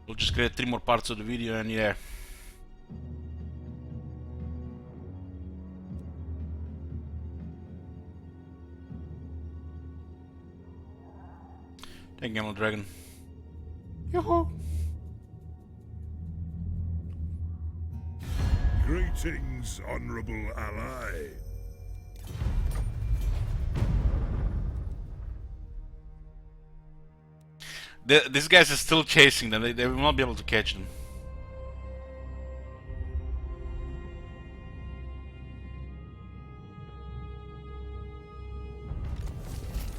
We'll just create 3 more parts of the video and yeah. Thank you, Camel Dragon. Yoo-hoo! Greetings, honorable ally. These guys are still chasing them. They will not be able to catch them.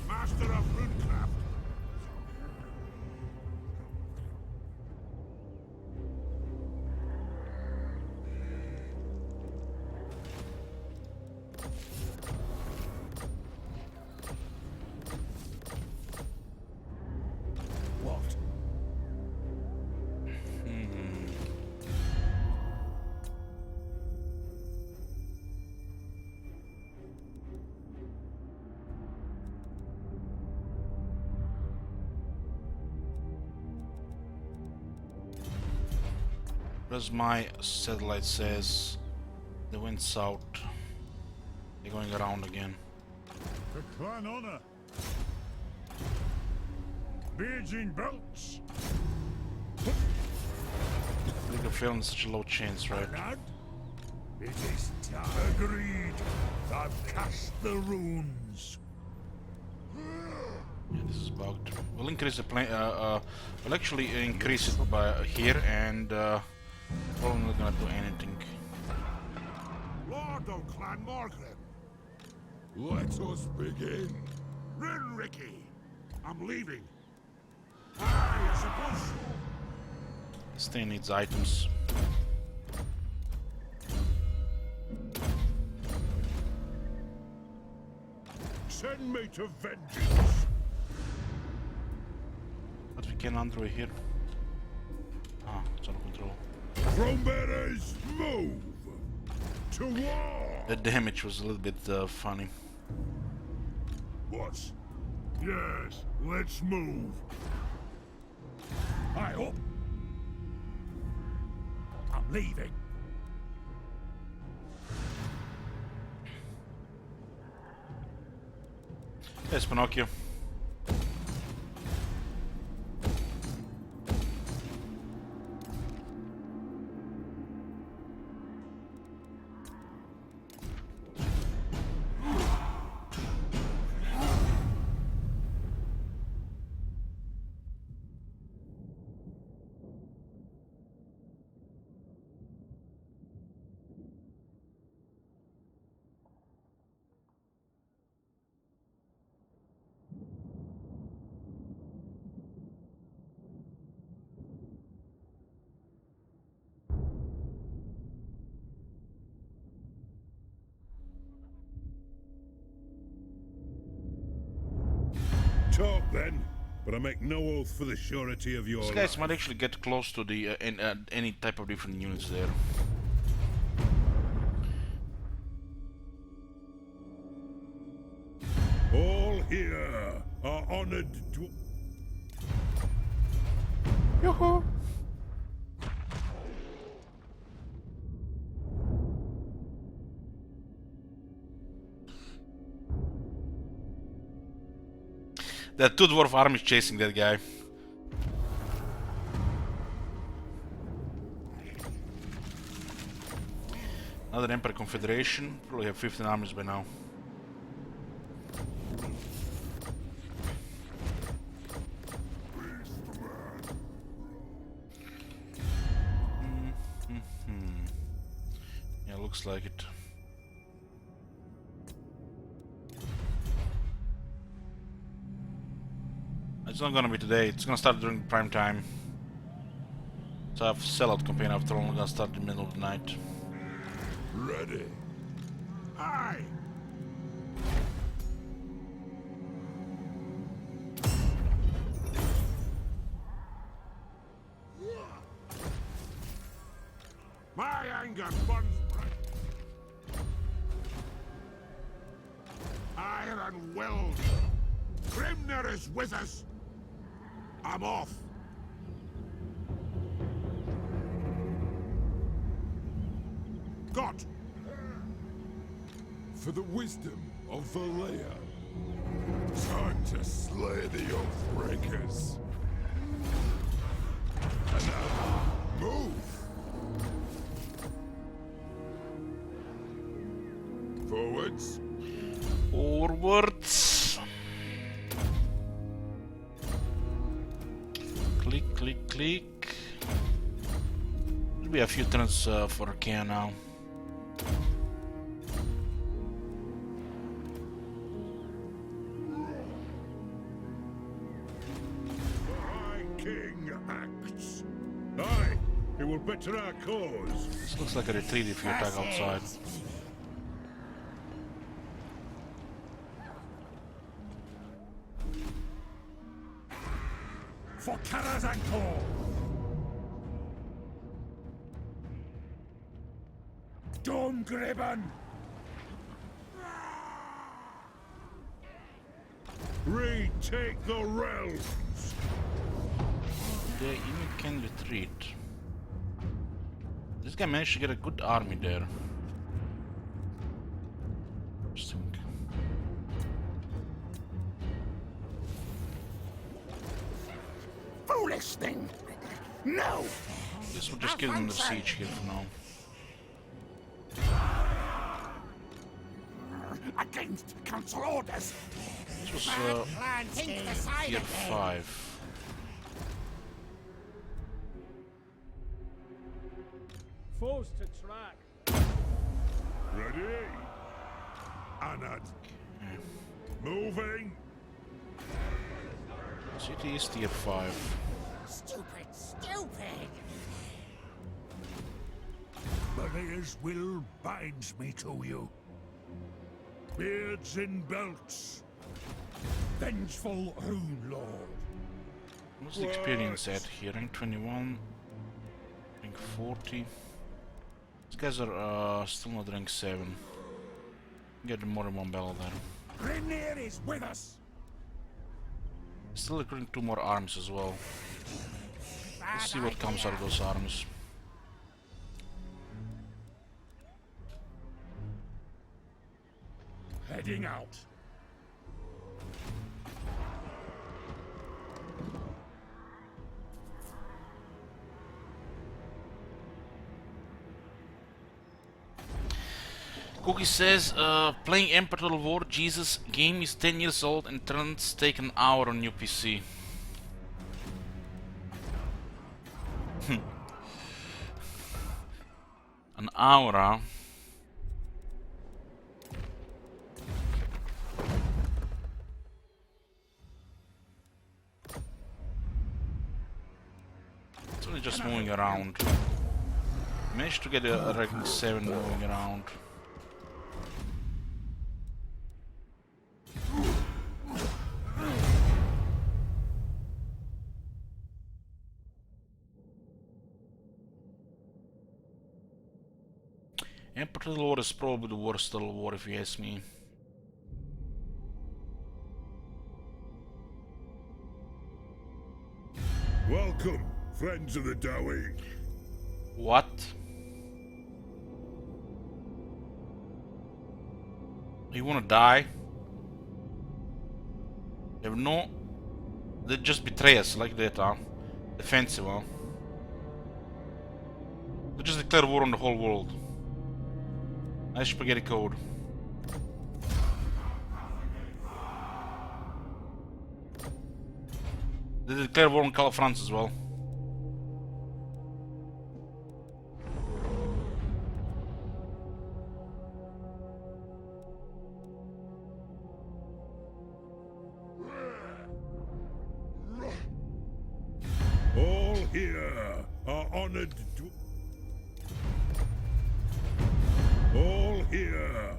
Master of Runecraft. What? As my satellite says, they went south. They're going around again. The clan honor. Beijing belts. They're failing such a low chance, right? Lad, it is time. Agreed. I've cast the runes. Yeah, this is bugged. We'll increase the plane. We'll actually increase it by here, and probably not gonna do anything. Lord of Clan Morgan. Let us begin. Ricky, I'm leaving. I suppose. This thing needs items. Send me to vengeance. But we can Android here. Ah, it's under control. Thronebearers, move! To war! The damage was a little bit funny. What? Yes, let's move. I hope. I'm leaving. Yes, Pinocchio. Talk then, but I make no oath for the surety of your These guys might actually get close to the any type of different units there. All here are honored to... Yoo-hoo! That 2 dwarf army is chasing that guy. Another Emperor Confederation. Probably have 15 armies by now. Yeah, looks like it. It's not gonna be today, it's gonna start during prime time. So I have sellout campaign after all, I'm gonna start in the middle of the night. Ready. Aye. My anger burns bright. Iron will. Grimner is with us. I'm off. got? For the wisdom of Valea. Time to slay the Oathbreakers. And now, move! Forwards. Forwards. Click, click, click. There'll be a few turns for Archaea now. The High King acts. Aye, it will better our cause. This looks like a retreat if you attack outside. For Karaz-a-Karak. Domgriben! Retake the realms! They even can retreat. This guy managed to get a good army there. Interesting. Foolish thing! No! This will just get in the siege here for now. Against council orders! This was tier 5. Forced to track. Ready? Anad. Moving! City is tier 5. Stupid, stupid! Valea's will binds me to you. Beards in belts. Vengeful Rune Lord. What's the experience at here? Rank 21. Rank 40. These guys are still not rank 7. Get more than one battle there. Grenir is with us! Still recruiting 2 more arms as well. Let's see what comes out of those arms. Heading out. Cookie says, playing Empire Total War, Jesus, game is 10 years old and turns take an hour on new PC. An hour, huh? It's only just moving around. Managed to get a rank 7 moving around. Empire Total War is probably the worst Total War if you ask me. Welcome, friends of the Dowie. What? You wanna die? They have no... They just betray us like that, huh? Defensive, huh? They just declare war on the whole world. Nice spaghetti code. They declare war on Cala France as well. All here are honored to... All here.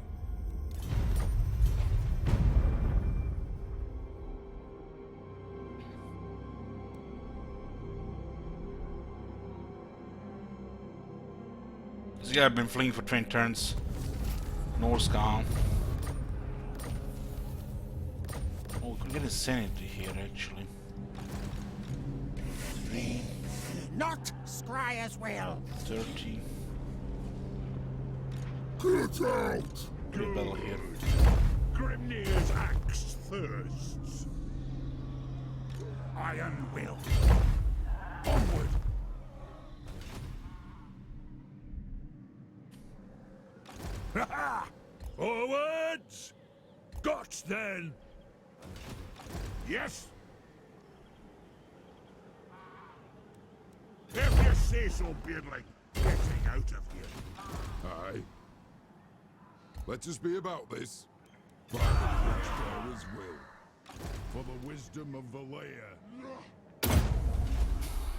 This guy been fleeing for 20 turns. North gone. Oh, we could get insanity here actually. 3, Not Scryer's will. 30. Get out! Be a battle here. Grimnir's axe thirsts. Iron will. Onward! Ha-ha! Forwards! Gotch then! Yes? If you say so, Beardling, getting out of here. Aye. Let us be about this. By the Witchbearer's will. For the wisdom of Valea.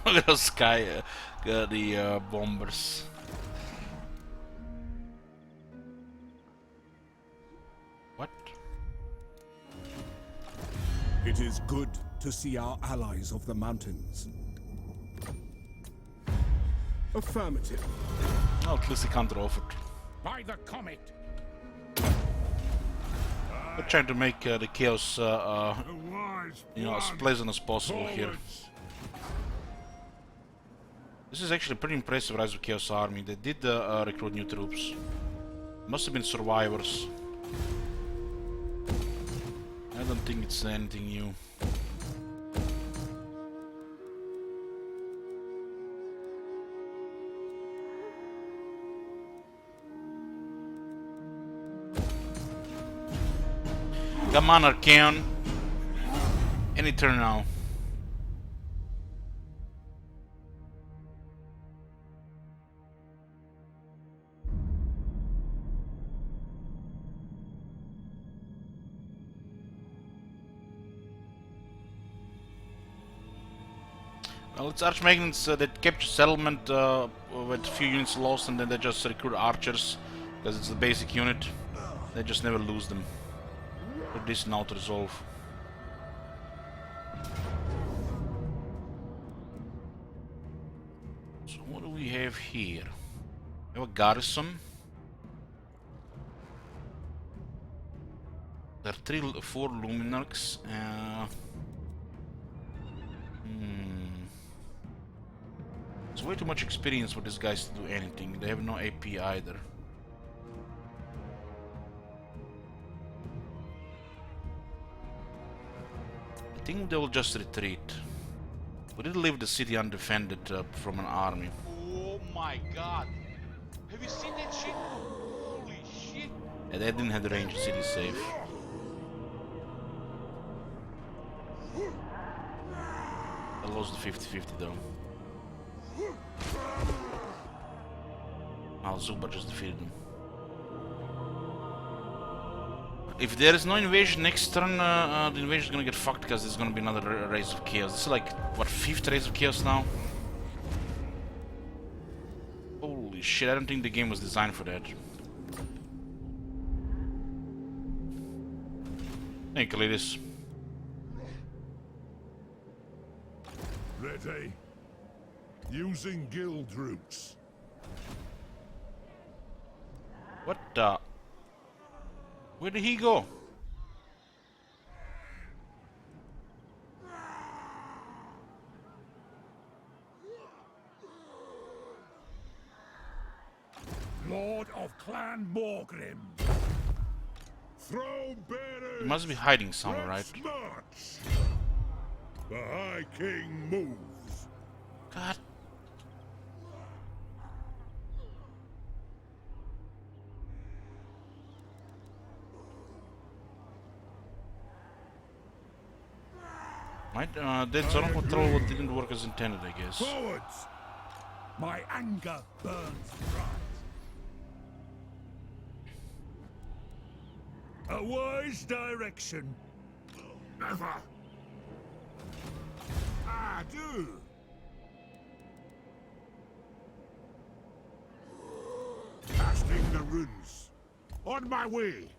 Look at those sky, the bombers. What? It is good to see our allies of the mountains. Affirmative. Oh, at least he counter-offered. By the comet. We're trying to make the chaos, A wise you know, as plan. pleasant as possible here. Forwards. This is actually pretty impressive Rise of Chaos army. They did recruit new troops. Must have been survivors. I don't think it's anything new. Come on, Archaon. Any turn now. Well, it's Archmagnons that capture settlement with a few units lost, and then they just recruit archers because it's the basic unit. They just never lose them. Put this now to resolve. So what do we have here? We have a garrison. There are 4 Luminarchs. It's way too much experience for these guys to do anything. They have no AP either. I think they will just retreat. We did leave the city undefended from an army. Oh my god. Have you seen that shit? Holy shit. And they didn't have the range, the city safe. I lost the 50-50 though. Zuba just defeated him. If there is no invasion next turn, the invasion is gonna get fucked because there's gonna be another Race of Chaos. This is like, what, 5th Race of Chaos now? Holy shit, I don't think the game was designed for that. Hey, Kalidis. Ready. Using guild routes. What the? Where did he go? Lord of Clan Morgrim. Throne bearers. He must be hiding somewhere, right? Let's march. The High King moves. God. Right, that zone control didn't work as intended, I guess. Forwards. My anger burns bright. A wise direction. Never. I do. Casting the runes. On my way.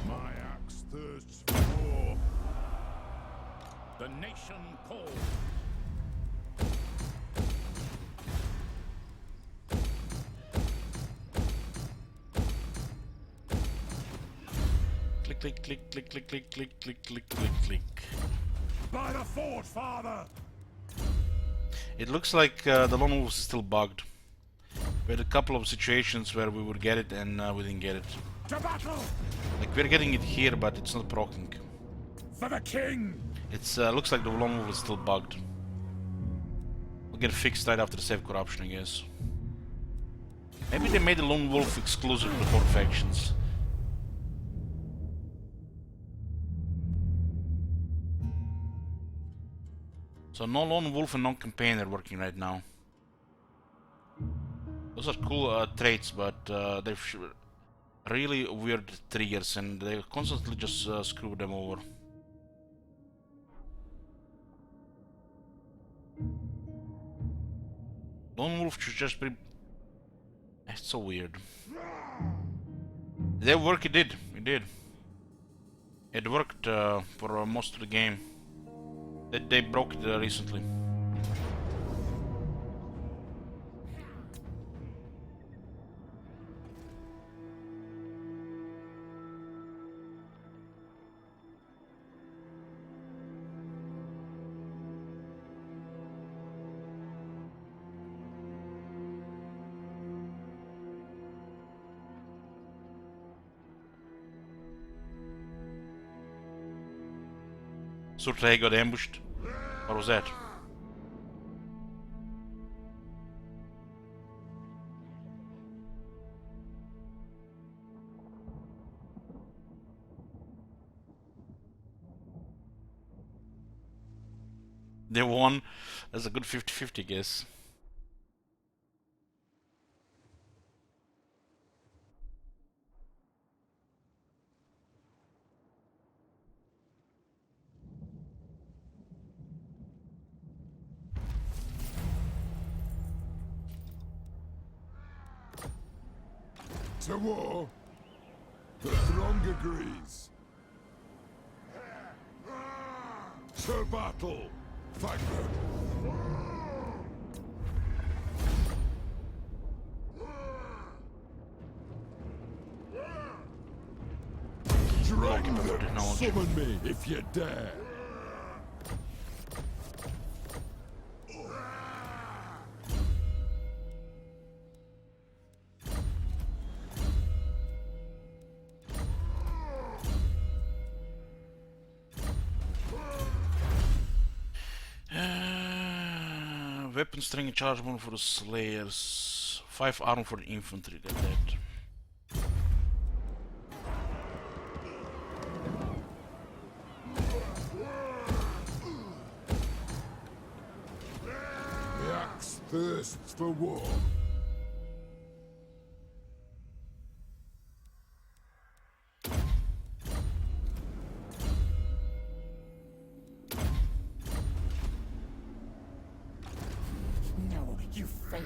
My axe thirsts for war. The nation calls. Click, click, click, click, click, click, click, click, click, click, click. By the fort, father. It looks like the lone wolf is still bugged. We had a couple of situations where we would get it and we didn't get it. To battle Like we're getting it here, but it's not proccing. for the king. It's looks like the lone wolf is still bugged. We'll get it fixed right after the save corruption, I guess. Maybe they made the lone wolf exclusive to the 4 factions. So no lone wolf and no campaigner working right now. Those are cool traits, but they've really weird triggers and they constantly just screw them over. Lone wolf should just be... It's so weird. Their work it did. It did. It worked for most of the game. They broke it recently. Surtay got ambushed. What was that? They won. That's a good 50-50 guess. To war. The throng agrees. To battle. Fight them. Drain them. Summon me if you dare. Weapon string and charge one for the slayers. 5 armor for the infantry, they're dead. The axe thirsts for war. No, you failed.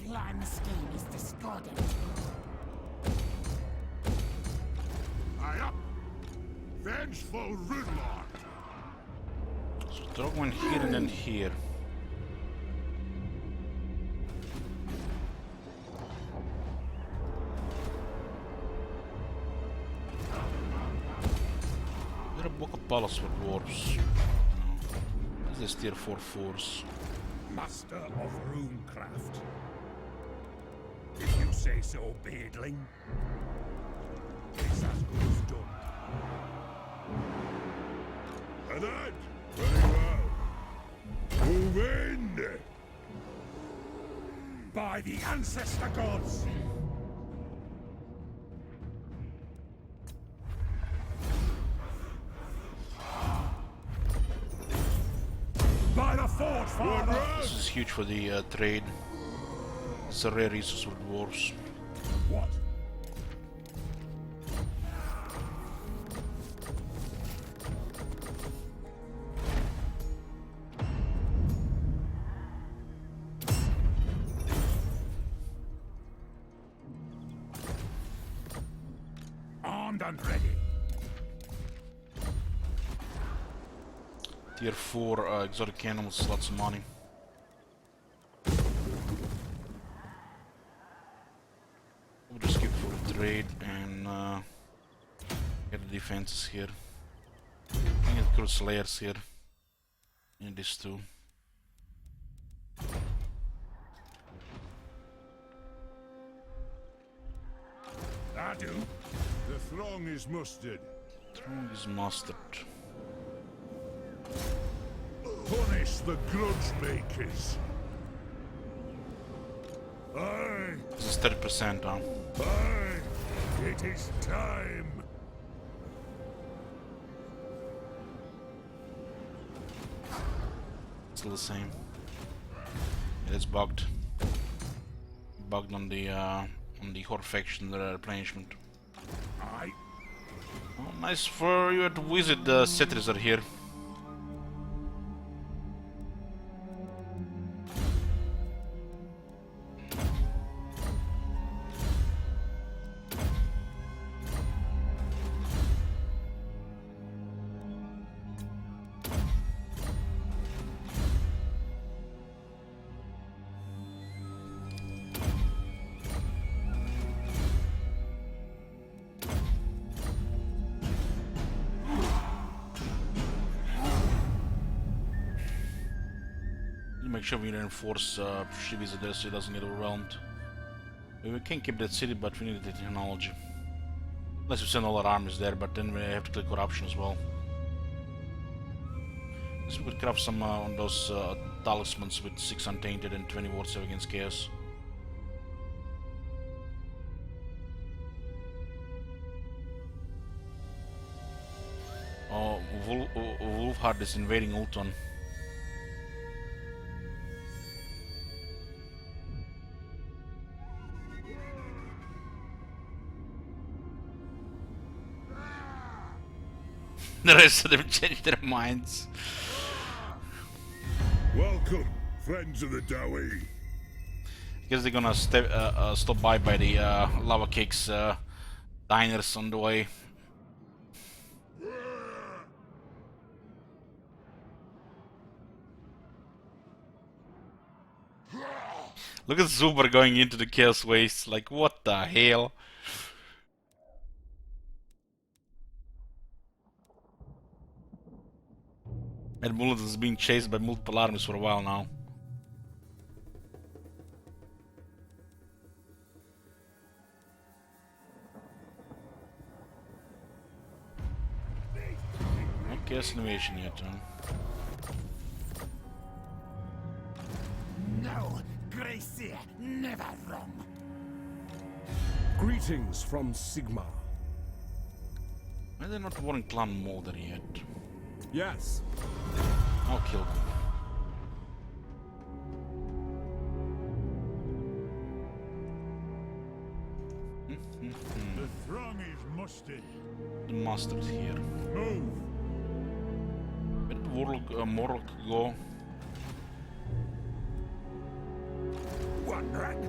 Plan scheme is discarded. Aye up! Vengeful Rudlord! So throw one here and then here. Is there a book of palace for dwarves? No. This is tier 4 force. Master of runecraft. If you say so, Beardling. It's as good as done. And that? Very well. Move in! By the ancestor gods! By the forge, father! This is huge for the trade. It's a rare resource for dwarves. What? Armed and ready. Tier 4 exotic animals, lots of money. We'll just skip for the trade and get the defenses here. recruit slayers here in this too. I do. The throng is mustered. Throng is mustered. Punish the grudge makers. Aye, This is 30%, huh? aye, it is time. Still the same. It is bugged. Bugged on the Horde faction replenishment. Aye. Oh, nice for you to visit the settlers are here. Make sure we reinforce she visitors so he doesn't get overwhelmed. We can keep that city, but we need the technology. Unless we send all our armies there, but then we have to click corruption as well. Guess we could craft some on those talismans with 6 untainted and 20 wards save against chaos. Oh, Wolfhard is invading Ulton. The rest of them changed their minds. Welcome, friends of the Dowie. I guess they're gonna stop by the lava cakes diners on the way. Look at Zuber going into the chaos waste. Like, what the hell? And Mullet is being chased by multiple armies for a while now. No chaos invasion yet, huh? No, Gracie, never wrong. Greetings from Sigma. Why are they not warring Clan Molder yet? Yes. I'll kill them. The throng is mustered. The master's here. Move. Where did Morlock go? One rank.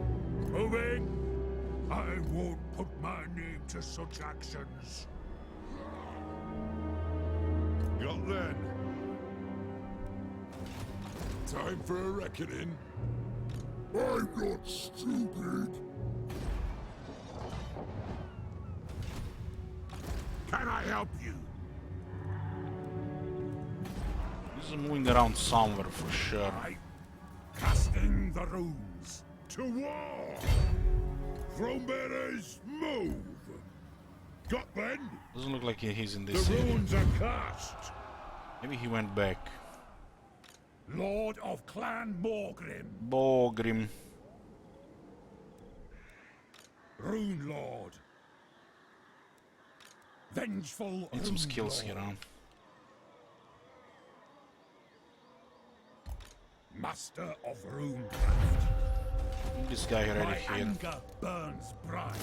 Moving. I won't put my name to such actions. Got then. Time for a reckoning. I'm not stupid. Can I help you? This is moving around somewhere for sure. Casting the runes. To war! Throne bearers, move! Got then? Doesn't look like he's in The this area. runes are cast. Maybe he went back. Lord of Clan Morgrim. Bogrim. Rune Lord. Vengeful Need some Rune skills Lord. here, huh? Master of Runecraft. This guy already My here. anger burns bright.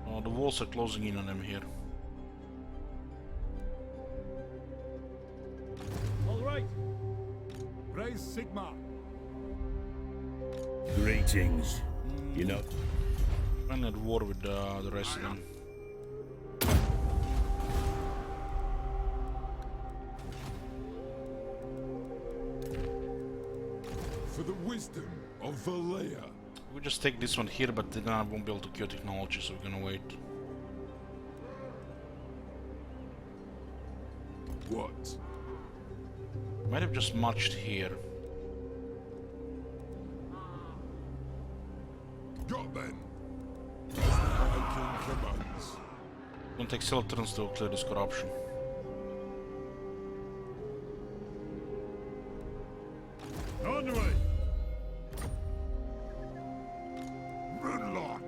Oh, the walls are closing in on him here. All right. Raise Sigma. Greetings. You know, I'm at war with the rest of them. for the wisdom of Valea. We just take this one here, but then I won't be able to cure technology, so we're gonna wait. What? Might have just marched here. Got then. As the High King commands. Don't take several turns to clear this corruption. Onward! Moonlord!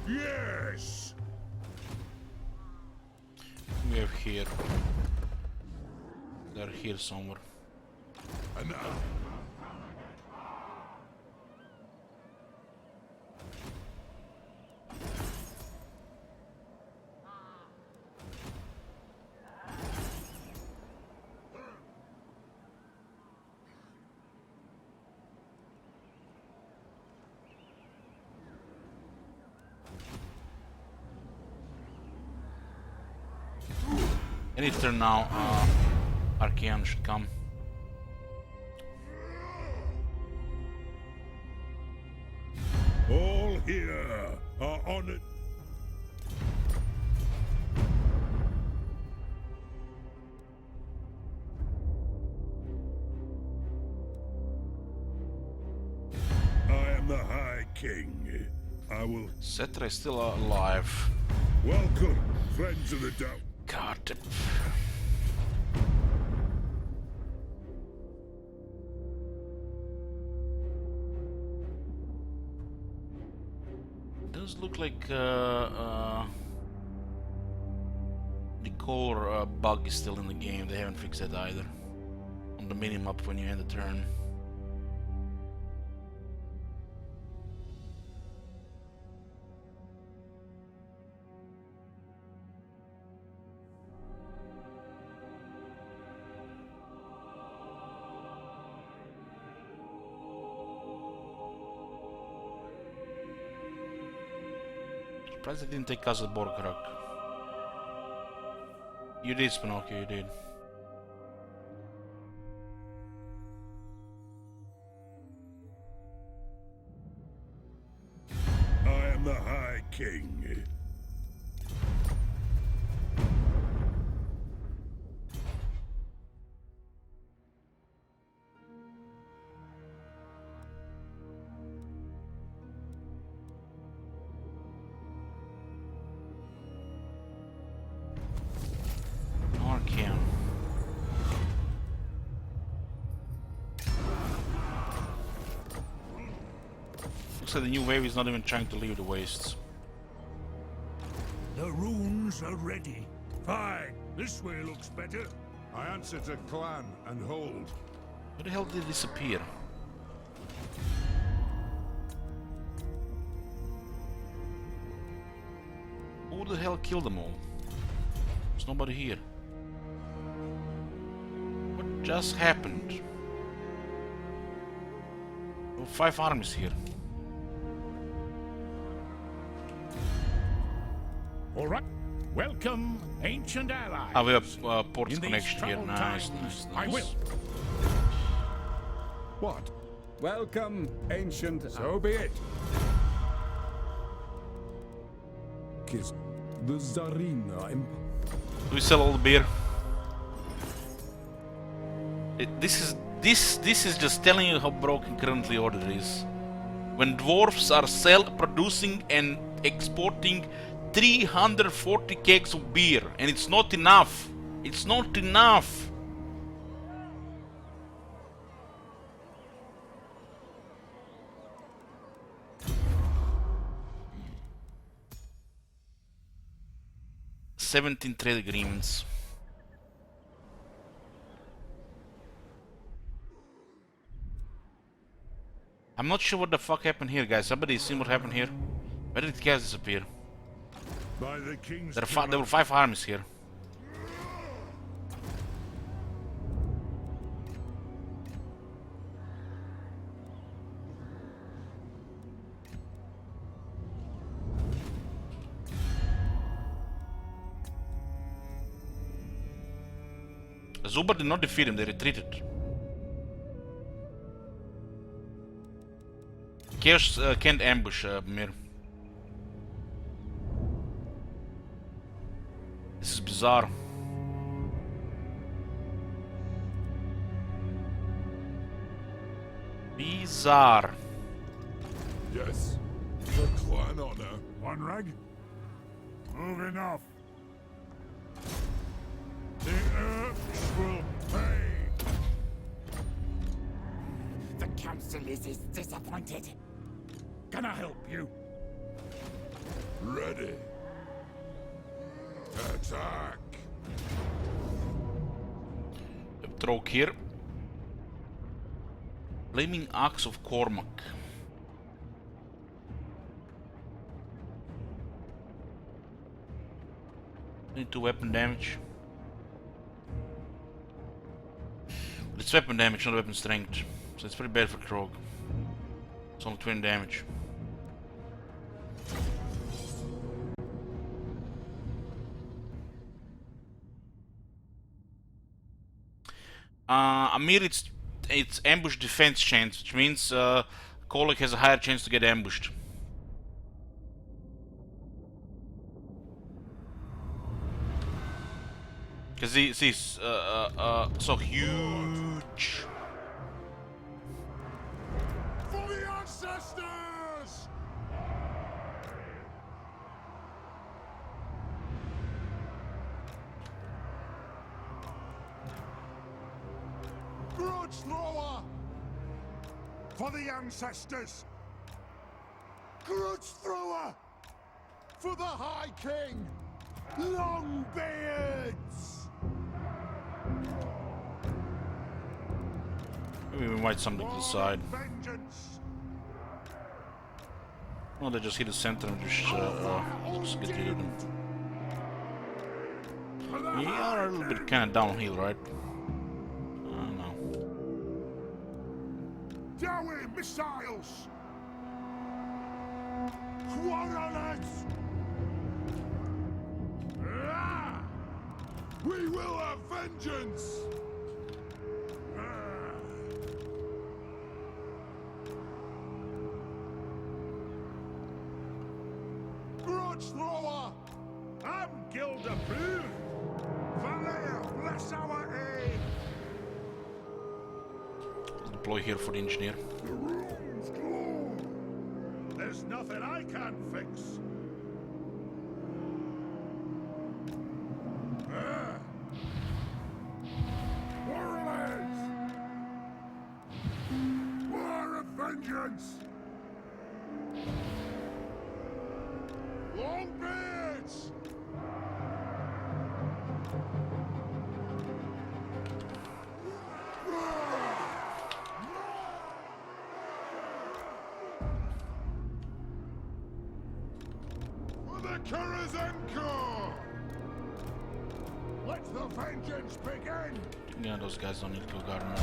Yes! We have here. They're here somewhere. And now. Any turn now, Archaean should come. All here are honored. I am the High King. I will Cetra is still alive. welcome, friends of the Doubt. God. Does look like the core bug is still in the game. They haven't fixed that either. On the minimap when you end the turn. Surprised they didn't take Karaz-a-Karak. You did, Spinocchio, you did. I am the High King. Archaean. Looks like the new wave is not even trying to leave the wastes. The runes are ready. Fine. This way looks better. I answer to clan and hold. Where the hell did it disappear? Who the hell killed them all? There's nobody here. What just happened? There were 5 armies here. All right. Welcome, ancient allies. Ah, we have ports In these connection here. troubled Nice, times, nice, I nice. will. What? Welcome, ancient. So be it. Is the Tsarina Empire. Do we sell all the beer? This is just telling you how broken currently order is. When dwarfs are producing and exporting 340 kegs of beer, and it's not enough. It's not enough. $17 trade agreements. I'm not sure what the fuck happened here, guys. Somebody seen what happened here? Where did the gas disappear? By the king's There were 5 armies here. Zuba did not defeat him, they retreated. Chaos can't ambush Mir. This is bizarre. Bizarre. Yes, for clan honor. One rag? Moving off. The Earth will pay. The council is disappointed. Can I help you? Ready. Attack. Trog here. Flaming Axe of Cormac. Need 2 weapon damage. But it's weapon damage, not weapon strength. So it's pretty bad for Trog. It's only 20 damage. Amir, it's ambush defense chance, which means Kolek has a higher chance to get ambushed. Because he's so huge. For the ancestors! Grudge thrower! For the ancestors! Grudge thrower! For the High King! Longbeards! Maybe we might something to the side. Vengeance! Well, they just hit the center and just get rid of them. We are a little bit kind of downhill, right? I don't know. Dowie missiles! Quarrelers! We will have vengeance! Grudge thrower! I'm Gilda Blue! Valea, bless our aid! Deploy here for the engineer. The runes glow! There's nothing I can't fix! Warriors! War of vengeance! Longbeards! For the Karaz-a-Karak! Let the vengeance begin! Yeah, those guys don't need to go garden.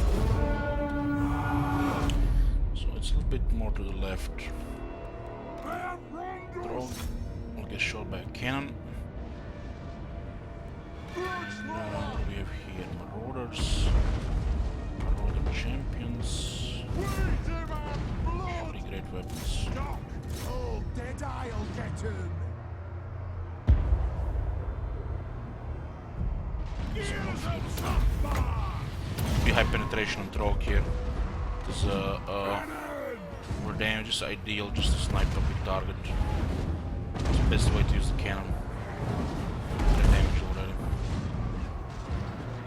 So it's a little bit more to the left. Trog will get shot by a cannon. What do we have here? Marauders. Marauder champions. Pretty great weapons. Oh, dead I'll get him! Be high penetration on Trog here. Because more damage is ideal just to snipe a big target. It's the best way to use the cannon. Get damage already.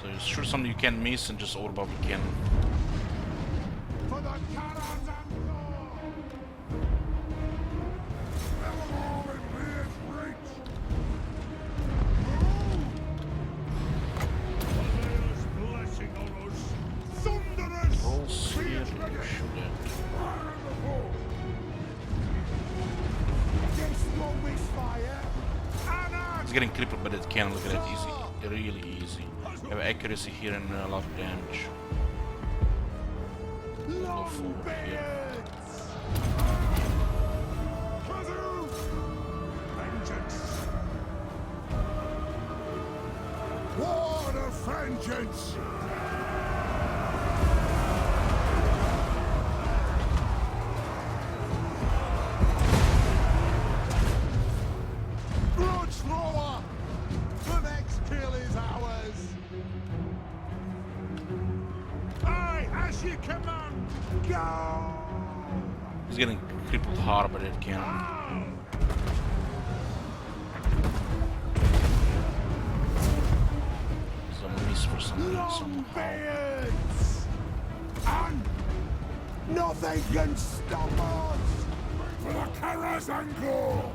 So just shoot something you can't miss and just overbuff the cannon. For the Karaz-a-Karak! All in his reach! Valea's blessing on us! Thunderous! Rolls here, shoot it. It's getting crippled by that cannon, look at that, easy, really easy. Have accuracy here and a lot of damage. Go forward here. Vengeance! Water For vengeance! Blood thrower! The next kill is ours! Aye, as you command! Go! He's getting crippled hard by that cannon. Ow! Some miss for some reason Long somehow. beards! And nothing can stop us! For the Karaz-a-Karak!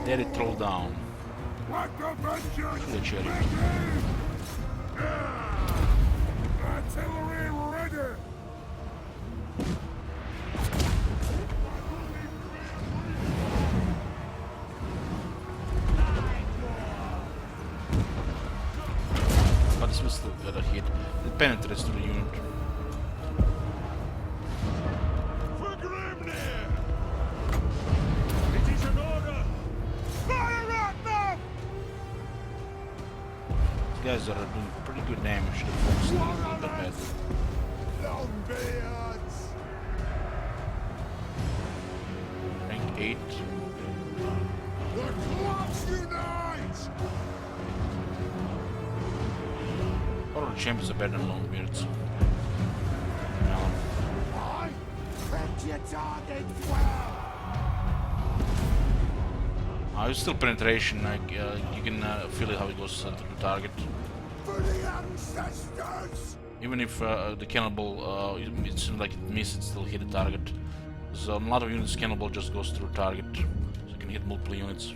There it throw down. Let the vengeance The cherry. begin! Artillery ready! But this will still get a hit. It penetrates to the unit. For Grimnir! It is an order! Fire at them! These guys are doing pretty good damage to the folks. Not that bad. Long beards! Rank 8. The clubs unite! All the champions are better than Longbeards. No. I prep your target well! It's still penetration. Like you can feel it how it goes to the target. For the ancestors! Even if the cannonball, it seems like it misses, it still hit the target. So a lot of units, cannonball just goes through target, so you can hit multiple units.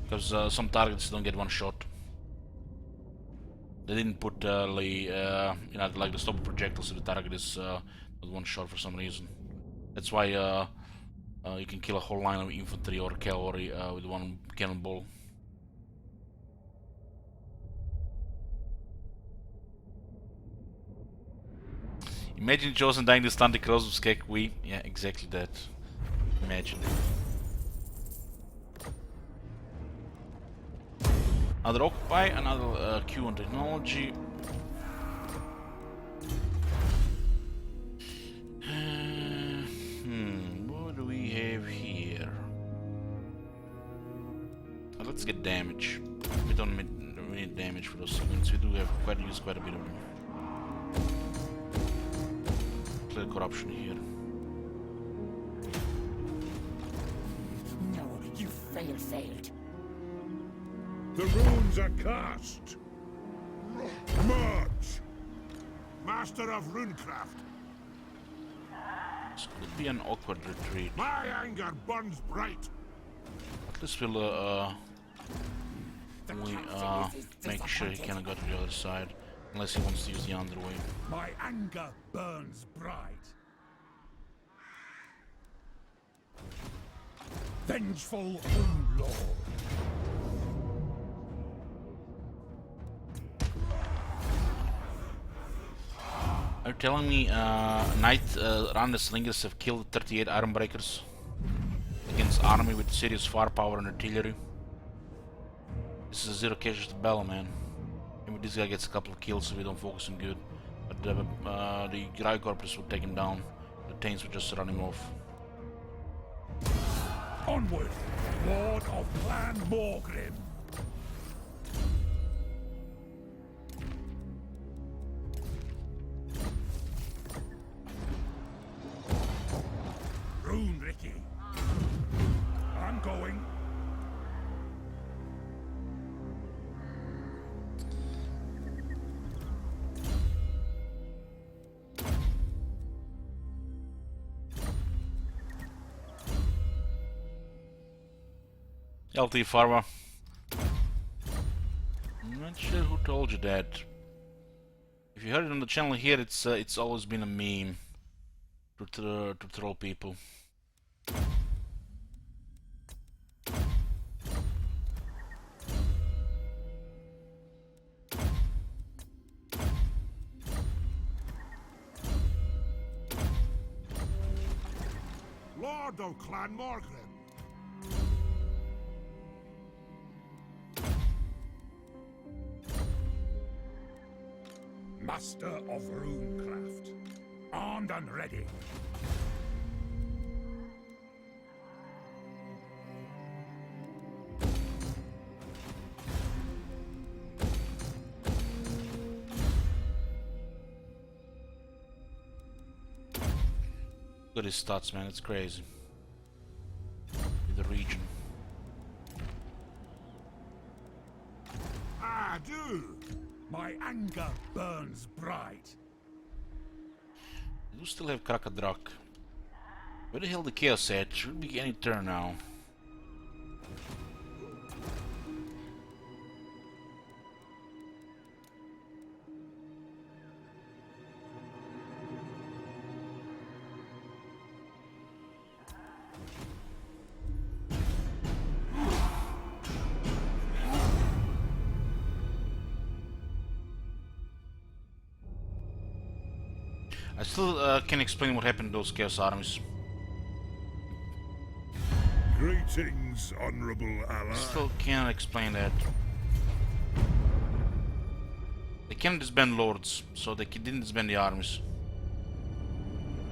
Because some targets don't get one shot. They didn't put like the stop projectiles if the target is with one shot for some reason. That's why you can kill a whole line of infantry or cavalry with one cannonball. Imagine Chosen dying to stun the Karaz-a-Karak. Yeah, exactly that. Imagine. Another Occupy, another Q on technology. What do we have here? Let's get damage. We don't need damage for those segments. We do have quite a bit of them. Clear corruption here. No, you failed. The runes are cast. March! Master of runecraft, This could be an awkward retreat. my anger burns bright. At least we'll make sure he cannot go to the other side. Unless he wants to use the underway. My anger burns bright. Vengeful, O Lord. Are you telling me Knight Randa Slingers have killed 38 Ironbreakers against army with serious firepower and artillery? This is a zero casualty battle, man. Maybe this guy gets a couple of kills if we don't focus him good. But the Grycorpus would take him down. The Taints would just run him off. Onward, Lord of Clan Morgrim. Rune, Ricky. I'm going. LT Pharma. I'm not sure who told you that. If you heard it on the channel here, it's always been a meme. to troll people. Lord of Clan Morgrim. Master of Runecraft. Armed and ready. Look at his stats, man, it's crazy. In the region. I do. My anger burns bright. We do still have Karaz-a-Karak. Where the hell the Chaos at? Should be any turn now. I still can't explain what happened to those Chaos armies. Greetings, honorable ally. I still can't explain that. They can't disband lords, so they didn't disband the armies.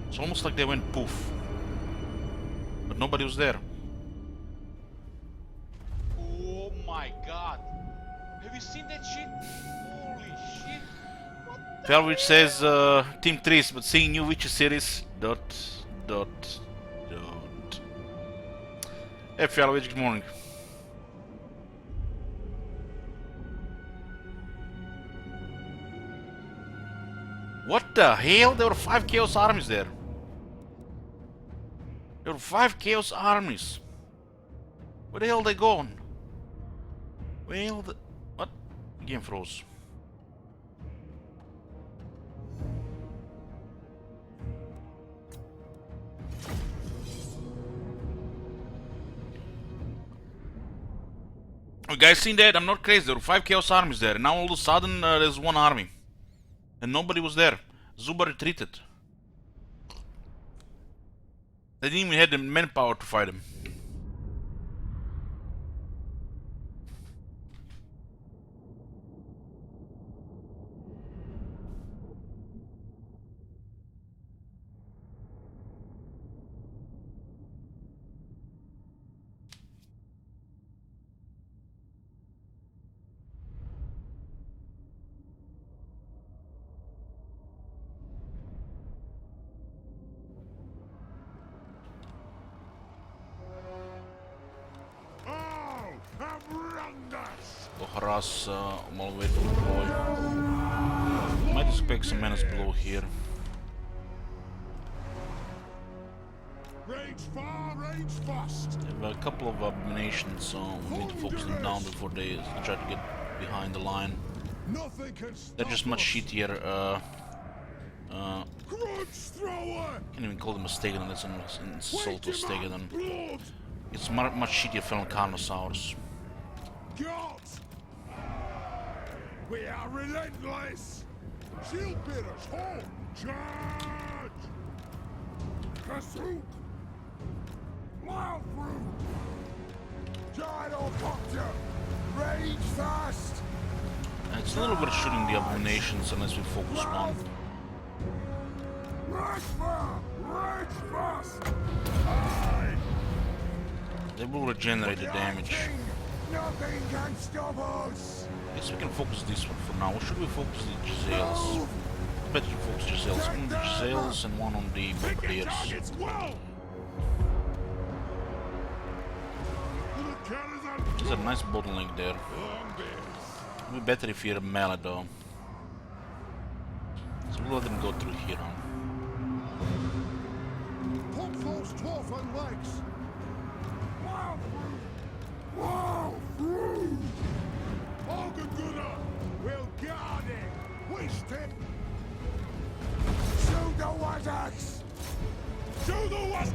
It's almost like they went poof. But nobody was there. Oh my god. Have you seen that shit? Holy shit. Which says Team 3, but seeing new Witcher series. Hey Fialovic, good morning. What the hell? There were 5 Chaos armies there. There were 5 Chaos armies. Where the hell are they gone? Well, what? Game froze. You guys seen that? I'm not crazy. There were 5 Chaos armies there, and now all of a sudden there's 1 army. And nobody was there. Zuba retreated. They didn't even have the manpower to fight him. Go harass Malway to deploy. Might expect some menace below here. Rage far, rage fast. There are a couple of abominations, so we need to focus them down before they try to get behind the line. Nothing can stop They're just much us. shittier. Grudge thrower. Can't even call them a Stegan, that's an insult to a Wake him Stegan. up, blood. It's much shittier fellow Carnosaurus. God. We are relentless. Shield bearers, home. Charge. Kasuk. Loudroot. Gyrocopter. Rage fast. And it's a little bit shooting the abominations unless we focus one. Rage fast. They will regenerate the damage. Nothing can stop us. I guess we can focus this one for now. Or should we focus the Giselles? Better to focus Giselles. One on the Giselles and one on the Bombardiers. Targets well. There's a nice bottleneck there. It'd be better if you're a melee though. So we'll let them go through here on. Pump those dwarf on legs. Wow through. Wow through. Ogaguna will guard it. Waste it. Shoot the Wazaks. To the west!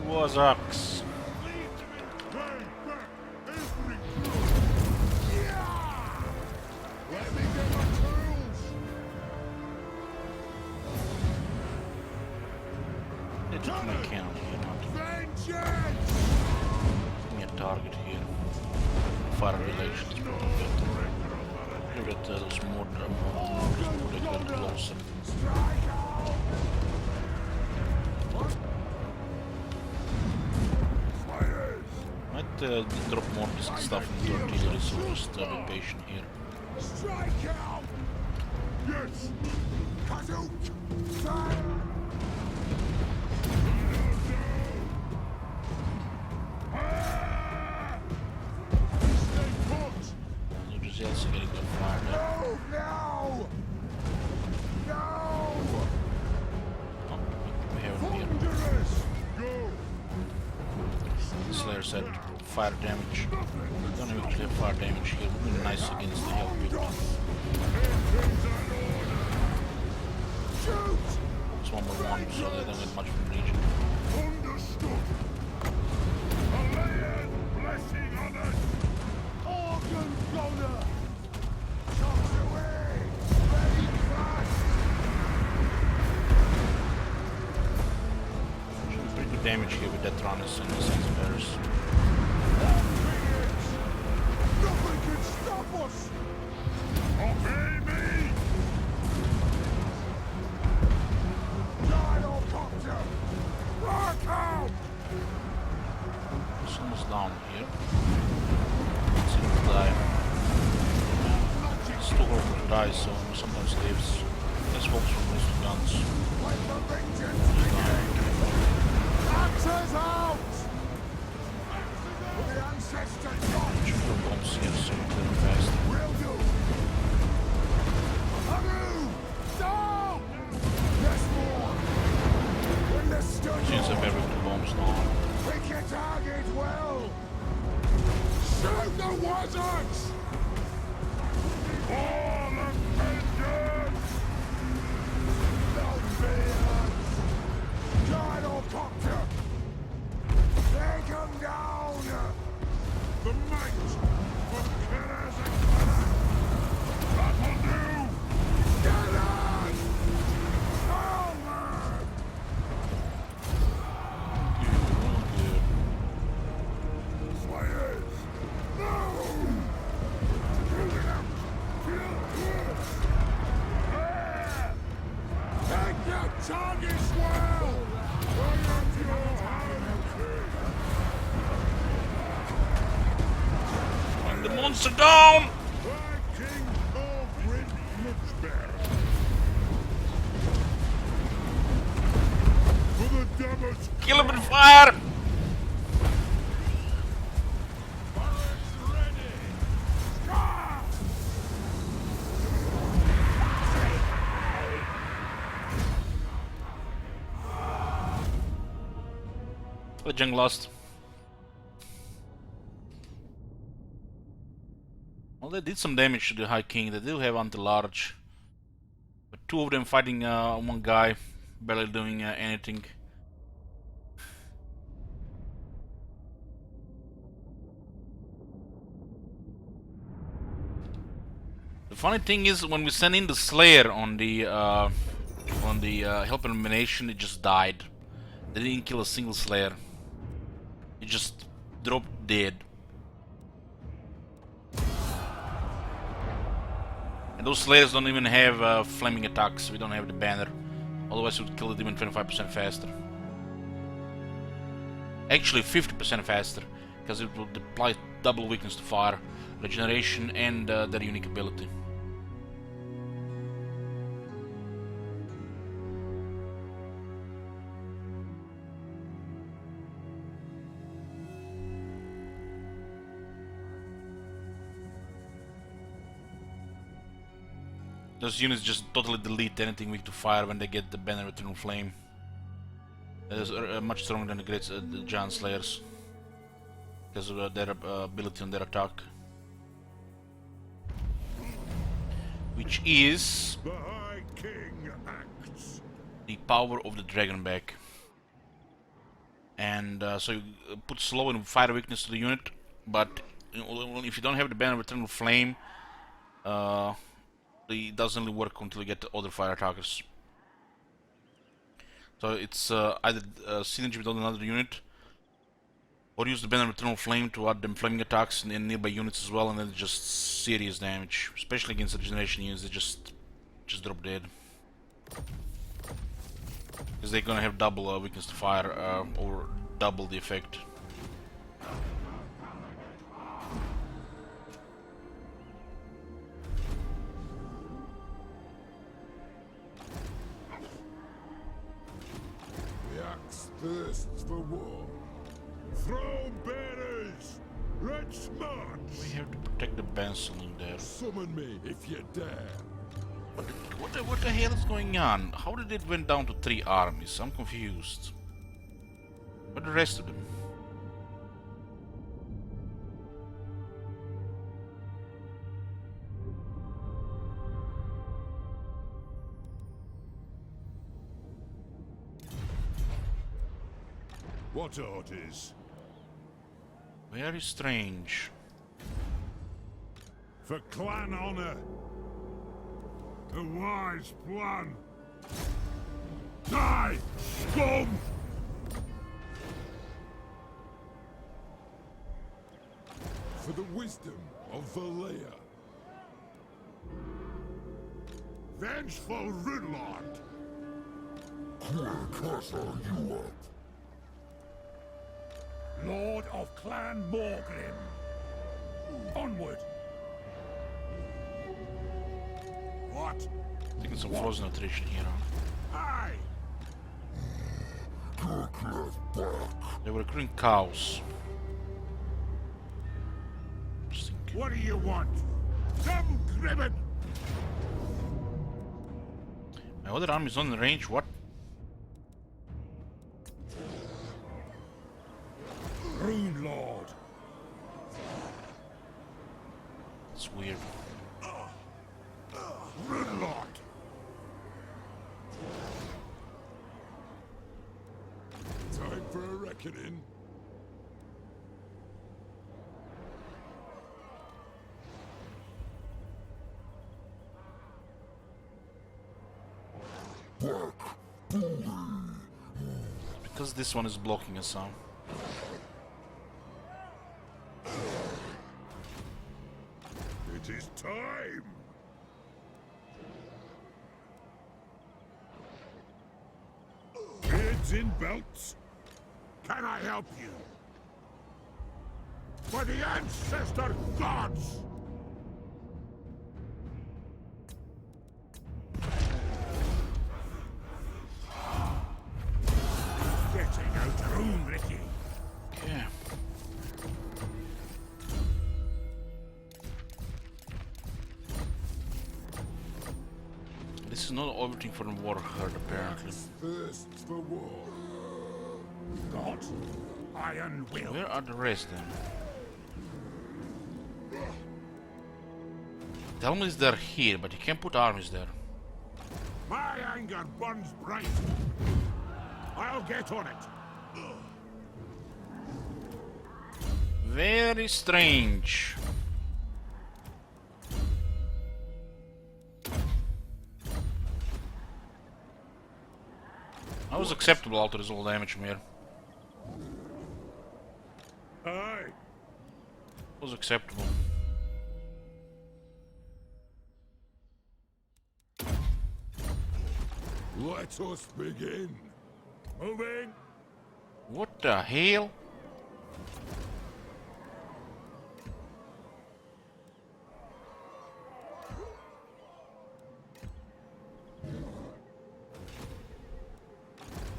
Was Axe. Bring back every Yeah! Let me get my tools! They took my count here, not Vengeance! give me a target here. Fire relations probably better. Look at those mortars would get closer. Might drop more stuff into artillery, so just be patient here. Strike out! Yes! Kazook! Fire! Stay put! Soldiers also getting got fired up. Move now! No! Oh, we have him here. Thunderous! Go! Slayer said fire damage. We don't actually have fire damage here. Would be nice against the health people. Shoot! It's 1-1, so they don't get much from the region. Understood! Alayan blessing on us! Organ donor! Shots away! Ready fast! Should be pretty good damage here with Deathrunners and the Saints Bearers. Nothing can stop us! Obey me! Gyrocopter! Rock out! It's almost down here. It's in to die. It's too horrible to die, so sometimes lives. Let's focus on most of the guns. Let the vengeance begin! Axes out! For the ancestor God! Should go bombs here, so we're clear fast. Will do! Amu! Stop! Yes, more! When the Seems study... like every two bombs now. Pick your target well! Shoot the wizards! All of vengeance! Longbeards! Gyrocopter! Take them down! The might of Karaz-a-Karak! That'll do! Get on! Onward! Slayers! No! Kill them! Kill them! Take your targets well! Bring up your Bring the monster down! Thy king of wind looks better. For the damage Kill him with fire! turrets ready. Scar! The Jung lost. Well, they did some damage to the High King. They do have anti-large. But two of them fighting one guy, barely doing anything. The funny thing is, when we send in the Slayer on the help elimination, it just died. They didn't kill a single Slayer. It just dropped dead. And those Slayers don't even have flaming attacks. We don't have the banner. Otherwise, we would kill it even 25% faster. Actually, 50% faster, because it will apply double weakness to fire, regeneration, and their unique ability. Those units just totally delete anything weak to fire when they get the banner Eternal Flame. That is much stronger than the Giant Slayers, because of their ability on their attack. Which is The High King acts. the power of the Dragonback. and so you put slow and fire weakness to the unit, but if you don't have the banner of eternal flame, it doesn't really work until you get other fire attackers. So it's either synergy with another unit, or use the banner of eternal flame to add them flaming attacks in nearby units as well, and then just serious damage, especially against regeneration units. They just drop dead. Because they're gonna have double weakness to fire, or double the effect. The axe thirsts for war. Throne bearers! Let's march! We have to protect the Benson in there. Summon me if you dare. What the hell is going on? How did it went down to 3 armies? I'm confused. What the rest of them? What orders? Very strange. For clan honor. A wise plan. Die, scum! For the wisdom of Valea. Vengeful Runelord! You up. Lord of Clan Morgrim. Onward. What? Taking some frozen attrition here, huh? Aye! They were recruiting cows. Interesting. What do you want? Come, Gribben! My other army is on the range, what? Rune Lord. It's weird. Runelord! Time for a reckoning. Because this one is blocking us now. It is time! Beards in belts? Can I help you? For the ancestor gods! Getting out room, Ricky. Okay. This is not everything for the war herd, apparently. Thirsts for war. God. Iron will. Where are the rest then? Tell me they're here, but you can't put armies there. My anger burns bright. I'll get on it. Very strange. That was acceptable after this all damage from here. Aye. Was acceptable. Let us begin. Moving. What the hell?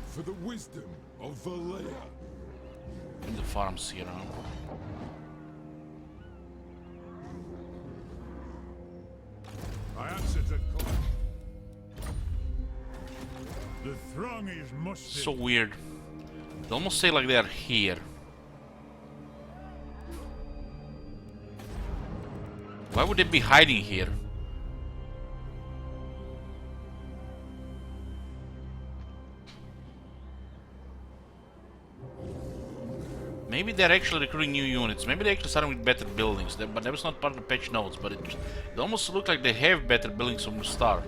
For the wisdom of Valea. In the farms here now. I answered the call. The throng is mustered. So weird. They almost say like they are here. Why would they be hiding here? Maybe they're actually recruiting new units. Maybe they're actually starting with better buildings. But that was not part of the patch notes. But it almost looked like they have better buildings from the start.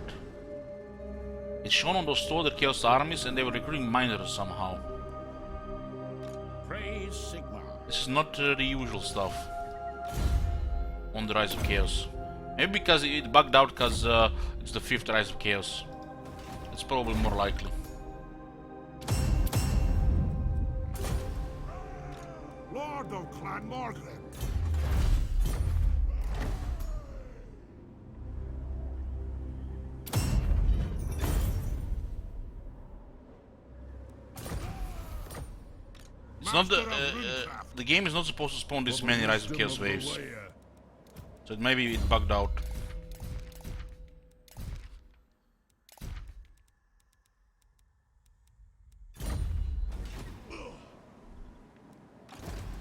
It's shown on those two other Chaos armies, and they were recruiting miners somehow. Praise Sigma. This is not the usual stuff on the Rise of Chaos. Maybe because it bugged out because it's the 5th Rise of Chaos. It's probably more likely. Lord of Clan Morgan. It's not the game is not supposed to spawn this many Rise of Chaos waves. So maybe it bugged out.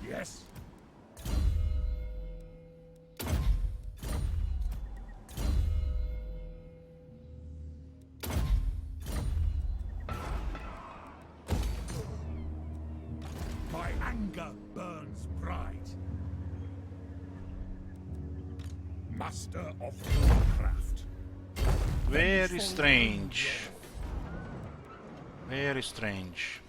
Yes. My anger burns bright. Master of Craft. Very strange. Very strange.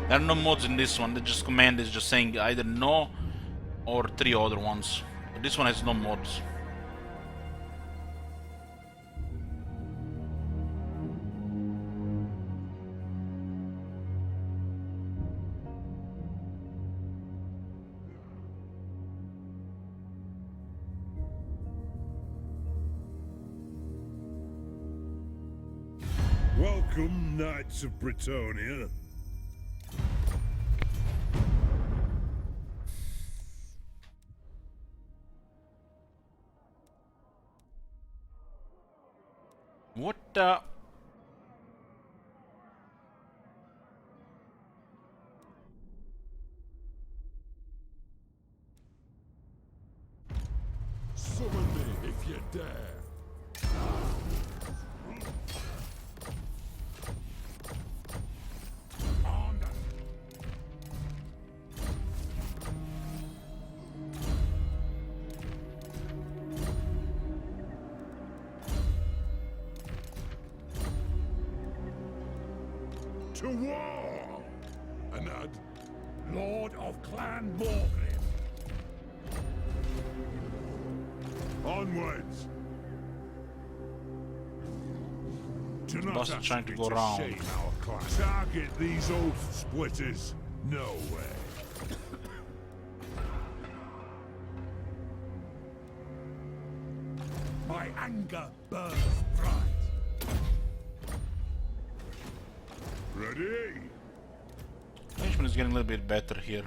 There are no mods in this one. The just command is just saying either no or 3 other ones. But this one has no mods. Welcome, Knights of Britonia. What the? Summon me if you dare. To war! Anad, Lord of Clan Morgan. Onwards! Do not Boss is ask trying to me go round. shame our class. Target these oath splitters. No way. My anger burns bright. Ready? Management is getting a little bit better here.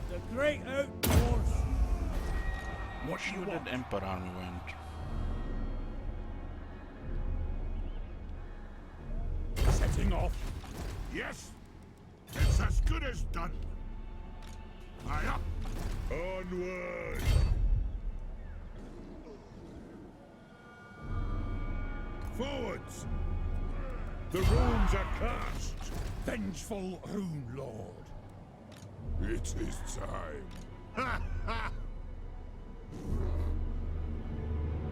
The great outdoors. What Where you did want? Emperor army went? Setting off. Yes. It's as good as done. Aye up. Onward. Forwards. The runes are cast. Vengeful Rune Lord. it is time. Ha ha.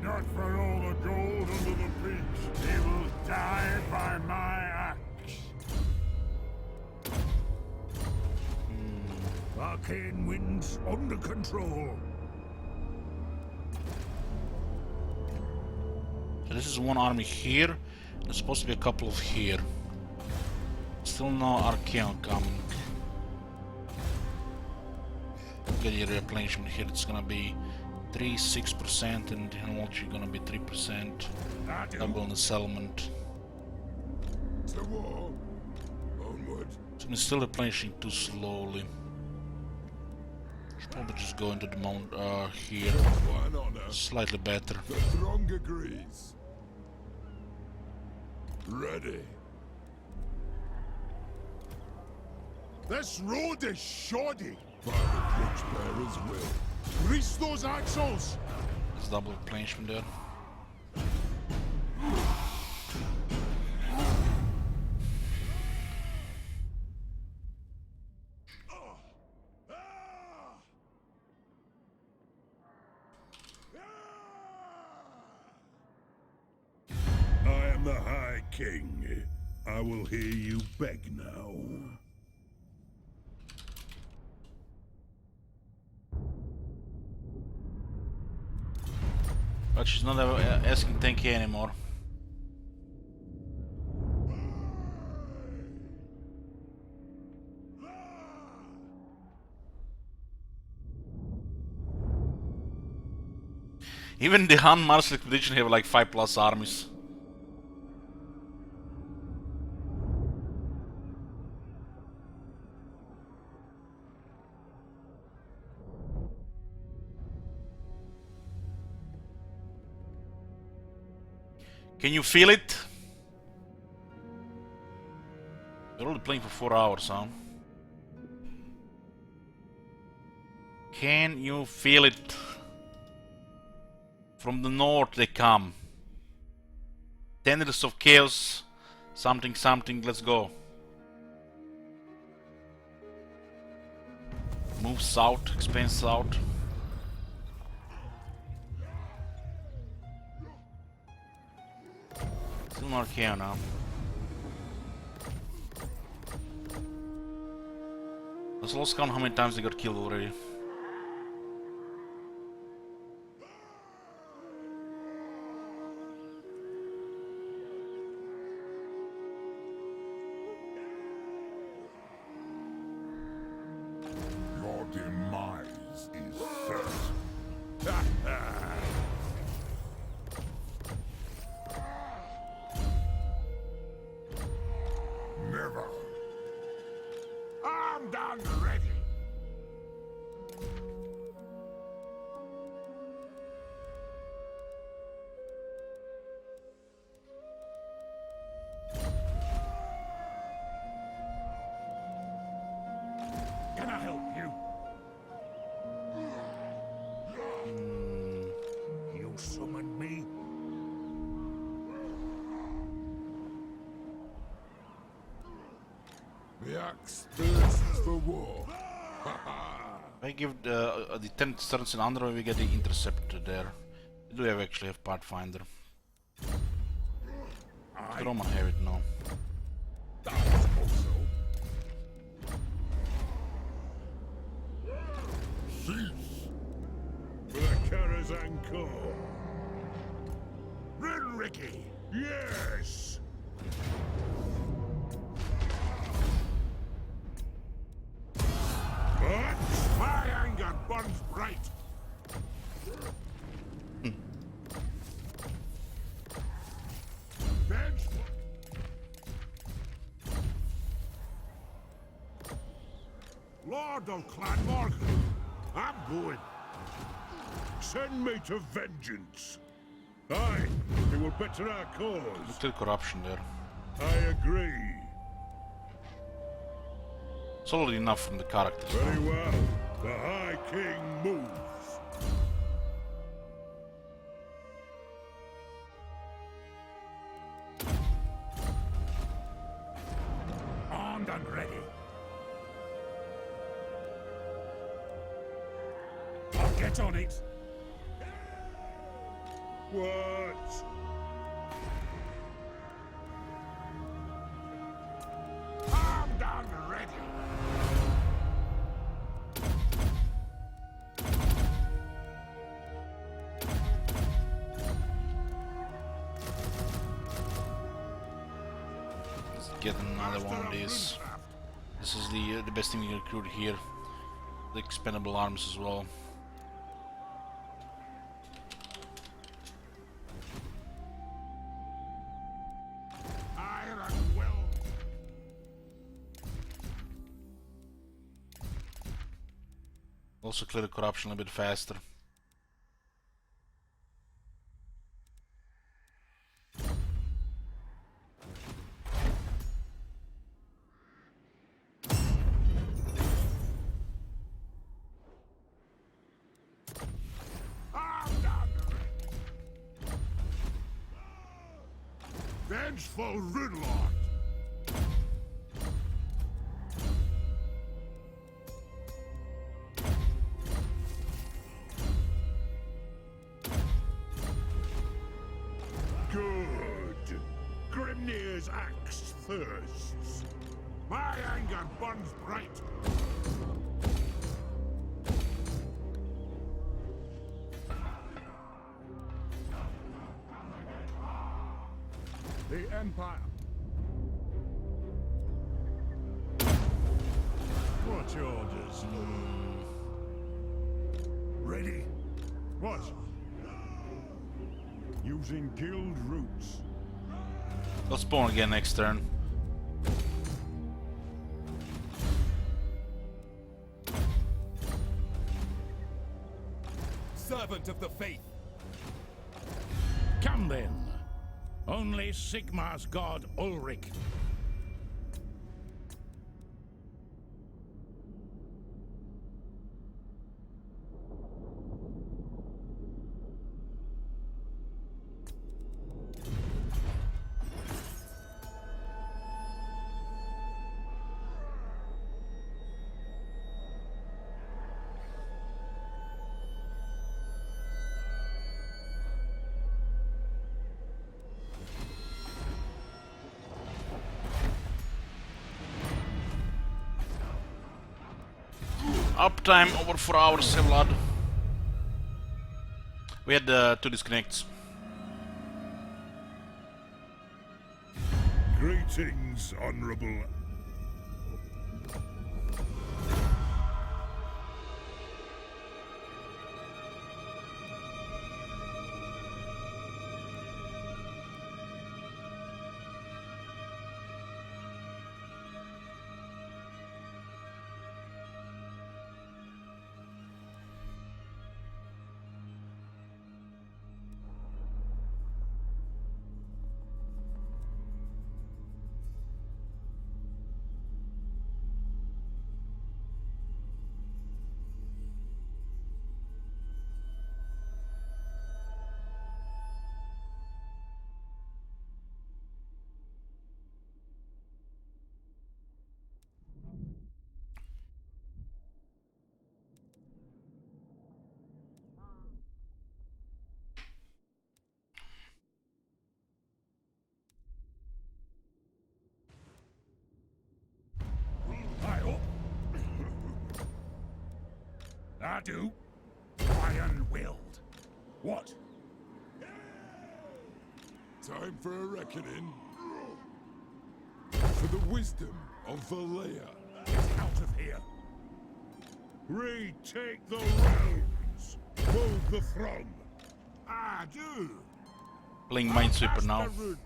Not for all the gold under the peaks. He will die by my axe. Arcane winds under control. So this is one army here. There's supposed to be a couple of here. Still no Archeon coming. Get your replenishment here, it's gonna be 6% and the energy gonna be 3%. Double in the settlement. To war. Onward. So it's still replenishing too slowly. Should probably just go into the mount here. One honor. Slightly better. The throng agrees. Ready. This road is shoddy. By the torchbearer's will. Grease those axles. There's double replenishment there. I am the High King. I will hear you beg now. But she's not asking 10k anymore. Even the Han Mars expedition have like 5+ armies. Can you feel it? They're only playing for 4 hours, huh? Can you feel it? From the north they come. Tendrils of chaos. Something, something, let's go. Move south, expand south. Still not here now. Let's lost count how many times they got killed already. Your demise is certain. Never. Armed and ready. Can I help you? You summoned me? The axe thirsts for war. I give the 10 turns in Android, we get the interceptor there. We do have actually have Pathfinder. Roman have it now. Cease. For the Karaz-a-Karak. Ricky. Yes. But my anger burns bright. Bench. Lord of Clanmorgan, I'm going. Send me to vengeance. Aye, it will better our cause. Still corruption there. I agree. Solid enough from the characters. Very well. The High King moves. Armed and ready. I'll get on it. What? Armed and ready. get another one of these. This is the best thing you can recruit here. The expendable arms as well. Iron will. Also clear the corruption a little bit faster. Vengeful Runelord. Good. Grimnir's axe thirsts. My anger burns bright. The Empire. What's your orders? Ready? What? Using guild routes. They'll spawn again next turn. Servant of the faith. Come then. Only Sigmar's god Ulrich. Uptime over 4 hours, Vlad. We had 2 disconnects. Greetings, Honorable. I do. Iron-willed. What? Time for a reckoning. For the wisdom of Valea. Get out of here. Retake the realms. Hold the throne. I do. Playing Minesweeper Cast now. the runes.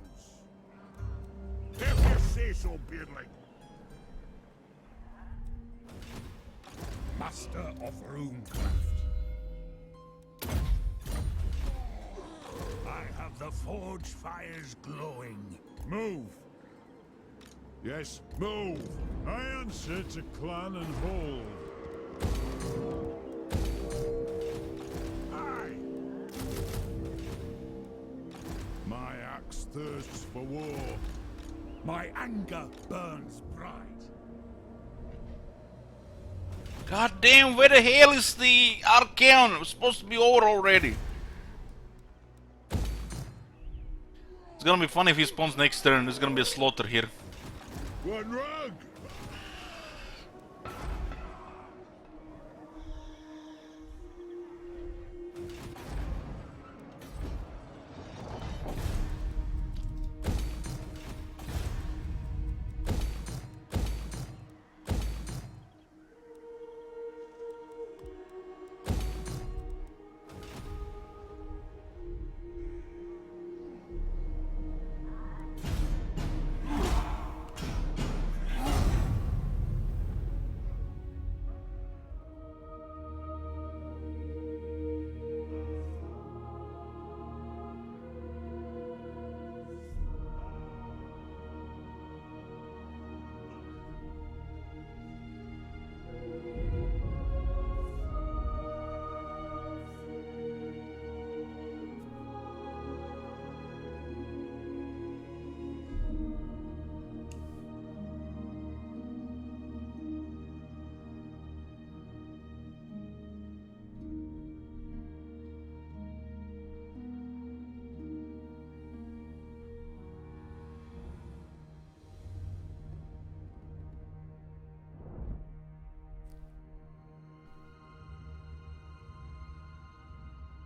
If you say so, Beardling. Master of runecraft. I have the forge fires glowing. Move. Yes, move. I answer to clan and hold. Aye. My axe thirsts for war. My anger burns bright. God damn, where the hell is the Archaon? It was supposed to be over already. It's gonna be funny if he spawns next turn. There's gonna be a slaughter here. One rug.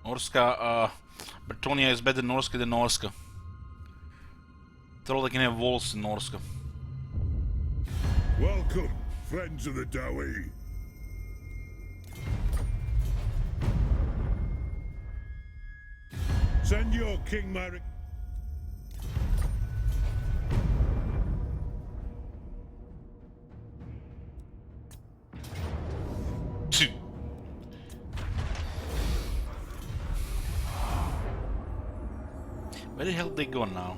Norska, Bretonia is better Norska than Norska. They're all they can have walls in Norska. Welcome, friends of the Dowie. Send your King Marek. Where the hell they go now?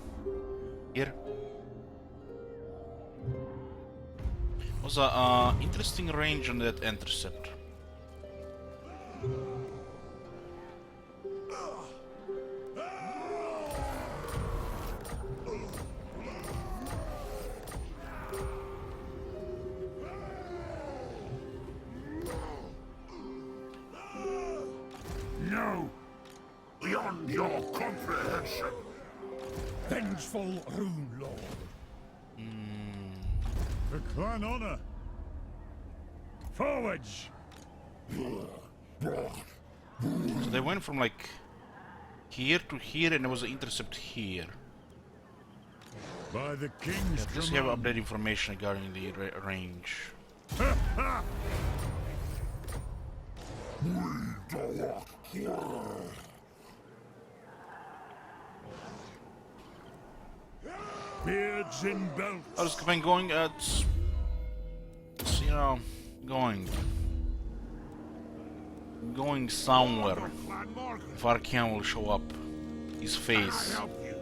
Here? Was a interesting range on that intercept. No! Beyond your comprehension! Vengeful Rune Lord. The clan honor. Forwards! So they went from like here to here, and there was an intercept here. By the king's Does he have updated information regarding the range? Beards and belts. How's the campaign going? It's, you know, going somewhere. If Arcan will show up, his face. Help you.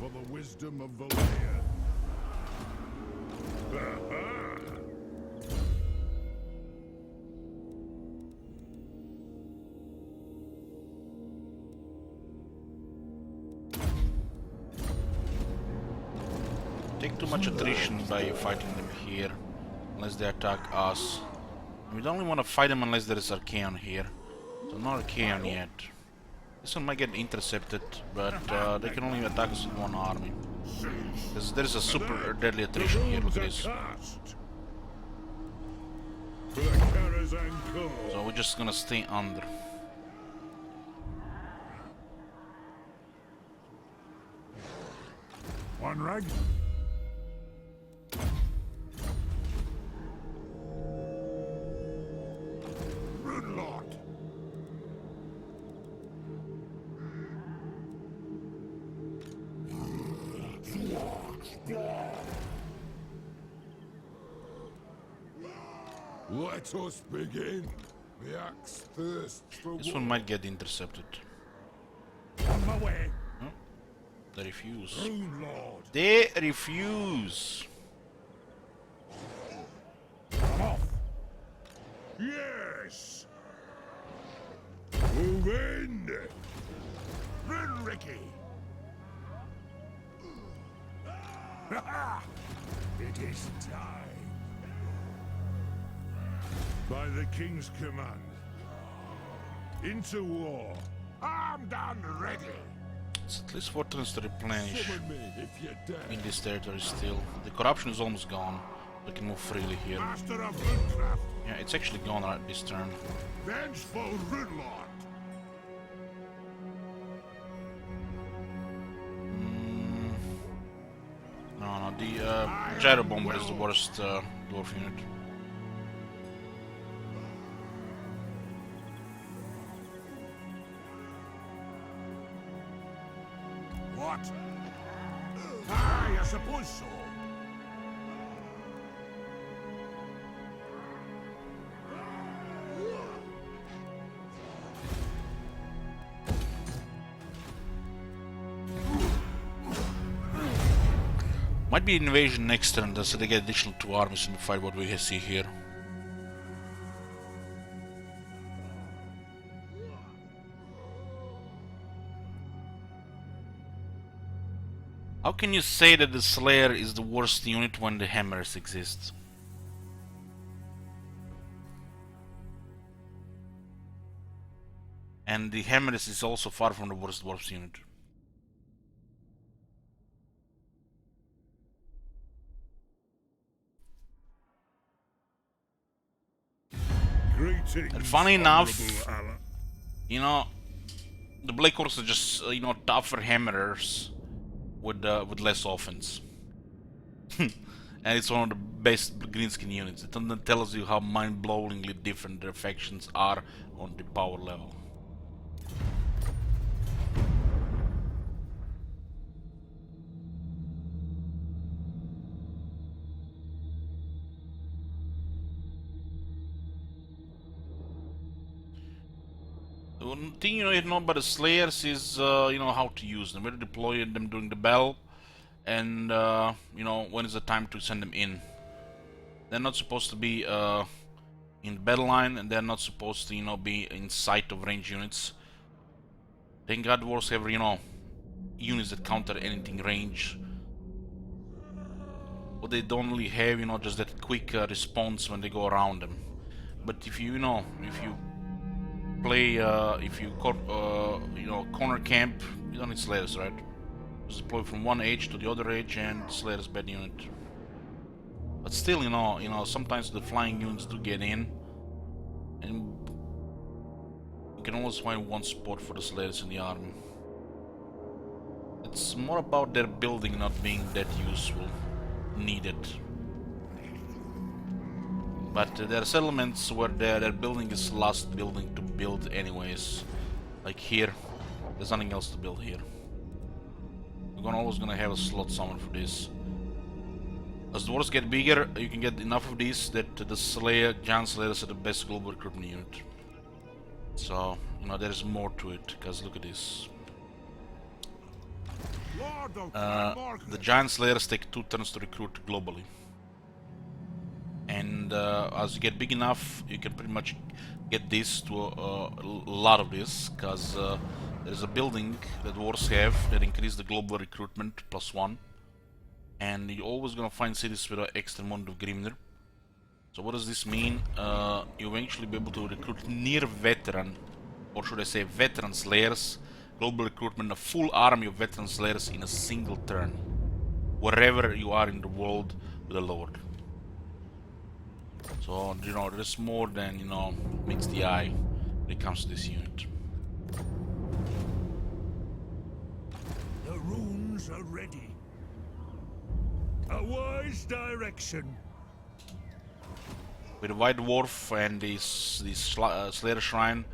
for the wisdom of Valea. Take too much attrition by fighting them here, unless they attack us. We don't only want to fight them unless there is Archaon here. So not Archaon yet. This one might get intercepted, but they can only attack us with one army. Because there is a super deadly attrition here, look at this. For the Karaz-a-Karak. So we're just gonna stay under. One rag. Runelord. Let us begin. The axe thirsts for This one might get intercepted. On my way. They refuse. Runelord. They refuse. Come off. Yes! Move in! Run, Ricky. It is time. By the King's command. Into war. Armed and ready. It's at least fortunes to replenish Summon me if you dare. in this territory still. The corruption is almost gone. We can move freely here. Master of Runecraft. Yeah, it's actually gone right this turn. Vengeful Runelord. No, the gyro bomber is the worst dwarf unit. What? I suppose so. Might be invasion next turn, so they get additional 2 armies in the fight what we see here. How can you say that the Slayer is the worst unit when the Hammers exist? And the Hammers is also far from the worst dwarves unit. Greetings, And funny enough, Honorable ally. you know, the Black Orcs are just you know, tougher hammerers with less offense. And it's one of the best greenskin units. It tells you how mind-blowingly different their factions are on the power level. The one thing you know about the Slayers is you know, how to use them, where to deploy them during the battle, and you know, when is the time to send them in. They're not supposed to be in the battle line, and they're not supposed to, you know, be in sight of range units. Thank God wars have, you know, units that counter anything range. But they don't really have, you know, just that quick response when they go around them. But if you, you know, if you play, if you you know, corner camp, you don't need Slayers, right? Just deploy from one edge to the other edge, and Slayers bad unit. But still, you know, sometimes the flying units do get in, and you can always find one spot for the Slayers in the army. It's more about their building not being that useful, needed. But there are settlements where their building is last building to build anyways. Like here, there's nothing else to build here. You're always gonna have a slot somewhere for this. As the wars get bigger, you can get enough of these that the Giant Slayers are the best global recruitment unit. So, you know, there's more to it, because look at this. The Giant Slayers take 2 turns to recruit globally. And as you get big enough, you can pretty much get this to a lot of this, because there's a building that wars have that increase the global recruitment +1. And you're always gonna find cities with an extra amount of Grimner. So what does this mean? You eventually be able to recruit near veteran, or should I say veteran Slayers, global recruitment, a full army of veteran Slayers in a single turn, wherever you are in the world with a lord. So, you know, there's more than, you know, meets the eye when it comes to this unit. The runes are ready. A wise direction. With the White Dwarf and this Slayer Shrine,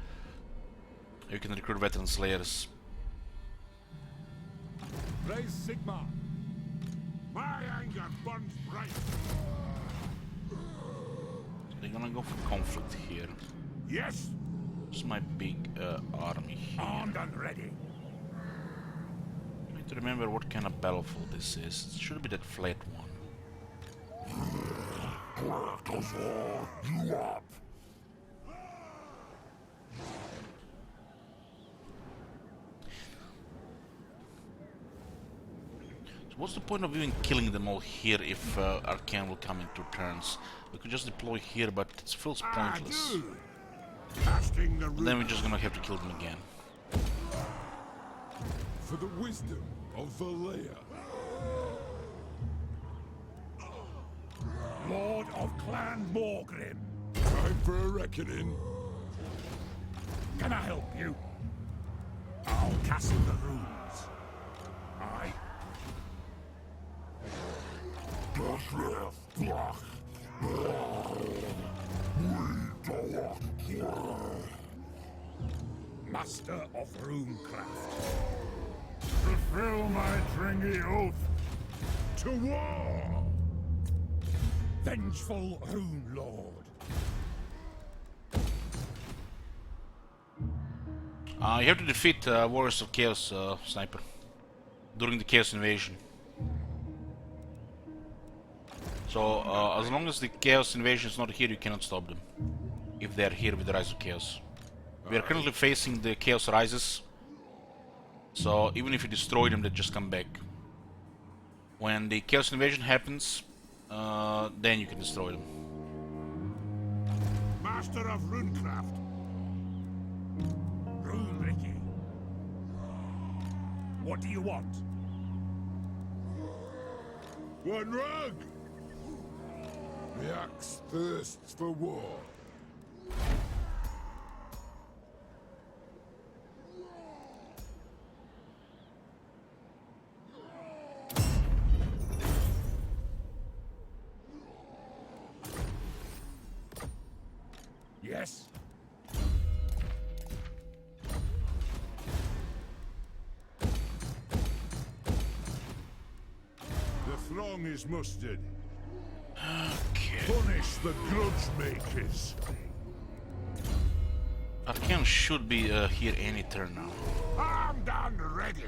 you can recruit veteran Slayers. Raise Sigma. My anger burns bright. They're gonna go for conflict here. Yes. This is my big army here. Armed and ready. I need to remember what kind of battlefield this is. It should be that flat one. You up. So what's the point of even killing them all here if Arcane will come in 2 turns? We could just deploy here, but it feels pointless. Casting the And then we're just gonna have to kill them again. For the wisdom of Valea. Lord of Clan Morgrim. Time for a reckoning. Can I help you? I'll cast the runes. Aye. Master of Runecraft. Fulfill my dringy oath. To war! Vengeful Rune Lord. You have to defeat Warriors of Chaos, Sniper, during the Chaos Invasion. So, as long as the Chaos Invasion is not here, you cannot stop them. If they are here with the Rise of Chaos. We are currently facing the Chaos Rises. So, even if you destroy them, they just come back. When the Chaos Invasion happens, then you can destroy them. Master of Runecraft. Rune-Ricky. What do you want? One rug! The axe thirsts for war. strong is mustered. Okay. Punish the grudge makers. Arcane should be here any turn now. Armed and ready.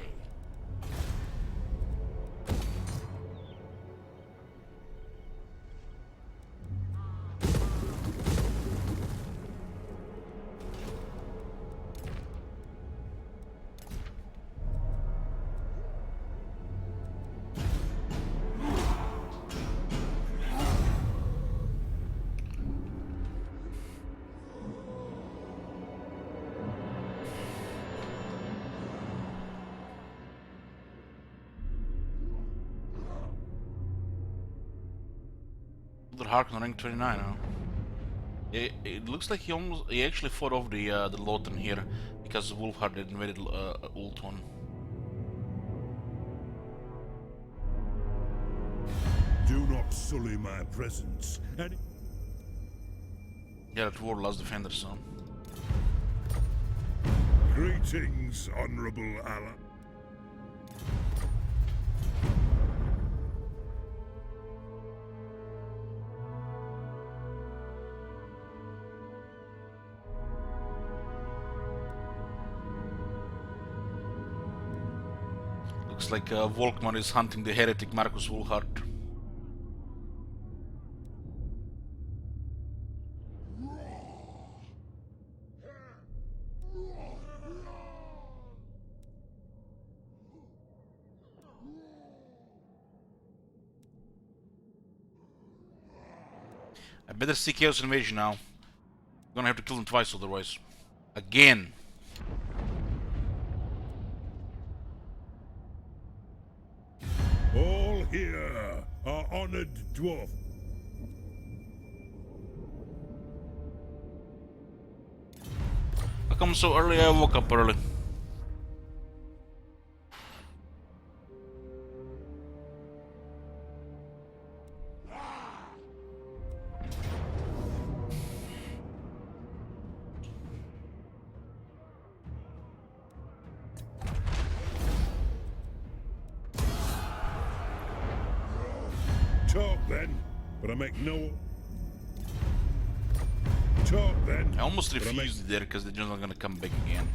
Harken rank 29 now. It looks like he actually fought off the Lothern here because Wolfhard had invaded Ultron. Do not sully my presence. Yeah, that war lost defender, so. Greetings, honorable ally. Looks like Volkmar is hunting the heretic Marcus Wolfhard. I better see Chaos Invasion now. I'm gonna have to kill them twice otherwise. Again. All here are honored dwarf. How come so early? I woke up early. Talk then, but I make no... Talk then. I almost but I make- refused it there because they're just not gonna come back again.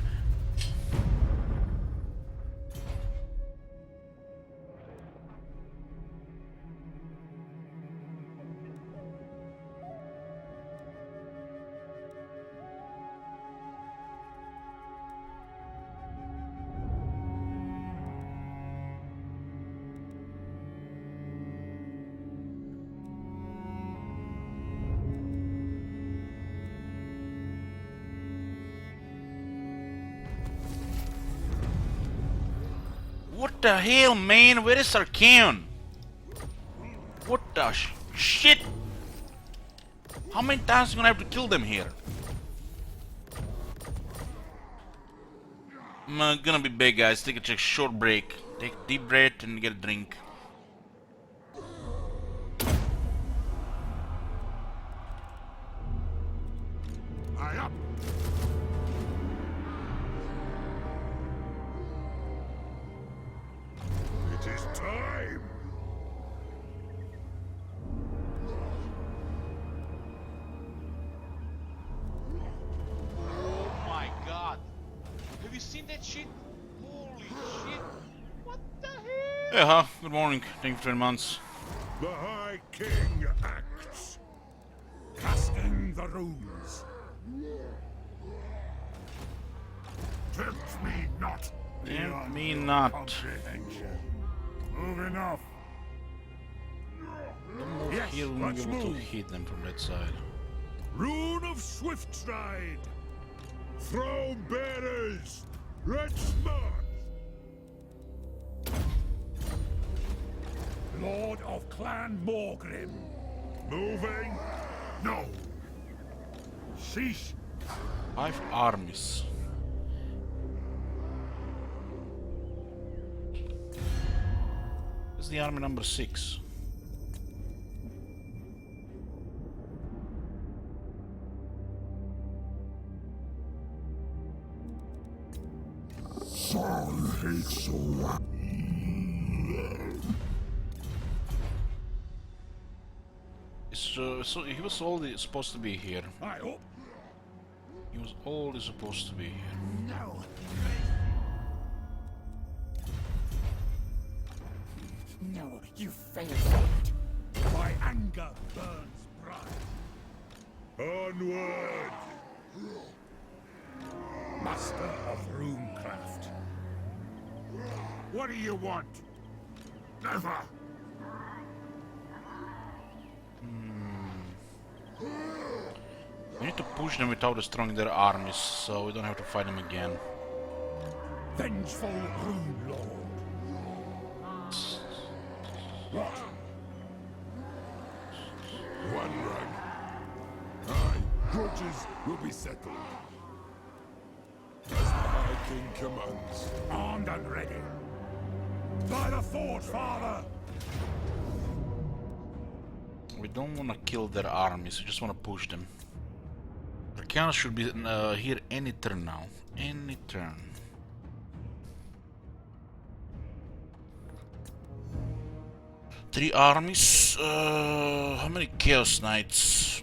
What the hell, man? Where is Arcane? What the shit? How many times are you gonna have to kill them here? I'm gonna be big, guys. Take a short break. Take a deep breath and get a drink. Aye up. It is time. Oh my god. Have you seen that shit? Holy shit. What the hell? Yeah, huh? Good morning. Thank you for 10 months. The High King acts. Casting the runes. Tempt me not. Tempt me beyond not. comprehension. Moving off. Yes, Here we'll be let's able to move. hit them from that side. Rune of Swift Stride. Throne bearers. Let's march. Lord of Clan Morgrim. Moving. No. Cease. 5 armies. This is the army number 6. so he was already supposed to be here. I hope. He was already supposed to be here. No. No, you failed. My anger burns bright. Onward! Master of runecraft. What do you want? Never. We need to push them without destroying their armies, so we don't have to fight them again. Vengeful rune lord. What? One run. Aye, grudges will be settled. As the High King commands. Armed and ready. By the forge, father! We don't want to kill their armies, we just want to push them. Arcana should be here any turn now. Any turn. Three armies. How many Chaos Knights?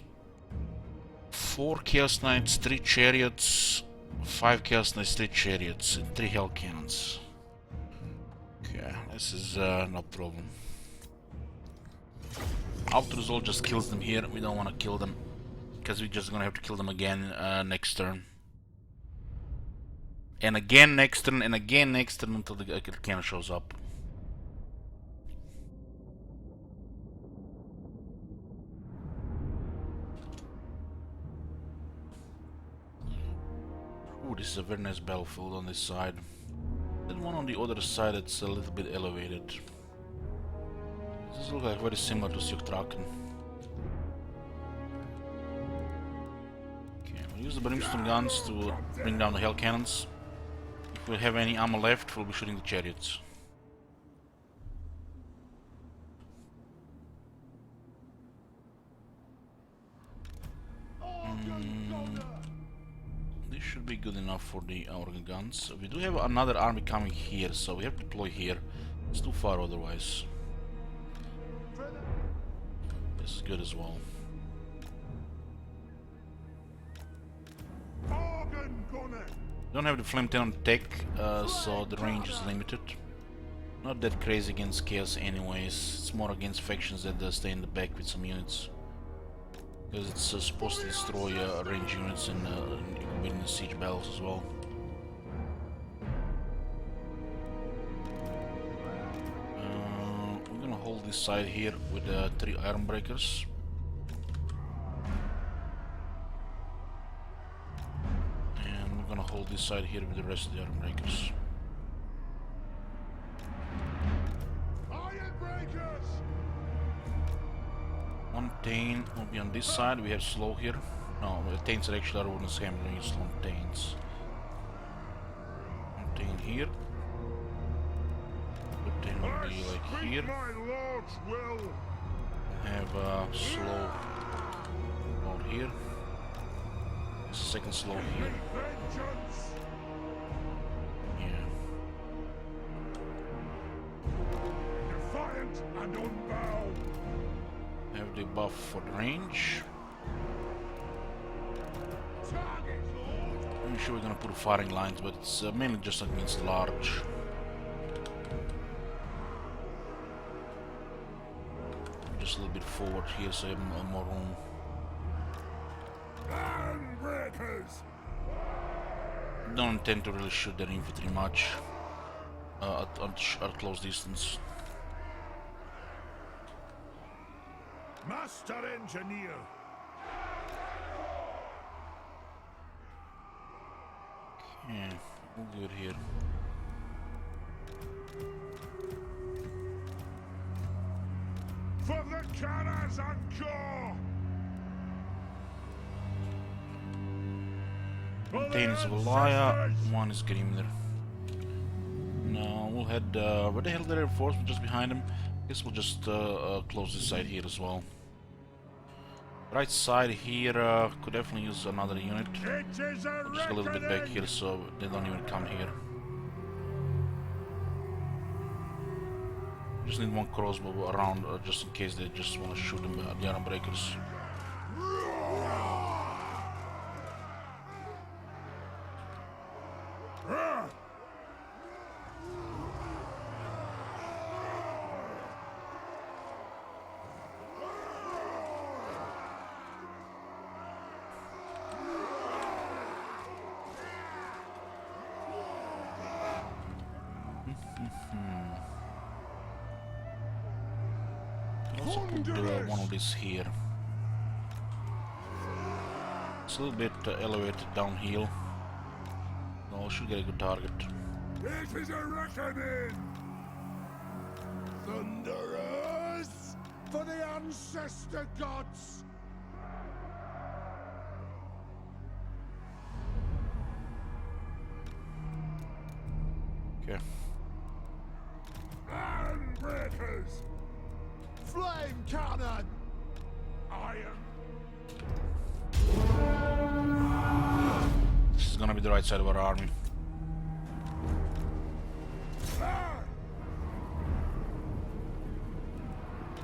4 Chaos Knights, 3 Chariots, 5 Chaos Knights, 3 Chariots, and 3 Hell Cannons. Okay, this is no problem. Auto-resolve just kills them here. We don't want to kill them because we're just gonna have to kill them again next turn. And again next turn, and again next turn until the Arcana shows up. Ooh, this is a very nice battlefield on this side. Then one on the other side that's a little bit elevated. This looks like very similar to Sjötraken. Okay, we'll use the brimstone guns to bring down the hell cannons. If we have any ammo left, we'll be shooting the chariots. This should be good enough for the organ guns. We do have another army coming here, so we have to deploy here. It's too far otherwise. This is good as well. Don't have the flame cannon tech, so the range is limited. Not that crazy against chaos anyways. It's more against factions that stay in the back with some units. Because it's supposed to destroy range units and win the siege battles as well. We're gonna hold this side here with 3 iron breakers. And we're gonna hold this side here with the rest of the iron breakers. Iron breakers! One Tain will be on this side. We have slow here. No, the Tains are actually our wooden scam. We use slow Tains. One Tain here. The Tain will be like here. My lord's will! Have slow about here. Second slow here. Vengeance! Yeah. Defiant and unbound! Have the buff for the range. Target, Lord! I'm sure we're gonna put firing lines, but it's mainly just against large. Just a little bit forward here, so I have more room. Iron breakers! Don't intend to really shoot their infantry much at close distance. Master engineer! Yeah, all good here. For the Karaz-a-Karak! Tain is Valaya, one is Grimner. No, we'll head. Where the hell did the reinforcement just behind him? Guess we'll just close this side here as well. Right side here could definitely use another unit. It is a Just a little bit back reckoning! here so they don't even come here. Just need one crossbow around, just in case they just want to shoot them at the iron breakers. Also put one of these here. It's a little bit elevated downhill. No, should get a good target. It is a reckoning! Thunderers! For the ancestor gods! Okay. Iron breakers! Flame cannon! Iron! This is gonna be the right side of our army.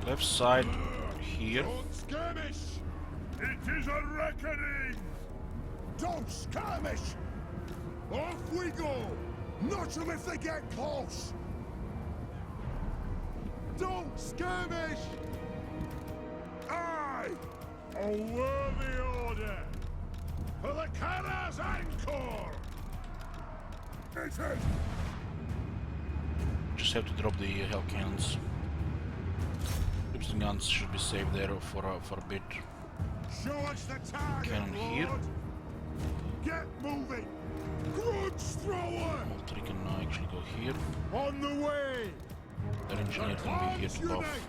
Left side here. Don't skirmish! It is a reckoning! Don't skirmish! Off we go! Not them if they get close! Don't skirmish! Aye! A worthy order! For the Karaz-a-Karak! It is! Just have to drop the hell cannons. Whips and guns should be saved there for a bit. Show us the target, Cannon here. Lord. Get moving! Grudge thrower! Military can actually go here. On the way! That engineer can be here to buff.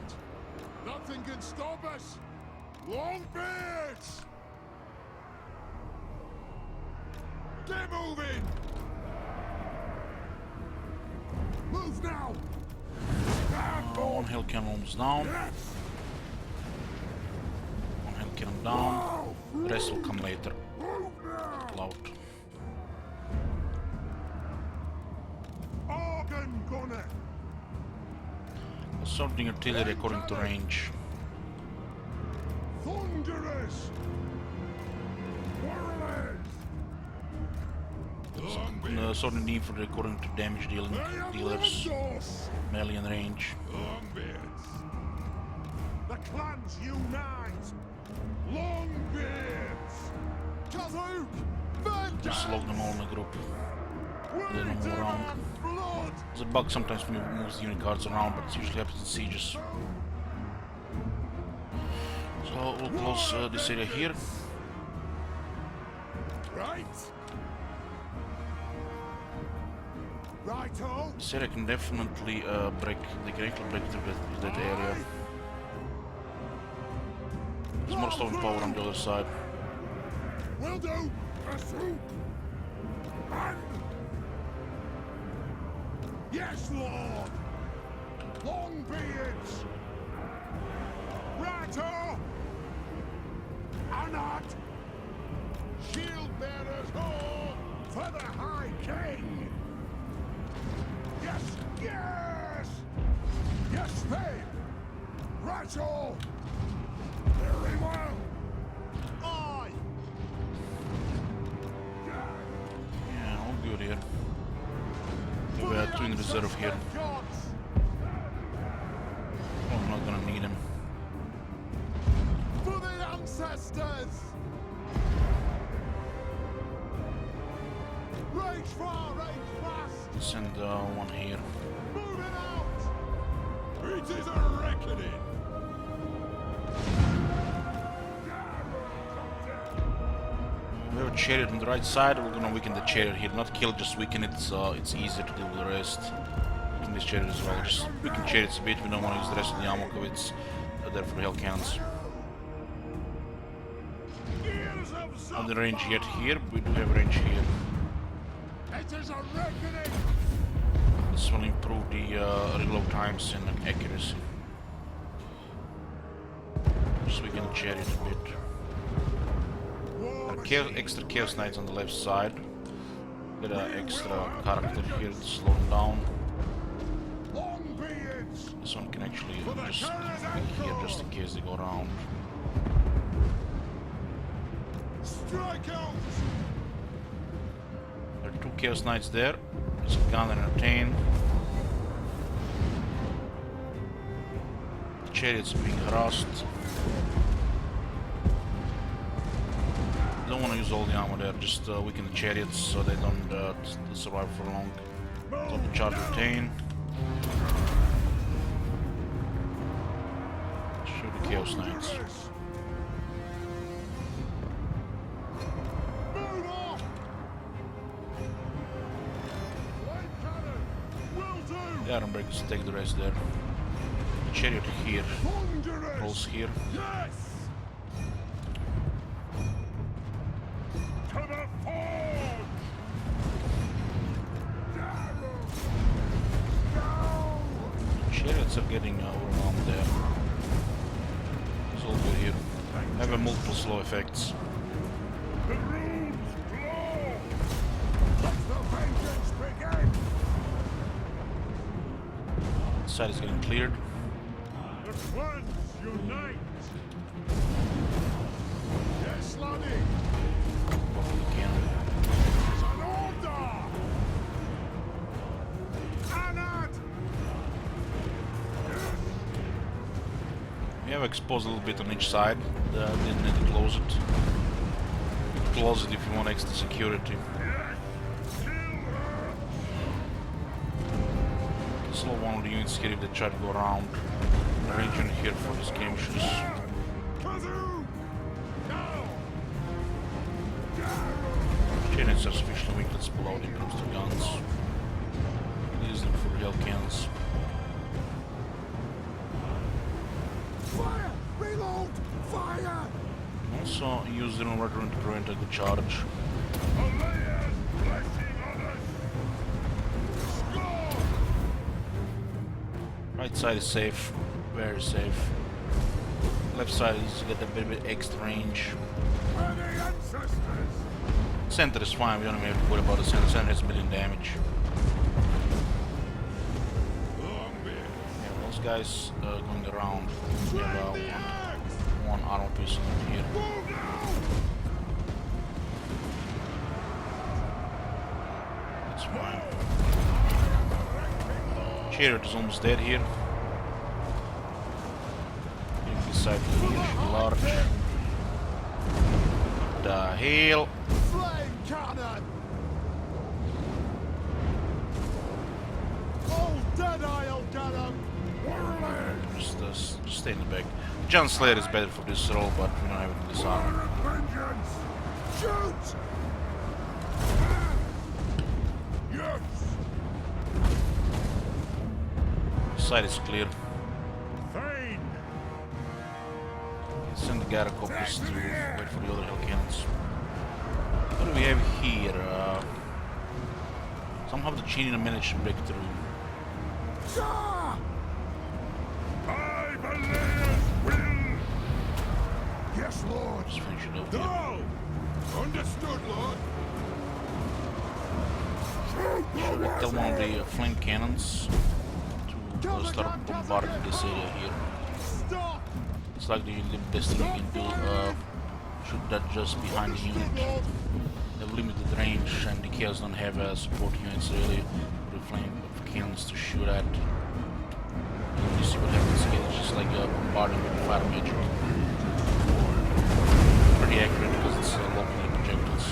Nothing can stop us! Long beards! Get moving! Move now! One hell cannon almost down. Yes! One hell cannon down. The rest will come later. Move now! Loud. Organ gunner! Assaulting artillery according to range. Thunderers! Warriors! Sorting the infantry according to damage dealers, melee and range. Longbeards! The clans unite! Longbeards! Kazook! Just log them all in a group. They don't move around. Blood! There's a bug sometimes when you move the unit cards around, but it usually happens in sieges. So we'll close this area here. Right! Righto! This area can definitely break. They can actually break through that area. There's more stone power on the other side. Will do! Pursuit! And... Yes, Lord! Longbeards! Righto! Anat! Shield bearers all for the High King! Yes! Yes! Yes, Faye! Righto! Very well! Aye! Yeah, all good here. We have two in reserve here. Oh, I'm not gonna need him. For the ancestors! Rage far, rage fast! Send one here. Moving out! It is a reckoning! We have a chariot on the right side. We're gonna weaken the chariot here. Not kill, just weaken it. It's easier to deal with the rest. Weaken this chariot as well. Just weaken chariots a bit. We don't want to use the rest of the ammo because it's there for hell cannons. On the range yet here, we do have range here. It is a reckoning! This will improve the reload times and accuracy. Just weaken the chariot a bit. Extra Chaos Knights on the left side. Get an extra character here to slow him down. This one can actually just be here just in case they go around. Strike out! There are 2 Chaos Knights there. There's a gun and a tank. The chariots are being harassed. Don't want to use all the armor there, just weaken the chariots so they don't survive for long. So the charge retain. Shoot the Chaos Knights. Move off! Light cannon! Will do! The Iron Breakers take the rest there. The chariot here, Thunderous! rolls here. Yes! To the forge! Chariots are getting overwhelmed there. It's all good here. I have multiple slow effects. The runes blow! Let the vengeance begin! This side is getting cleared. The clans unite! Yes, laddie! Blocking the cannon. It's an order! Anad! We have exposed a little bit on each side. Didn't need to close it. Close it if you want extra security. Slow one of the units here if they try to go around. The region here for the skirmishes. Chariots are sufficiently weak, let's pull out the improves the guns. Use them for hell cannons. Fire! Reload! Fire! Also use them right to prevent a good charge. Alea's blessing on us! Score! Right side is safe, very safe. Left side is to get a bit extra range. For the ancestors! Center is fine, we don't even have to worry about the center. Center has 1 million damage. Yeah, those guys going around. We have one armor piece over here. That's fine. Chariot is almost dead here. This side here should be large. What the hell? Flame cannon! Old Deadeye will get him! Just stay in the back. John Slayer is better for this role, but we don't have it in this armor. Vengeance! Shoot! Yes! This side is clear. Thane! Send the Karaz-a-Karak to wait for the other hell cannons. What do we have here? Somehow the Chini managed to break through. I Alea's will! Yes, Lord! Just finish it up here. Go! Understood, Lord! Should I tell one of the flame cannons to start bombarding this area here? Stop! It's like the best thing you can do. Shoot that just behind the unit. They have limited range and the Chaos don't have support units really for the flame cannons to shoot at. You see what happens here, it's just like bombarding with fire magic. Pretty accurate because it's locally projectiles.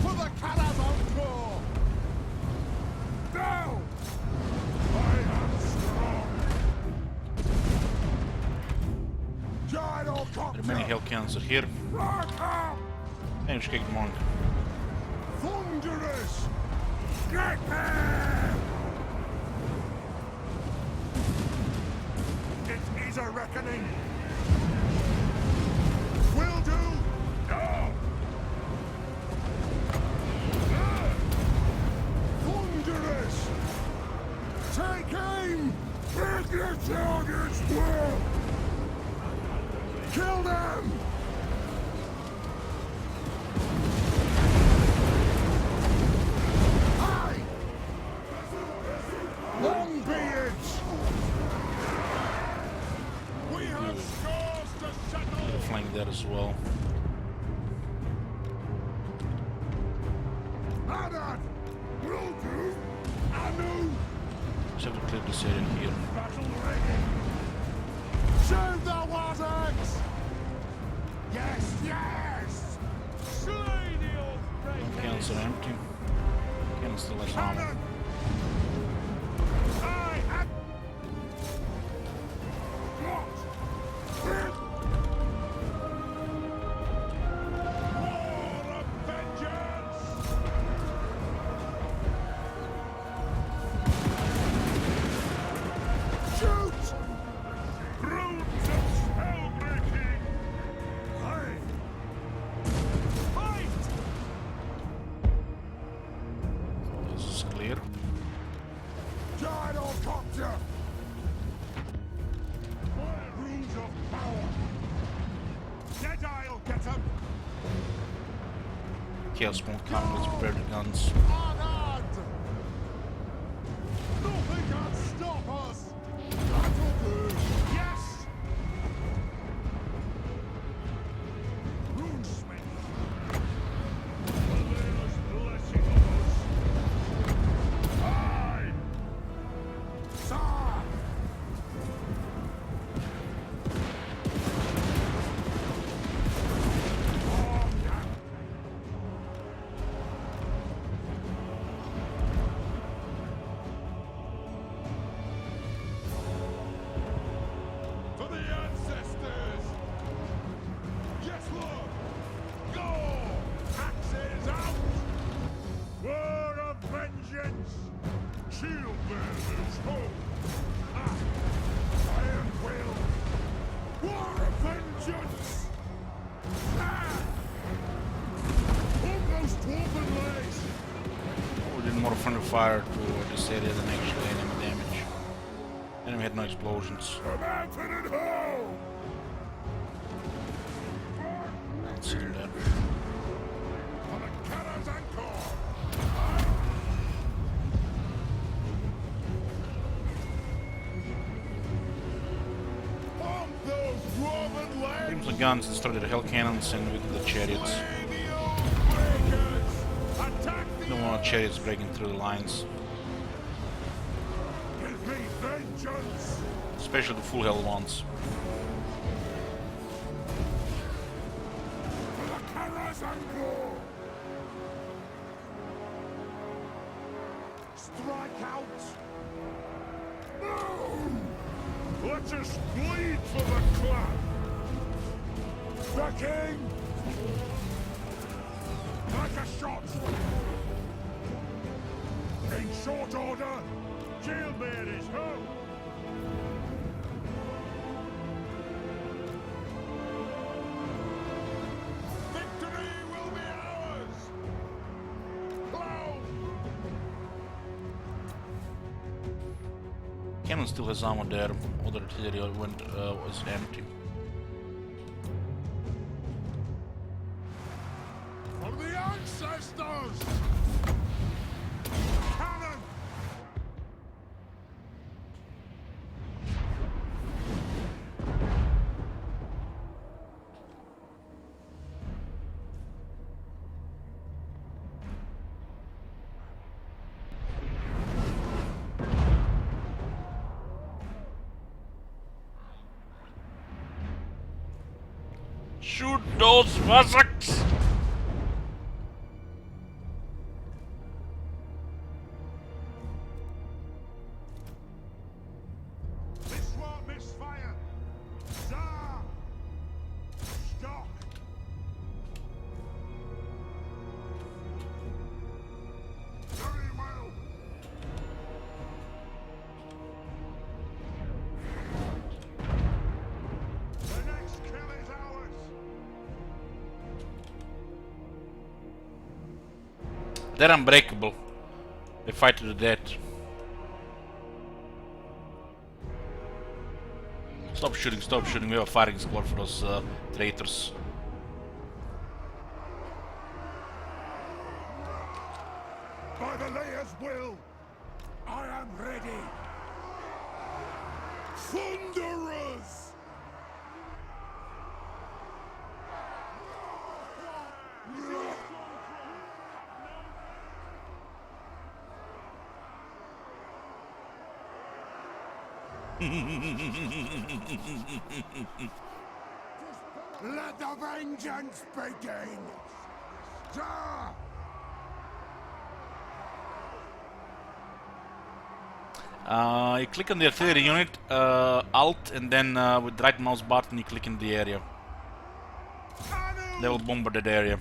For the Karaz-a-Karak! Now! I am strong! Gyro There are many hell cannons here. And we should kick them on. Thunderous! Get them! It is a reckoning! Will do! No! Thunderous! Take aim! Make your targets well! Kill them! flank there as well. Haddad! Will do! Anu! Just have to clear this area here. Battle ready! Shoot the Wazags! Yes, yes! Slay the old breakers! Cannons are empty. Cannon still has armor. Cannon! I am... What? War of vengeance! Shoot! Runes of spellbreaking! Aye! Fight! This is clear. Gyrocopter! Runes of power! Jedi'll get 'em! Chaos won't come, let's prepare the guns. Honored! Nothing can stop us! That'll do! Yes! Runesmith! Valera's blessing on us! Aye! Sir! Oh, yeah. For the ancestors! Yes, Lord! Go! Axes out! War of vengeance! Shield bearers, hope! Ah! Iron will! War of vengeance! Ah! Almost dwarven lace! We did more friendly fire to this area than actually enemy damage. Enemy had no explosions. A mountain and home! Let's see that. On a Karaz-a-Karak! Bomb those dwarven legs! Beams the guns, destroy the hell cannons, and we did the chariots. Slay the old breakers! Attack the Don't want chariots breaking through the lines, Give me vengeance! especially the full hell ones. For the Karaz-a-Karak! Strike out! No! Let us bleed for the clan! The king! Like a shot! In short order, jailbearers home! Victory will be ours! Plow! Cannon still has ammo there, other artillery was empty. From the ancestors! Cannon! Shoot those Wazags! This won't misfire! Tsar! Stock! Very well! The next kill is ours! They're unbreakable. They fight to the death. Stop shooting, stop shooting. We have a firing squad for those traitors. By the Layer's will, I am ready! Thunderers! Let the vengeance begin! Ja! You click on the artillery unit, Alt, and then with right mouse button you click in the area. They will bomb that area.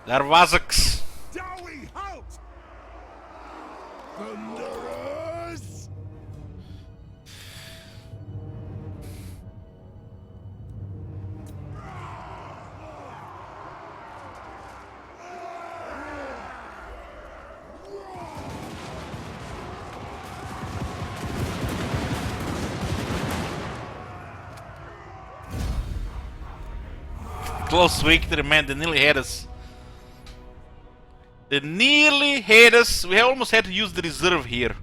There was X. Dowie, halt! Thunderers! Close victory, man. They nearly had us. They nearly had us. We almost had to use the reserve here.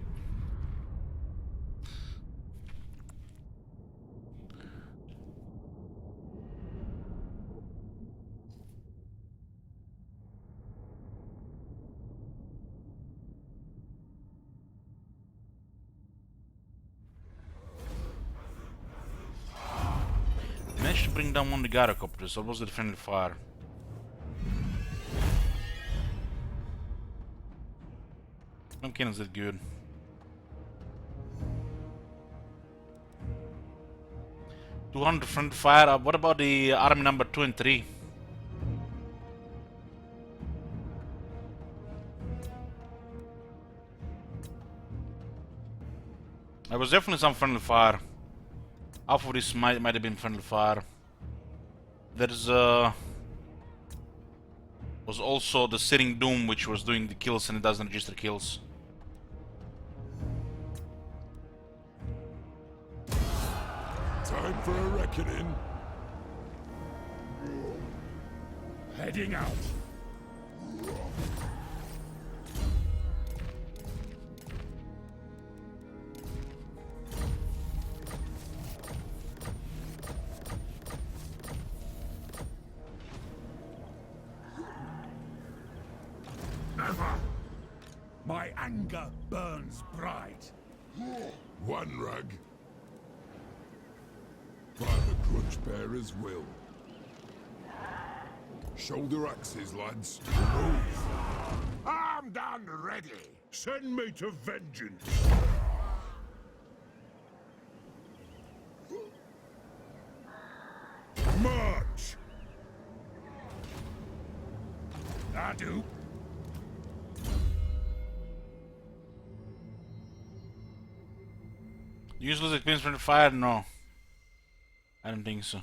Managed to bring down one of the gyrocopters, so it was the friendly fire. Some cannons did good. $200 friendly fire. What about the army number 2 and 3? There was definitely some friendly fire. Half of this might have been friendly fire. There's was also the Sitting Doom, which was doing the kills and it doesn't register kills. Time for a reckoning. Heading out. My anger burns bright. One rug. By the grudge bearer's will. Shoulder axes, lads. Move. Armed and ready! Send me to vengeance. March. I do. Useless experience friendly fire? No. I don't think so.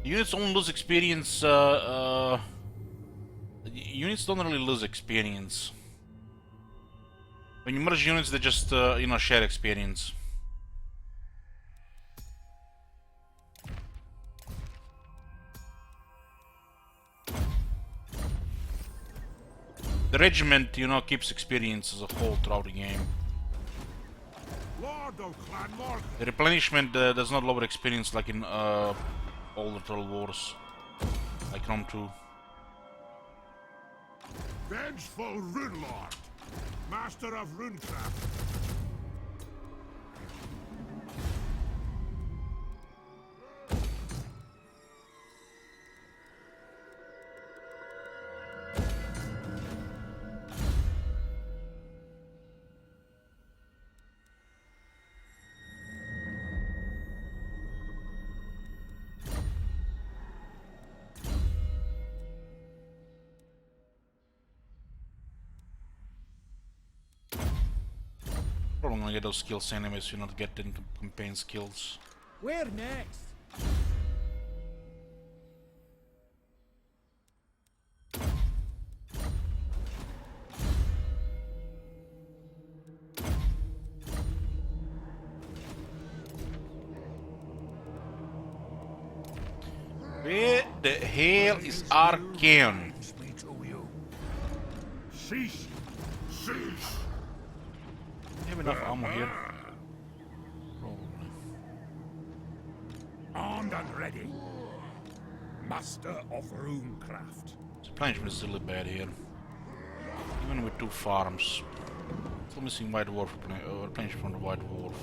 Units don't lose experience. Units don't really lose experience. When you merge units, they just you know, share experience. The regiment, you know, keeps experience as a whole throughout the game. Lord of Clanmore! The replenishment does not lower experience like in older Total Wars, like Rome 2. Vengeful Rune Lord! Master of runecraft! Probably gonna get those skills anyways, you not get into campaign skills. Where next? Where the hell is Archeon? Cease. Cease. We have enough ammo here. armed and ready. Master of runecraft. The replenishment is really bad here. Even with 2 farms. Still missing White Dwarf replenishment from the White Dwarf.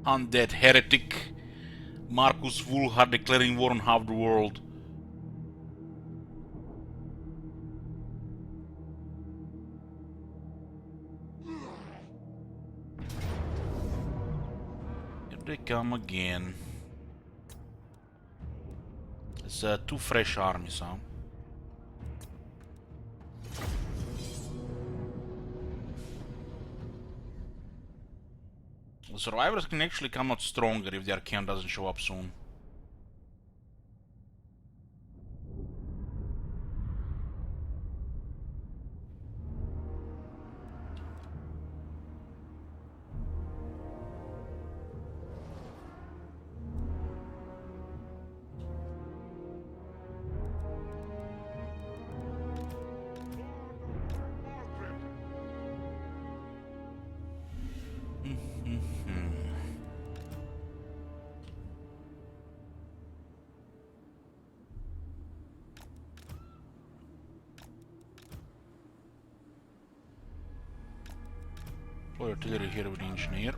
Undead heretic Marcus Wulhar declaring war on half the world. Here they come again. It's 2 fresh armies, huh? The survivors can actually come out stronger if the Archaeon doesn't show up soon. Artillery here with the engineer.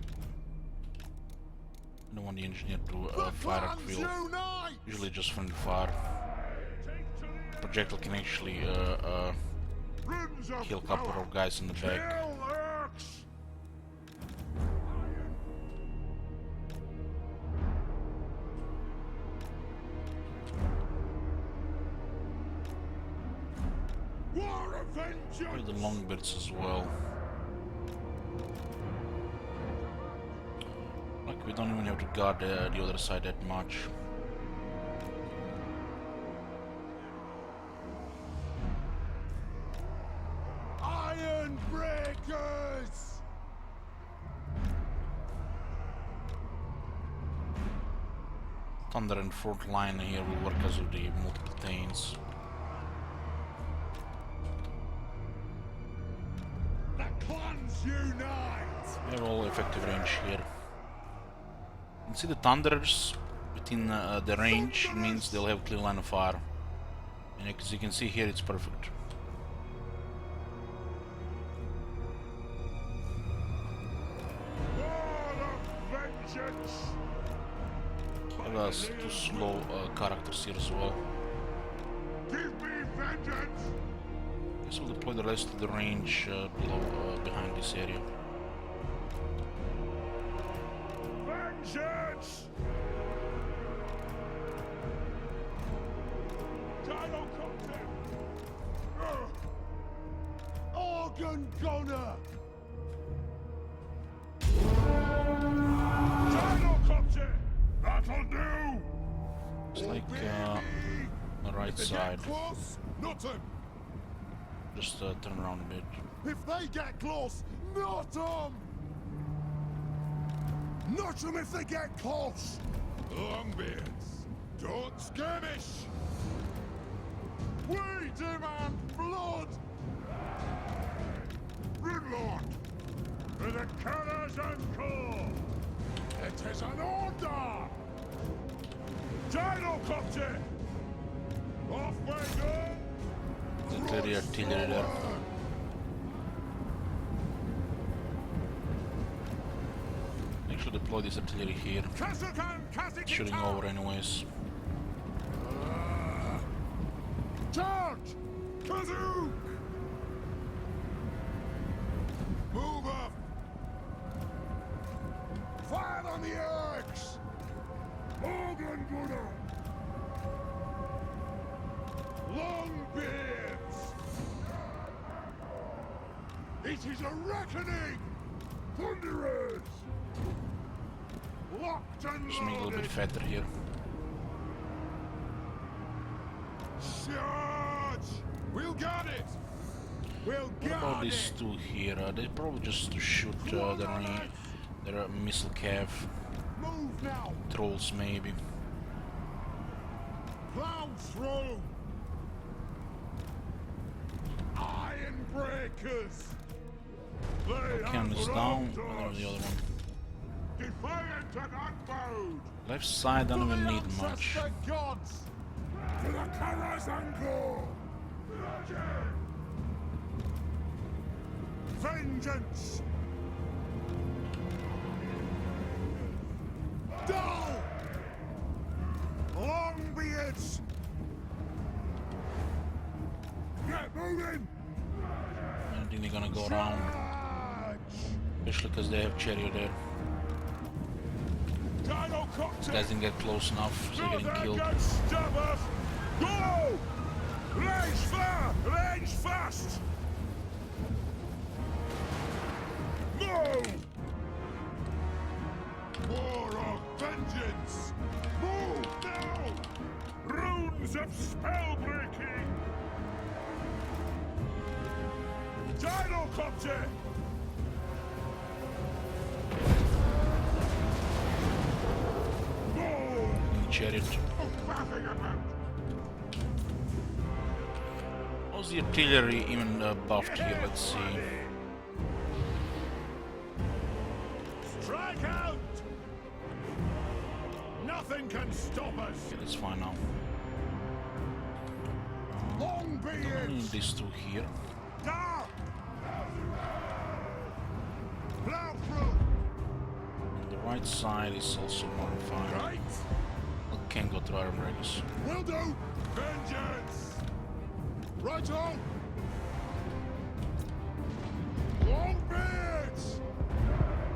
I don't want the engineer to fire at will. Usually just friendly fire. Projectile can actually kill a couple of guys in the back. With the longbirds as well. Like we don't even have to guard the other side that much. Iron breakers! Thunder and front line here will work because of the multiple tains. The clans unite! We have all effective range here. You can see the thunders within the range means they'll have clear line of fire. And as you can see here, it's perfect. Have us 2 slow characters here as well. Give me vengeance! Guess we'll deploy the rest of the range behind this area. Vengeance! Gyrocopter! Organ gunner! Gyrocopter! That'll do! It's like the right side. Close, nothing! Just turn around a bit. If they get close, not them! Not them if they get close! Longbeards, don't skirmish! We demand blood! Ridlord! For the Karaz-a-Karak! It is an order! Gyrocopter! Off we go! Clear artillery there. Actually deploy this artillery here. It's shooting over anyways. Charge! Kazook! Move up! Fire on the eggs! Organ gunner! Long It is a reckoning! Thunderers! Locked and Just make it a little bit loaded! fatter here. Charge! We'll guard it! We'll What about guard these it! two here? They probably just to shoot their missile cav. Move now! Trolls maybe. Plow through! Iron breakers! They Cannon is have down, robbed and there's the other us. one. Defiant and unbowed! Left side don't even need much. The gods! To the Karaz-a-Karak! Vengeance! Dull! Longbeards! Get moving! I don't think they're gonna go around, Charge! especially because they have chariot there. These guys didn't get close enough, so they're getting killed. Stop us! Go! Range far! Range fast! Move! War of vengeance! Move now! Runes of spell breaking! Gyrocopter! Move! Chariot. Nothing about! Was the artillery even buffed here? Let's see. Strike out! Nothing can stop us! Okay, that's fine now. Long Need beards! these two here. Down! Plow through! On the right side is also modified. Right! Can't go through iron breakers. Will do! Vengeance! Right on! Long beards!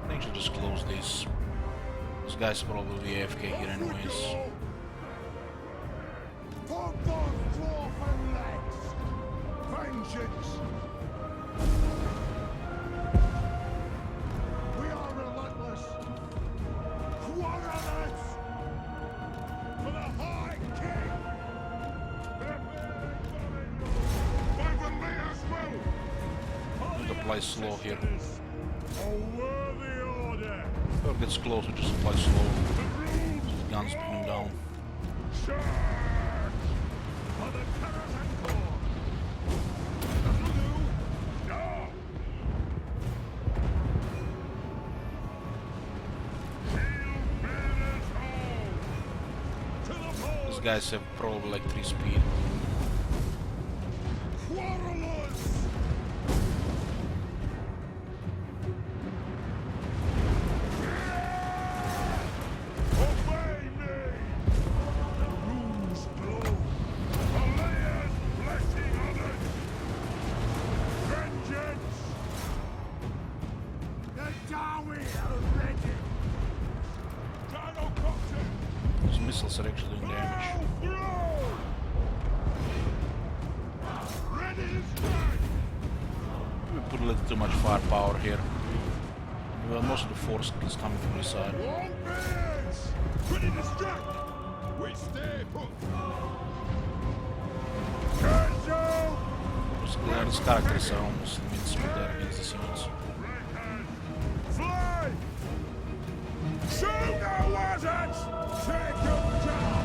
I think I should just close this. This guy's probably AFK here anyways. Pump those dwarfen legs! Vengeance! We are relentless! Quartermates! For the High King! By the Mayor's will! Need to apply slow here. A worthy order! Whoever gets closer, just apply slow. The rules! Guns pin him down. Charge! For the Karaz-a-Karak! No! Shield bearers all! To the pole! These guys have probably like 3 speed. Quarrelers! Obey me! The runes blow. Alea's blessing on it! Vengeance! The Dawi are ready! Gyrocopter! Those missiles are actually doing damage. Ready to strike! We put a little too much firepower here. Well, most of the force is coming from this side. Long beards! Ready to strike! We stay put! Cancel! These characters are almost invincible there against these units. Fly! Shoot the wizards! Take them down!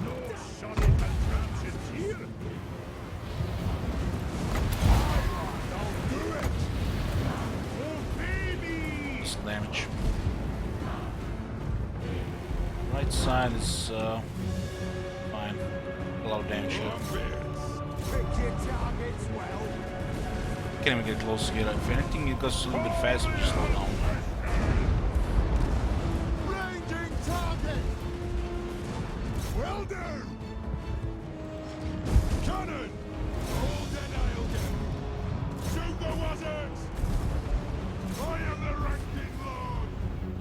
No shotting advances here! I'll do it! Oh, baby! This damage. Right side is fine. A lot of damage here. Pick your targets well! Can't even get close here. If anything, it goes a little bit faster, just slow down. Ranging target! Will do! Cannon! Hold that I'll do! Shoot the wizards! I am the ranking lord!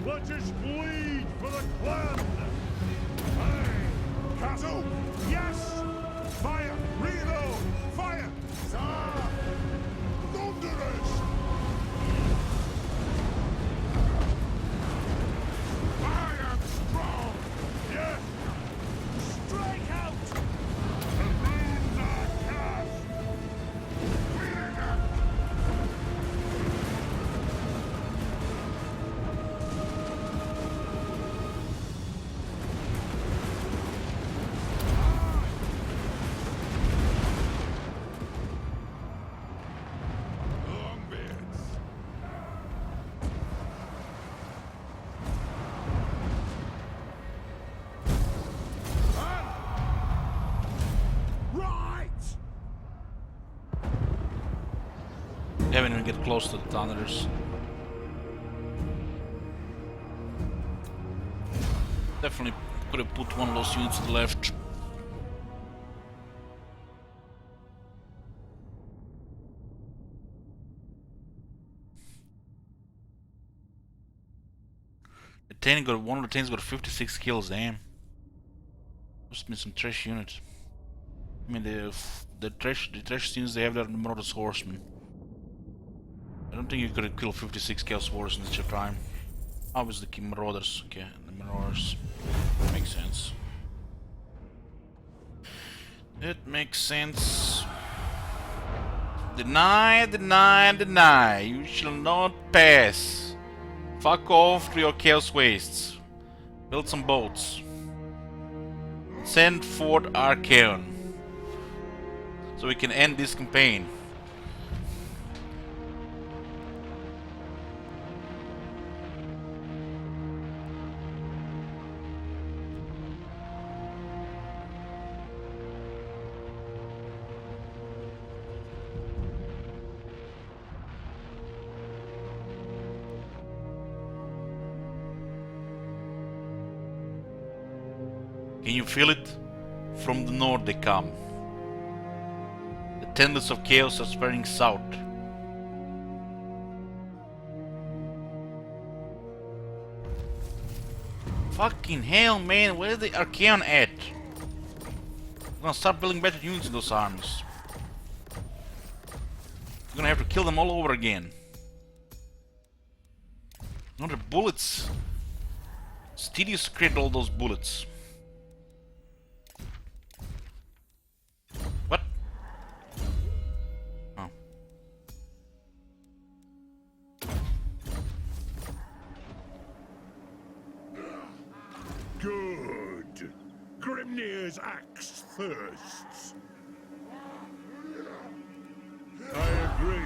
Let us bleed for the clan! Hey! Castle! Yes! Fire! Reload! Fire! Sir! Thunderers! I am strong! Yes! Strike out! The runes are cast! Clearing up! Longbeards. Right! Haven't even get close to the Thunders. Definitely could have put one of those units to the left. The tank got one of the tanks got 56 kills. Damn, must have been some trash unit. I mean the trash units they have there are the Marauders Horsemen. I don't think you could have killed 56 Chaos Warriors in such a time. Obviously the Marauders. Okay, the Marauders. Makes sense. It makes sense. Deny, deny, deny. You shall not pass. Fuck off to your Chaos Wastes. Build some boats. Send Fort Archaon. So we can end this campaign. Can you feel it? From the north they come. The tenders of chaos are spreading south. Fucking hell, man, where's the Archaon at? I'm gonna start building better units in those armies. I'm gonna have to kill them all over again. No, the bullets. It's tedious to create all those bullets. What? Oh. Good. Grimnir's axe thirsts. I agree.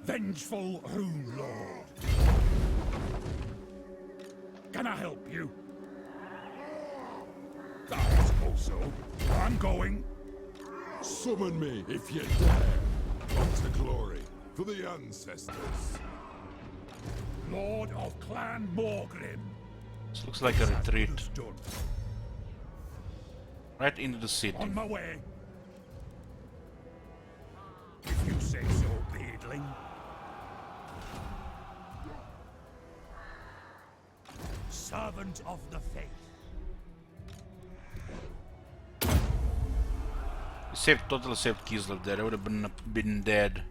Vengeful Rune Lord. Can I help you? I suppose so. I'm going. Summon me if you dare. Unto glory for the ancestors. Lord of Clan Morgrim. This looks like a retreat. Understood. Right into the city. On my way. If you say so, Beardling. Servant of the Faith. Totally saved Kislev there. I would have been dead.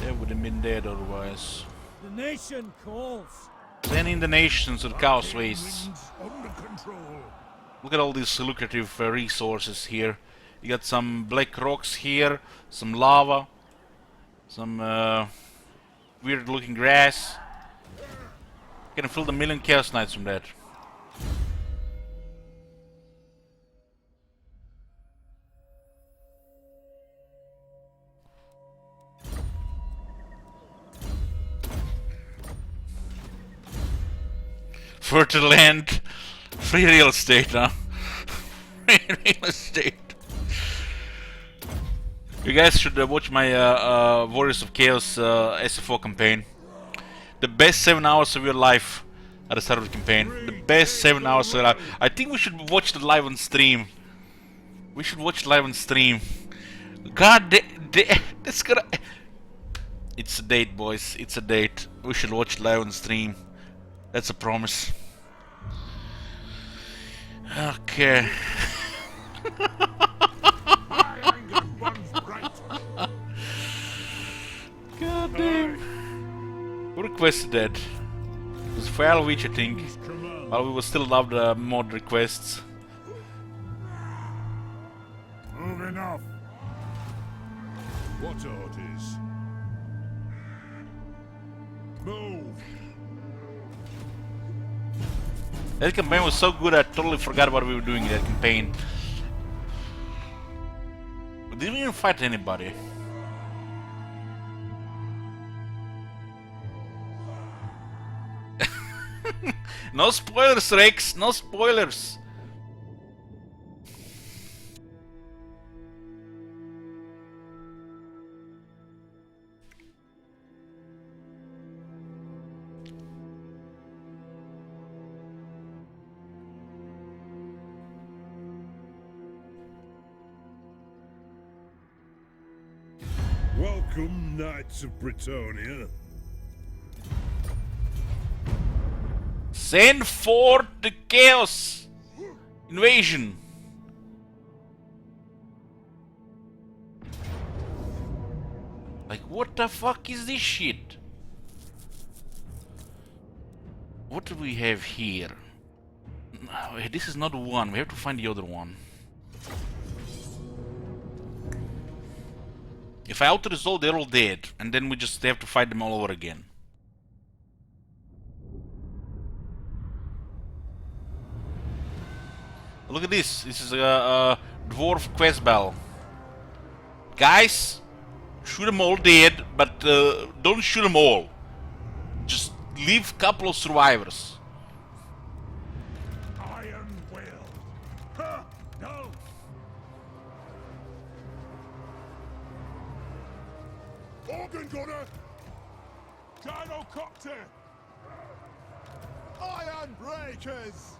They would have been dead otherwise. The nation calls. Sending the nations to the Chaos Wastes. Winds under control. Look at all these lucrative resources here. You got some black rocks here, some lava, some weird looking grass. You can fill the million Chaos Knights from that. Fertile land, free real estate, huh? Free real estate. You guys should watch my Warriors of Chaos SFO campaign. The best 7 hours of your life at the start of the campaign. The best 7 hours of your life. I think we should watch the live on stream. We should watch live on stream. God, that's gonna. It's a date, boys. It's a date. We should watch live on stream. That's a promise. Okay. My anger burns bright. God damn. Who requested that? It was Firewitch, I think. While we will still love the mod requests. Moving off. What orders? Move. That campaign was so good I totally forgot what we were doing in that campaign. We didn't even fight anybody. No spoilers, Rex! No spoilers! Welcome, Knights of Britonia. Send forth the chaos invasion. Like, what the fuck is this shit? What do we have here? No, this is not one. We have to find the other one. If I auto-resolve, they're all dead, and then we just have to fight them all over again. Look at this. This is a dwarf quest bell. Guys, shoot them all dead, but don't shoot them all. Just leave a couple of survivors. Iron will. Ha! No. Organ gunner. Gyrocopter. Iron breakers.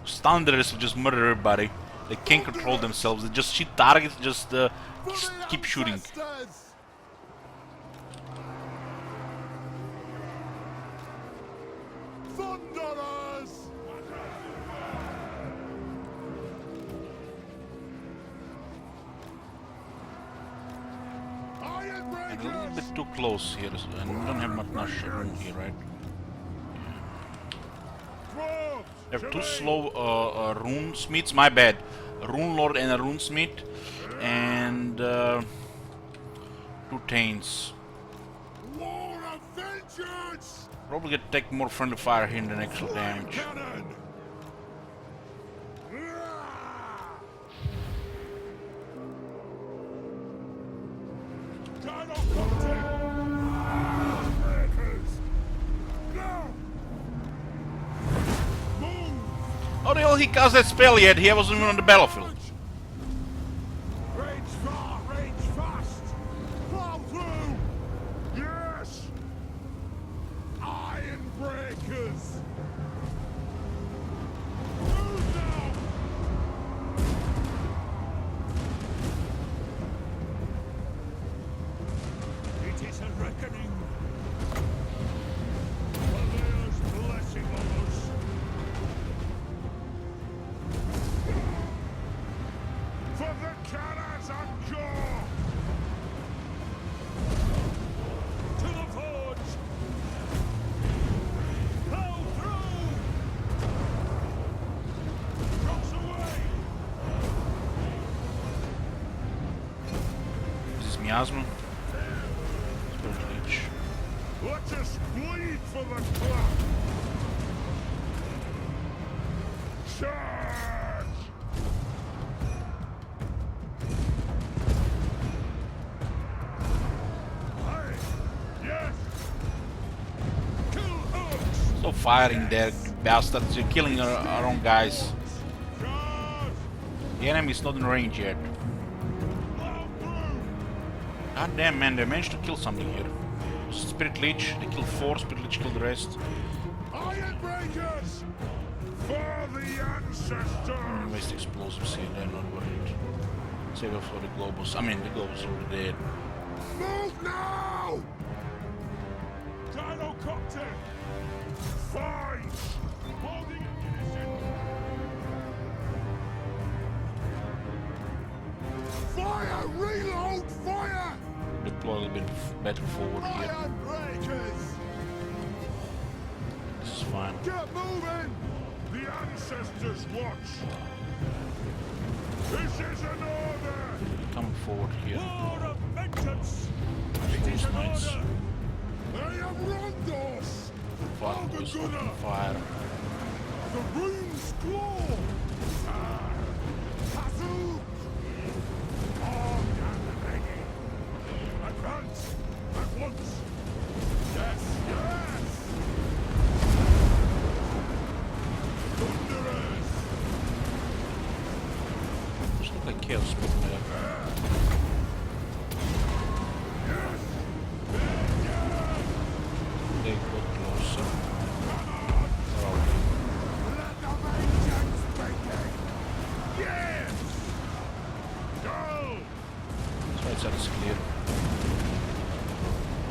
Standards will just murder everybody. They can't control themselves. They just shoot targets, just keep shooting. Thunderers. Iron And a little breakers. bit too close here, and we don't have much room here, right? We have two slow rune smiths, my bad. A rune lord and a rune smith, and two taints. War of vengeance. Probably gonna take more friendly fire here than actual damage. Cannon. Gyrocopter. Breakers. No. Move. How the hell he cast that spell yet? He wasn't even on the battlefield. Range far, range fast. Plow through. Yes. Iron breakers. Move now. It is a reckoning. Vallea's blessing on us. For the Karaz-a-Karak! To the forge! Plow through! Cross away! This is miasma. Spirit Leech. Let us bleed for the clock! Charge! Aye! Yes! Kill hooks! Stop firing there, you bastards. You're killing our own guys. Charge! The enemy's not in range yet. Plow through! God damn, man, they managed to kill something here. Spirit Leech, they killed 4, Spirit Leech killed the rest. Iron breakers! For the ancestors! Waste explosives here, they're not worth it. Save it for the Globus. I mean, the Globus are already dead. Move now! Gyrocopter! Fine! Holding ammunition! Fire! Reload! Fire! Deploy a little bit better forward here. Iron breakers! This is fine. Get moving! The ancestors watch! This is an order! Coming forward here. War of vengeance! It is Force an knights. order! I am Rondos! Fire boys, open fire. The rune's claw! Kazoo! Armed and ready! Advance! At once! Yes, yes! Thunderers! Just look like chaos spitting there. Yes! They got closer. Oh, Let the vengeance begin! Yes! Go! so right side is clear.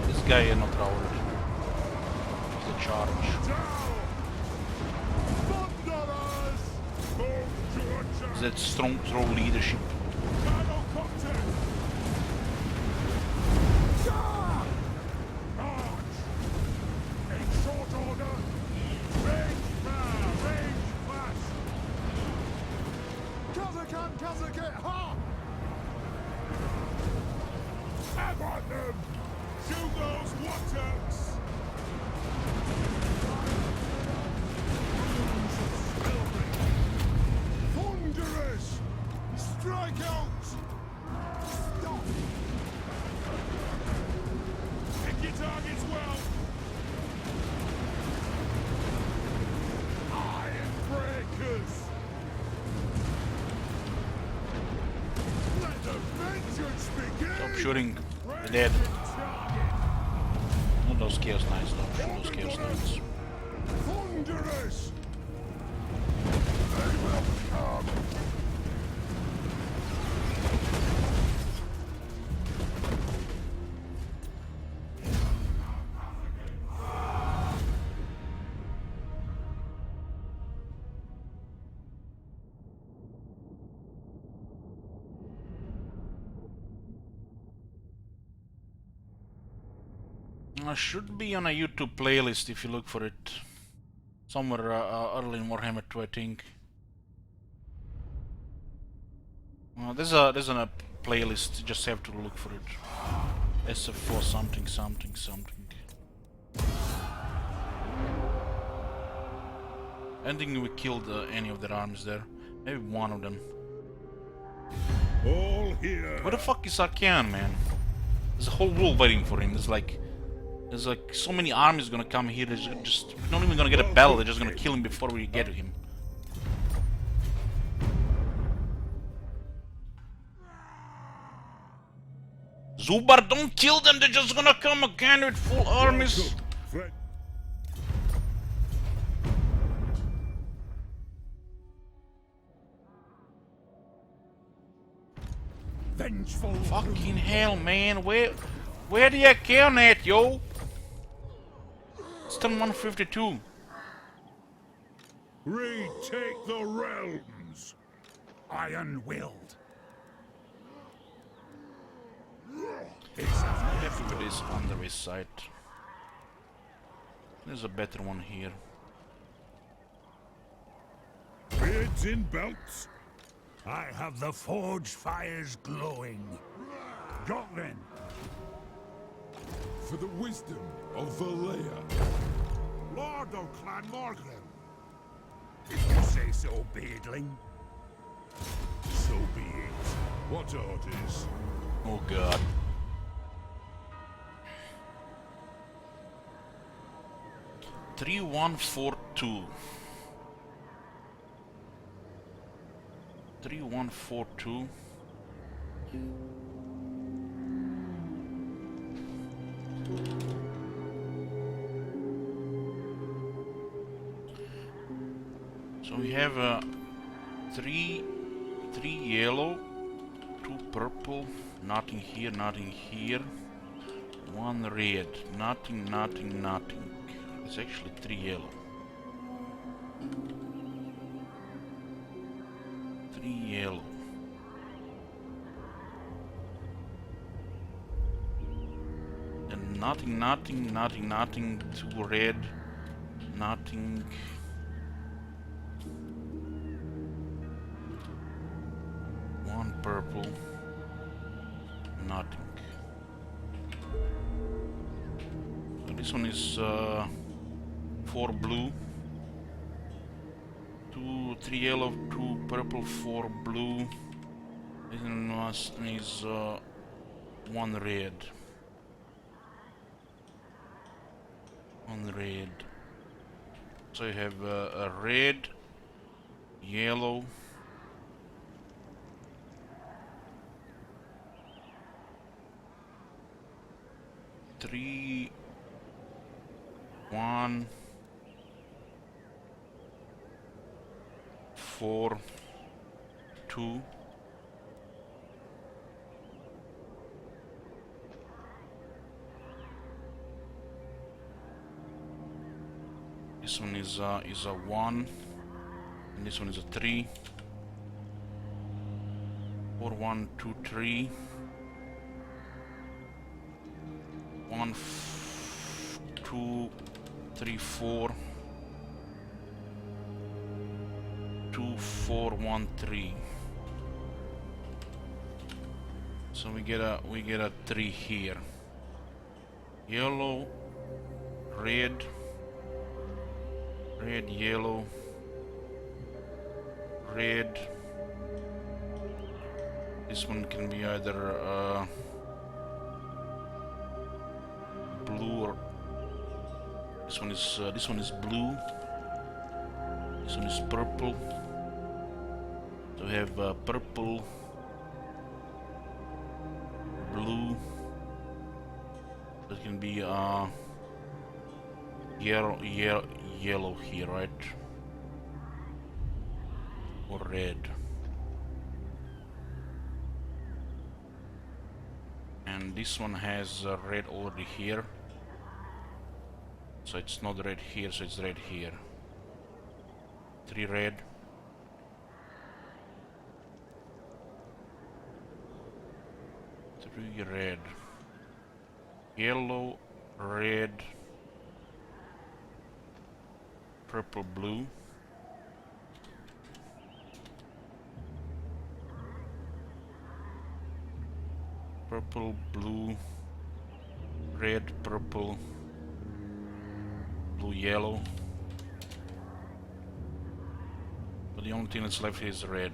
This guy is not routed. It's a charge. Down! Thunderers! Move to attack! That strong throw leadership. Gyrocopter! March! In short order! Range fire! Range fast! Kazakan, ha! Have on them! Shoot those waters! Thunderers! Strike out! Stop! Pick your targets well! Iron breakers! Let the vengeance begin! Stop shooting. They're dead. Not those chaos knights, don't shoot those chaos knights. Thunderers! They will come! Should be on a YouTube playlist if you look for it. Somewhere early in Warhammer 2, I think. There's a playlist. You just have to look for it. SF4 something something something. I don't think we killed any of their armies there. Maybe one of them. All here! Where the fuck is Arcan, man? There's a whole world waiting for him. There's like so many armies gonna come here. They're just we're not even gonna get a battle. They're just gonna kill him before we get to him. Zubar, don't kill them. They're just gonna come again with full armies. Fred. Vengeful! Fucking hell, man. Where the Arcan at, yo? It's turn 152. Retake the realms! Iron-willed. Everybody's on the west side. There's a better one here. Beards in belts. I have the forge fires glowing. Got then. For the wisdom of Valea. Lord of Clan Morgan! If you say so, beardling. So be it. What orders? Oh god. Three 142. 3142. So we have three yellow, two purple, nothing here, 1 red. Nothing, nothing, nothing. It's actually 3 yellow. 3 yellow. And nothing, nothing, nothing, nothing. 2 red. Nothing. One purple. Nothing. So this one is 4 blue. 2, 3 yellow, 2 purple, 4 blue. This one is 1 red. 1 red. So you have a red, yellow, three, 1, 4, 2. This one is a 1, and this one is a 3. 4, 1, 2, 3. 1, 2, 3, 4. 2, 4, 1, 3. So we get a 3 here. Yellow, red. Red, yellow, red. This one can be either blue or this one is blue. This one is purple. So we have purple, blue. That can be yellow here, right? Or red. And this one has red already here. So it's not red here, so it's red here. 3 red. 3 red. Yellow, red, purple, blue. Purple, blue, red, purple, blue, yellow. But the only thing that's left is red.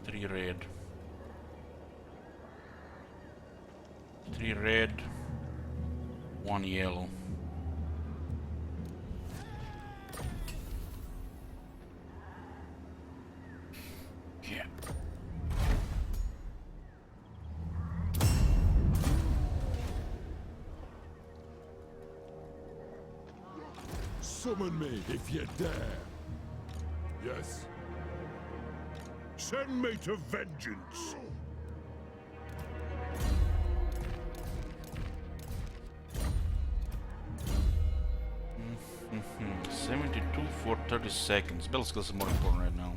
3 red. 3 red, 1 yellow. Yeah. Summon me if you dare. Yes. Send me to vengeance. 72 for 30 seconds. Battle skills are more important right now.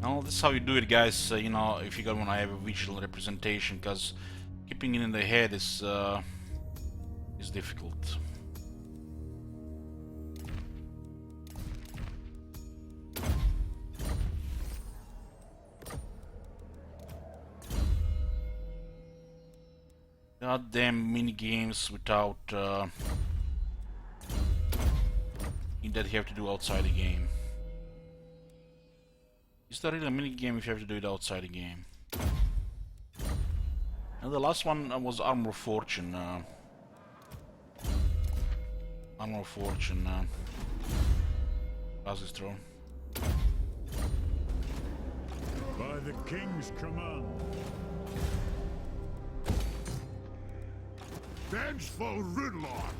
Now, this is how you do it, guys. You know, if you want to have a visual representation, because keeping it in the head is difficult. Goddamn mini games without that you have to do outside the game. Is there really a mini game if you have to do it outside the game? And the last one was Armor Fortune. Armor Fortune. How's this throw? By the king's command. Vengeful Rudlord.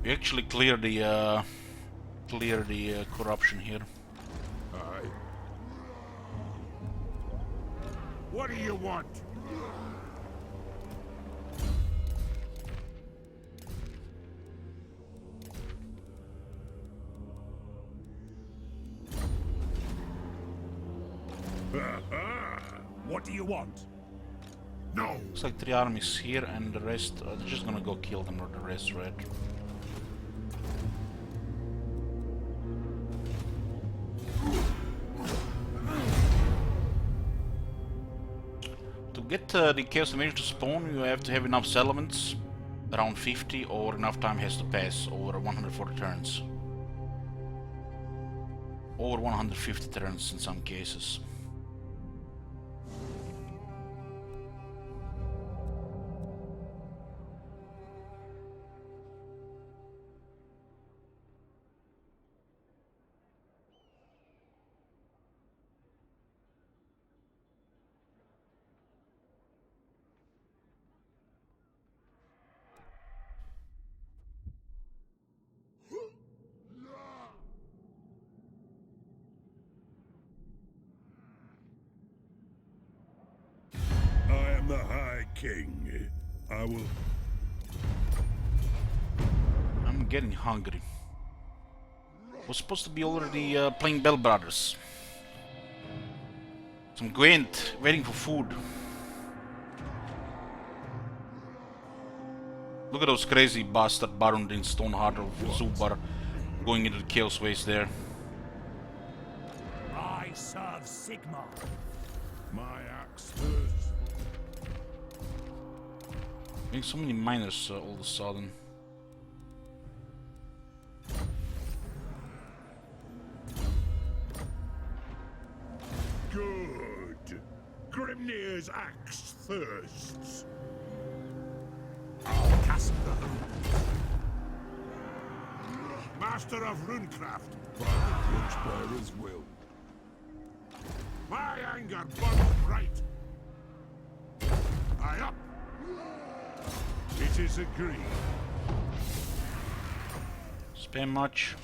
We actually clear the corruption here. Aye. What do you want? What do you want? No. Looks like 3 armies here, and the rest they're just gonna go kill them, or the rest, right? To get the Chaos Invasion to spawn, you have to have enough settlements, around 50, or enough time has to pass, over 140 turns. Over 150 turns in some cases. I am the High King. I will... I'm getting hungry. Was supposed to be already playing Bell Brothers. So I'm waiting for food. Look at those crazy bastard Barundin, Stoneheart of Zubar going into the Chaos Waste there. I serve Sigmar. My axe hurts. Getting so many miners all of a sudden. Good. Grimnir's axe thirsts. I'll cast the rune. Master of runecraft. By the Torchbearer's will. My anger burns bright. I up. It is agreed. Spam much.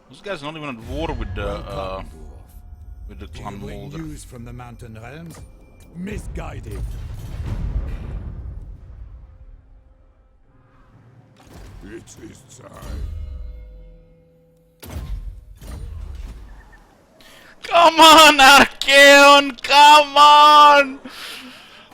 Those guys are not even at war with the clan Bring Molder. news from the mountain realms. Misguided. It is time. Come on, Archeon! Come on!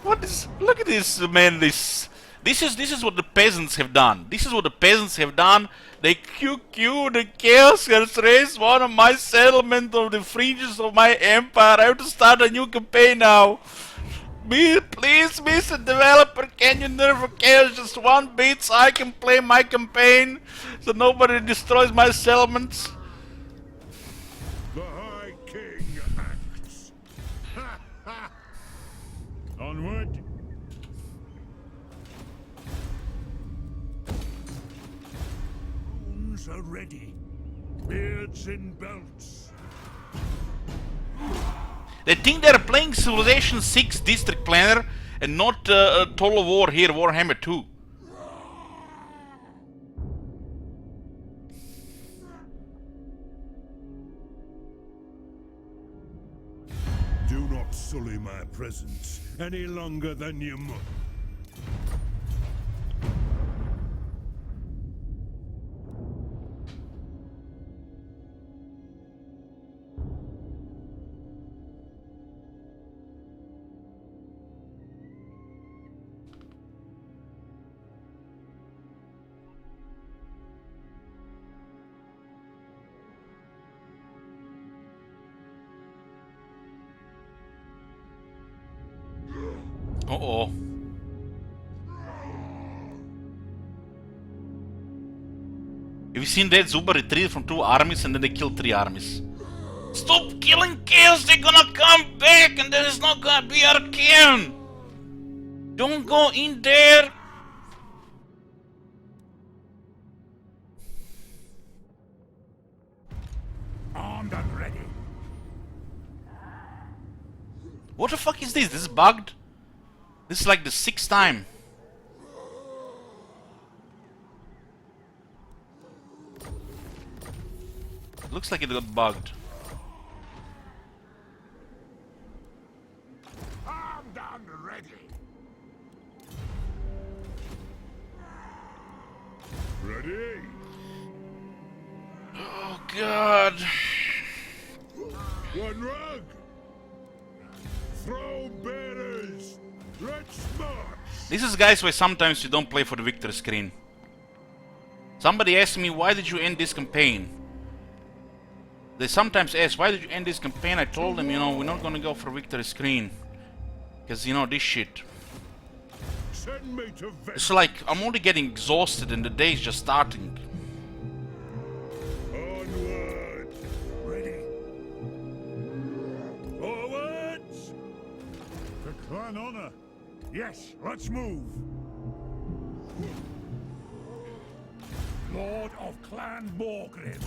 What is? Look at this, man. This is what the peasants have done. This is what the peasants have done. They QQ the Chaos has raised one of my settlement of the fringes of my empire. I have to start a new campaign now. Please, Mr. Developer, can you nerf Chaos just one bit so I can play my campaign so nobody destroys my settlements? The High King acts. Onward. Runes are ready. Beards in belts. They think they're playing Civilization 6 District Planner and not Total War here, Warhammer 2. Do not sully my presence any longer than you must. Uh-oh. Have you seen that? Zuba retreated from 2 armies and then they killed 3 armies. Stop killing Chaos! They're gonna come back and there is not gonna be Archeon! Don't go in there! Armed and ready. What the fuck is this? This is bugged? This is like the 6th time. Looks like it got bugged. Armed and ready. Ready? Oh god. One rug. Throw bearers. Let's march. This is, guys, why sometimes you don't play for the victory screen. Somebody asked me, why did you end this campaign? They sometimes ask, why did you end this campaign? I told them, you know, we're not gonna go for victory screen. Because, you know, this shit. Send me to It's like, I'm only getting exhausted and the day's just starting. Onward. Ready. Forwards. The clan honor. Yes, let's move. Lord of Clan Morgrim.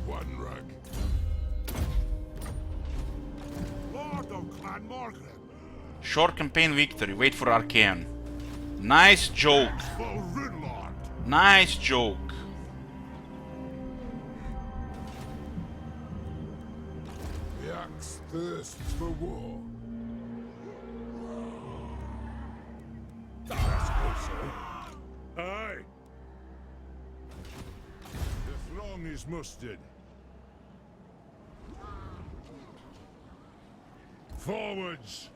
One rug. Lord of Clan Morgrim. Short campaign victory, wait for Arcane. Nice joke. For Runelord. Nice joke. The axe thirsts for war. Aye. The throng is mustered. Forwards.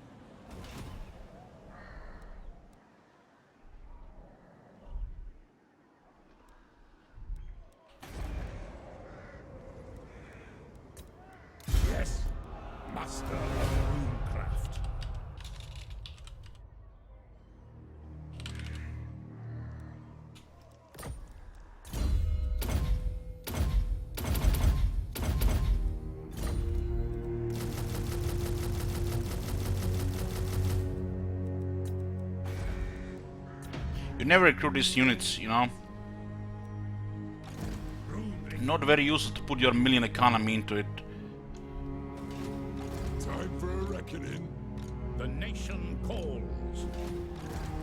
Yes, master of runecraft. You never recruit these units, you know. Not very useful to put your million economy into it. Time for a reckoning. The nation calls.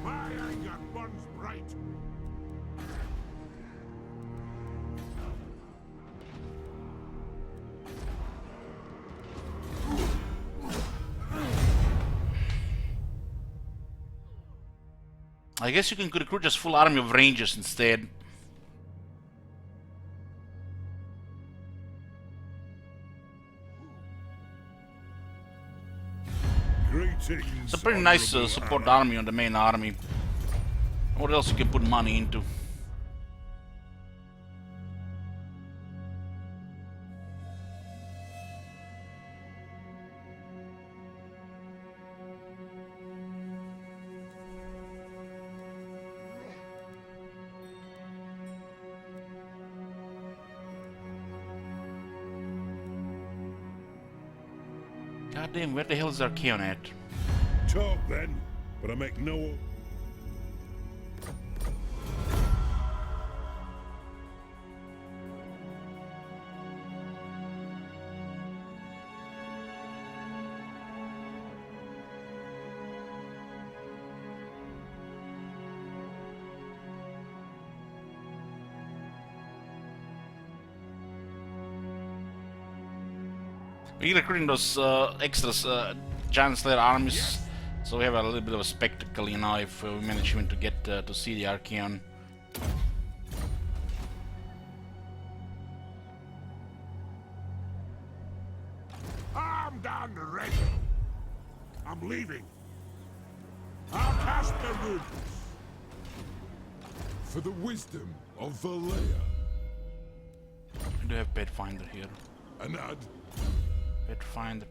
My anger burns bright. I guess you can recruit just full army of rangers instead. Greetings. It's a pretty nice support army on the main army. What else you can put money into? God damn, where the hell is Archeon at? Talk then, but I make no. We're recruiting those extra Giant Slayer armies, so we have a little bit of a spectacle, you know, if we manage even to get to see the Archeon. Armed and ready. I'm leaving. I'll cast the runes. For the wisdom of Valea. We do have Pathfinder here. An ad.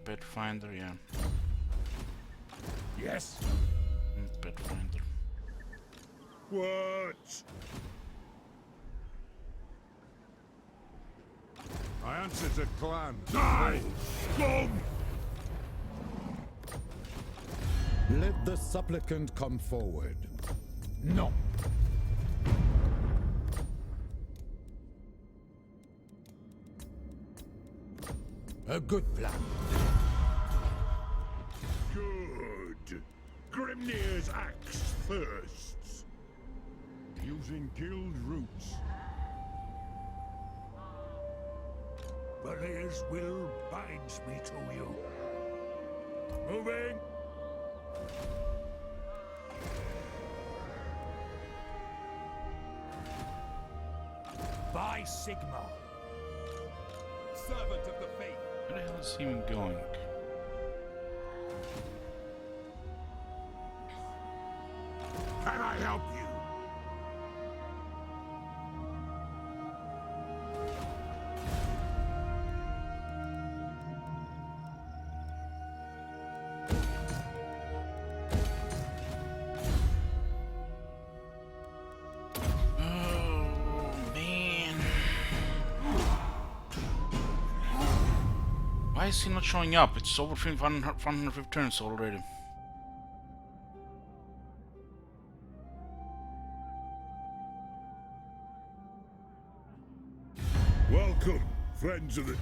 Pathfinder, yeah. Yes. Pathfinder. What? I answer to clan. Die! Scum! Let the supplicant come forward. No. A good plan. Good. Grimnir's axe thirsts. Using guild roots. Valea's will binds me to you. Moving. By Sigma. Servant of the faith. Where the hell is he even going? Can I help you? Oh man. Why is he not showing up? It's over 550 turns already. Welcome, friends of the...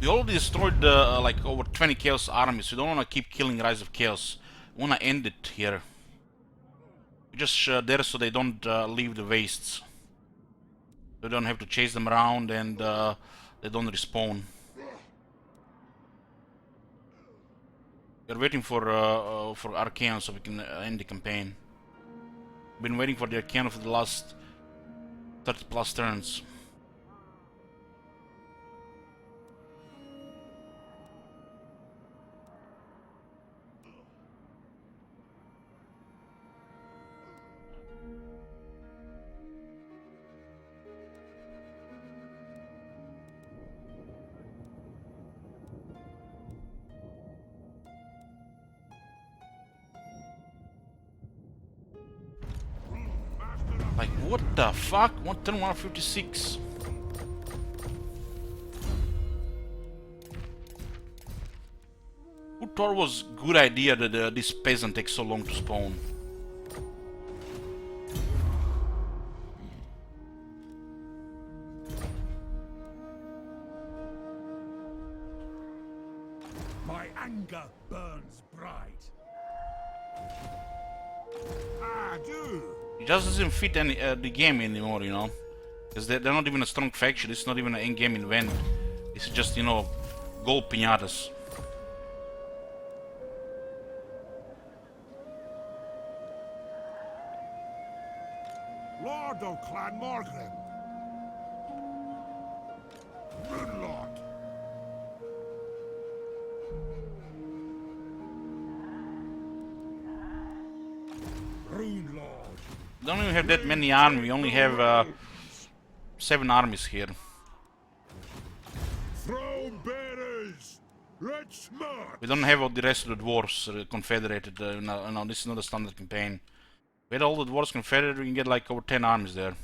We already destroyed like over 20 Chaos armies. We don't want to keep killing Rise of Chaos. We want to end it here. We're just there so they don't leave the wastes. We don't have to chase them around and they don't respawn. We're waiting for Arcane so we can end the campaign. Been waiting for the Arcane for the last 30 plus turns. Like, what the fuck? 156. Who thought it was good idea that this peasant takes so long to spawn? My anger burns bright. I do. It just doesn't fit any the game anymore, you know, because they're not even a strong faction. It's not even an in-game event. It's just, you know, gold piñatas. Lord of Clan Morgan. Moonlord. Rune Lord. We don't even have that many armies. We only have 7 armies here. Throne bearers. Let's march. We don't have all the rest of the dwarves confederated. No, this is not a standard campaign. With all the dwarves confederated, we can get like over 10 armies there.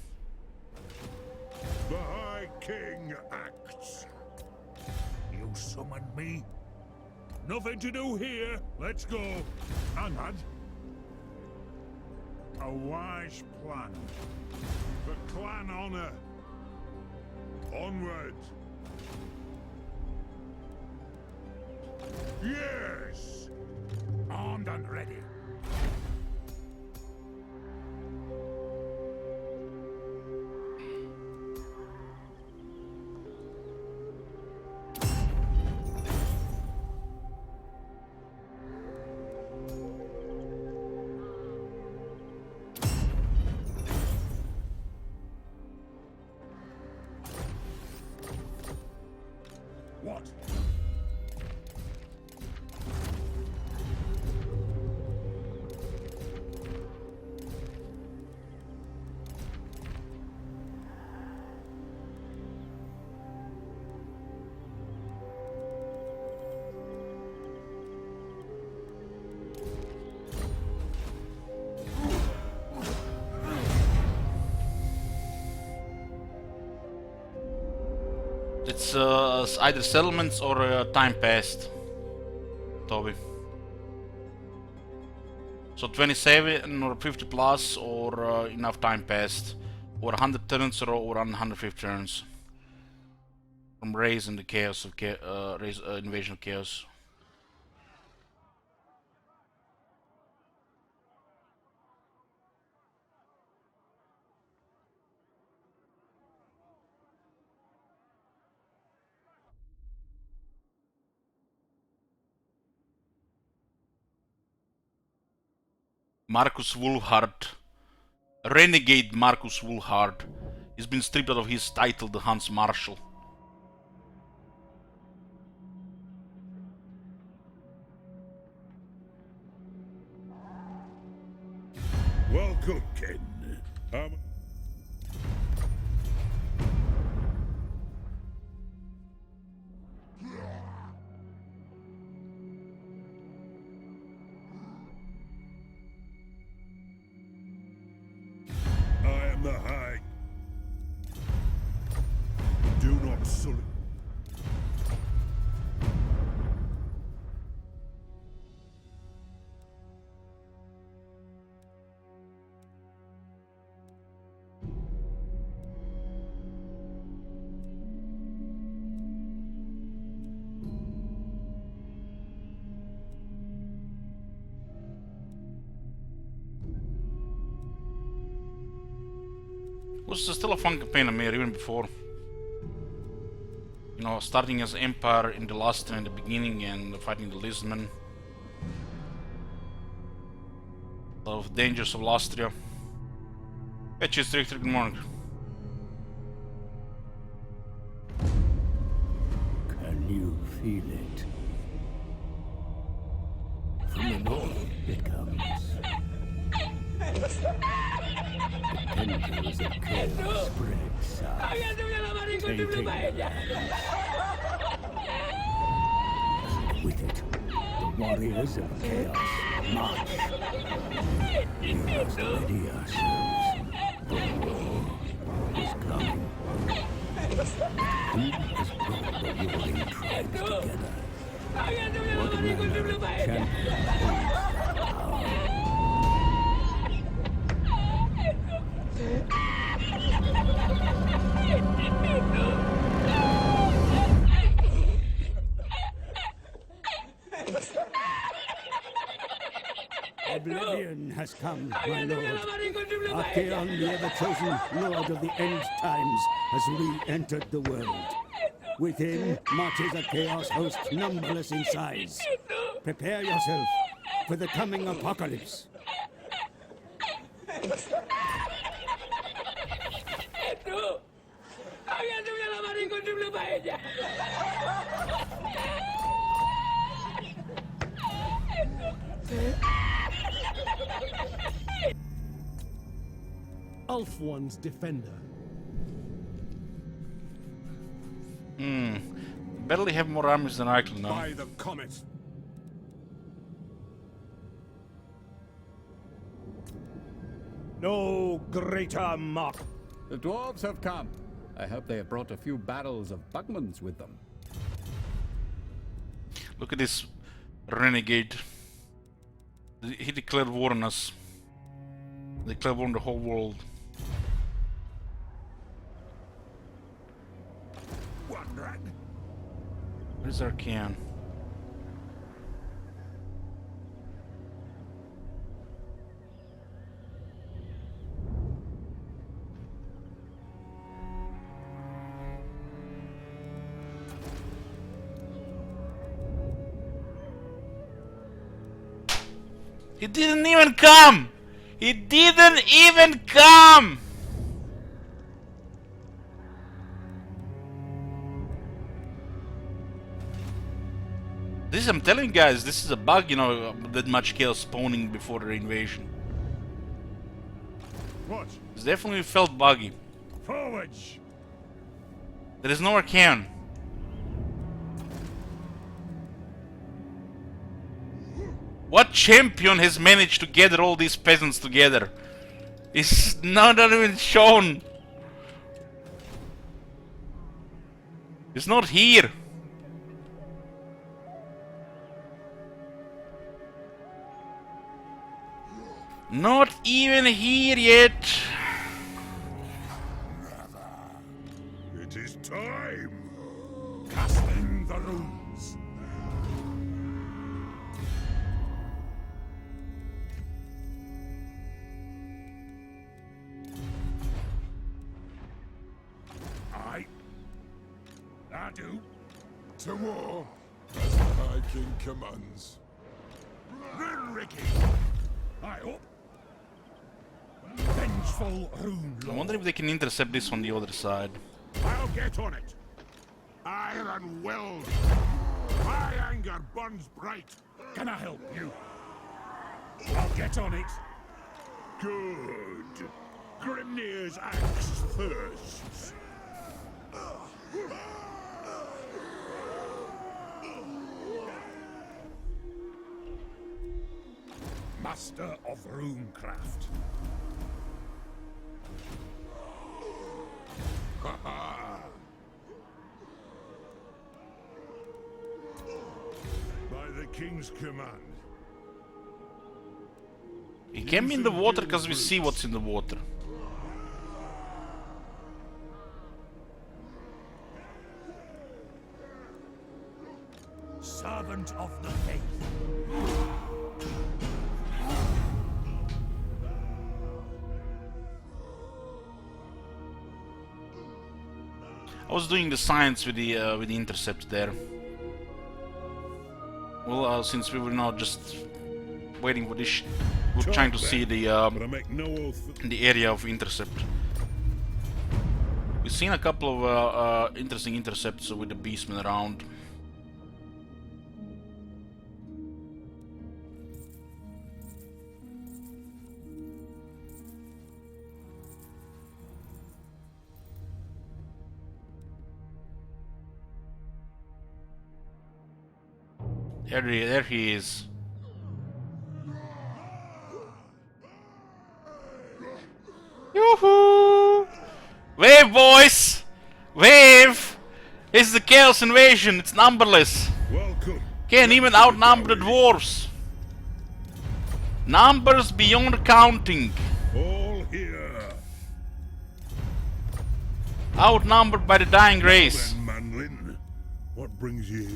The High King acts. You summoned me? Nothing to do here. Let's go. Anad. A wise plan. For clan honor. Onward. Yes. Armed and ready. What? It's either settlements or time passed, Toby. So 27 or 50 plus or enough time passed, or 100 turns or 150 turns. from raising the chaos of invasion of chaos. Marcus Wulfhard, renegade Marcus Wulfhard, has been stripped out of his title, the Hans Marshal. Well cooking. I am the High. Do not sully. Was still a fun campaign I made even before. You know, starting as Empire in the last and in the beginning and fighting the Lisman. Of dangers of Lastria. Patches Director, good morning. Can you feel it? From the north it comes. The tendrils of chaos spread south, tainting and with it, the warriors of chaos march. We must ready ourselves. The war is coming. Who has brought the warring tribes together? What manner of champion holds that power? Oblivion has come, my lord. Archaon, the ever-chosen lord of the end times, has re-entered the world. Within marches a chaos host numberless in size. Prepare yourself for the coming apocalypse. Ulf-One's defender. Barely have more armies than I can now. By the comet. No greater mark. The dwarves have come. I hope they have brought a few barrels of Bugmans with them. Look at this renegade. He declared war on us. Declared war on the whole world. Where's Archaon? He didn't even come! He didn't even come! This, I'm telling you guys, this is a bug, you know, that much chaos spawning before the invasion. What? It's definitely felt buggy. Forwards! There is no Archaon. What champion has managed to gather all these peasants together? It's not even shown. It's not here. Not even here yet. It is time. do? To war, as the High King commands. Then, Ricky, I hope. Vengeful Rune I Lord. wonder if they can intercept this on the other side. I'll get on it. Iron will. My anger burns bright. Can I help you? I'll get on it. Good. Grimnir's axe thirsts. Master of runecraft. Ha ha! By the king's command. He can be in the water because we see what's in the water. Servant of the faith. I was doing the science with the intercept there. Well, since we were not just waiting for this, we were trying to see the But I make no oath. the area of intercept. We've seen a couple of interesting intercepts with the beastmen around. There he is. Yoo-hoo! Wave, boys! Wave! It's the Chaos Invasion, it's numberless. Welcome. Can't even outnumber the dwarves. Numbers beyond counting. All here. Outnumbered by the dying race. Then, Manlin, what brings you?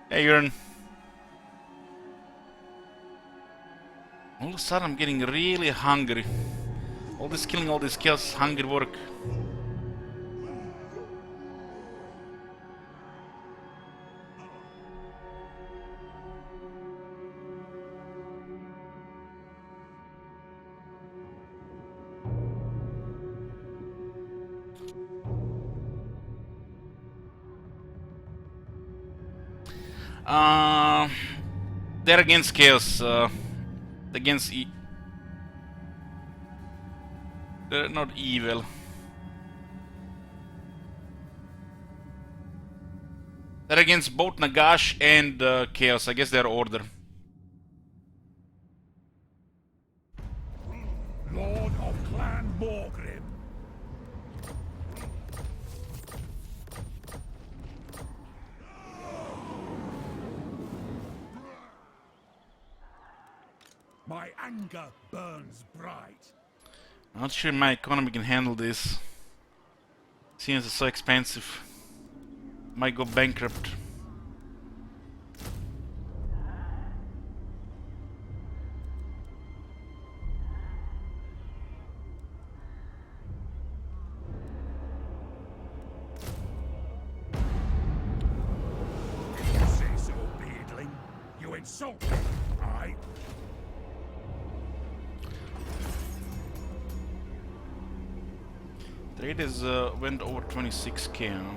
Hey, Jörn. All of a sudden I'm getting really hungry. All this killing, all this chaos, hungry work. They're against chaos. Against they're not evil. They're against both Nagash and chaos. I guess they're order. Lord of Clan Morgrim. My anger burns bright. I'm not sure my economy can handle this. Seems it's so expensive. Might go bankrupt. You say so, beardling. You insult me. I. Trade is went over 26k now.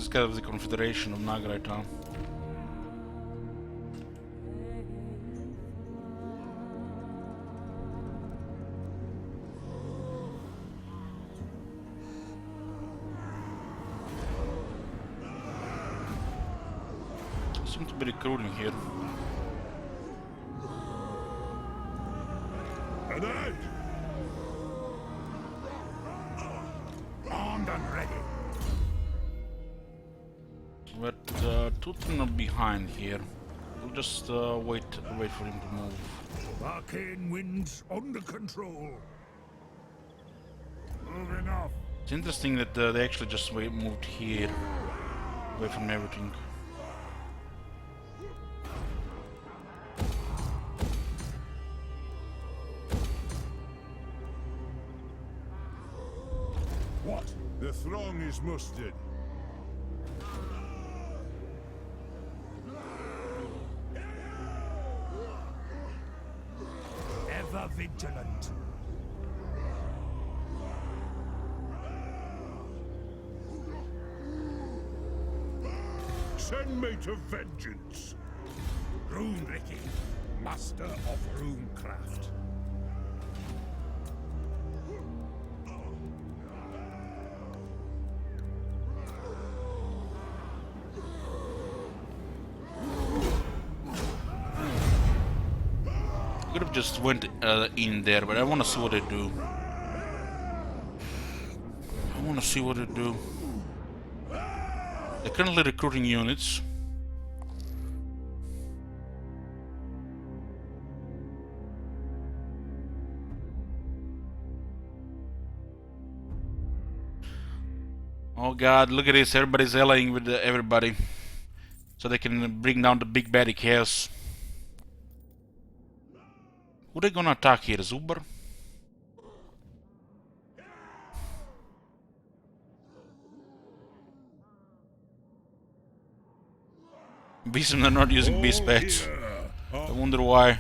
This guy of the Confederation of Nagrita. Seem to be recruiting here. And out! Armed and ready. But two are behind here. We'll just wait for him to move. Arcane winds under control. Moving off. It's interesting that they actually just moved here, away from everything. What? The throng is mustered. Ever vigilant. Send me to vengeance. Rune Ricky, master of runecraft. I could have just went in there, but I want to see what they do. They're currently recruiting units. Oh god, look at this, everybody's allying with everybody. So they can bring down the big baddie chaos. Who they gonna attack here, Zuber? Beast, they're not using beast pets. I wonder why.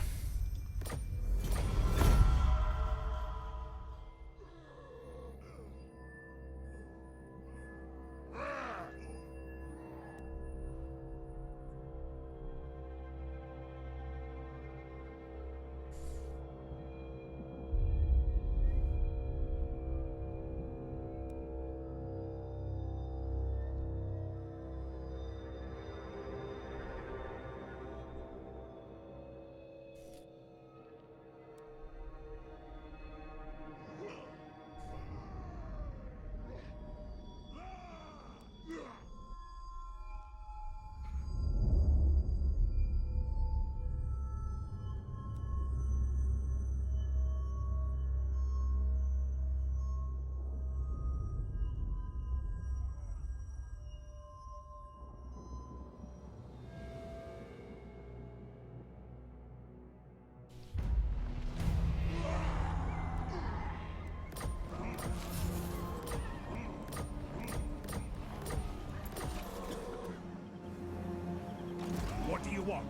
What do you want?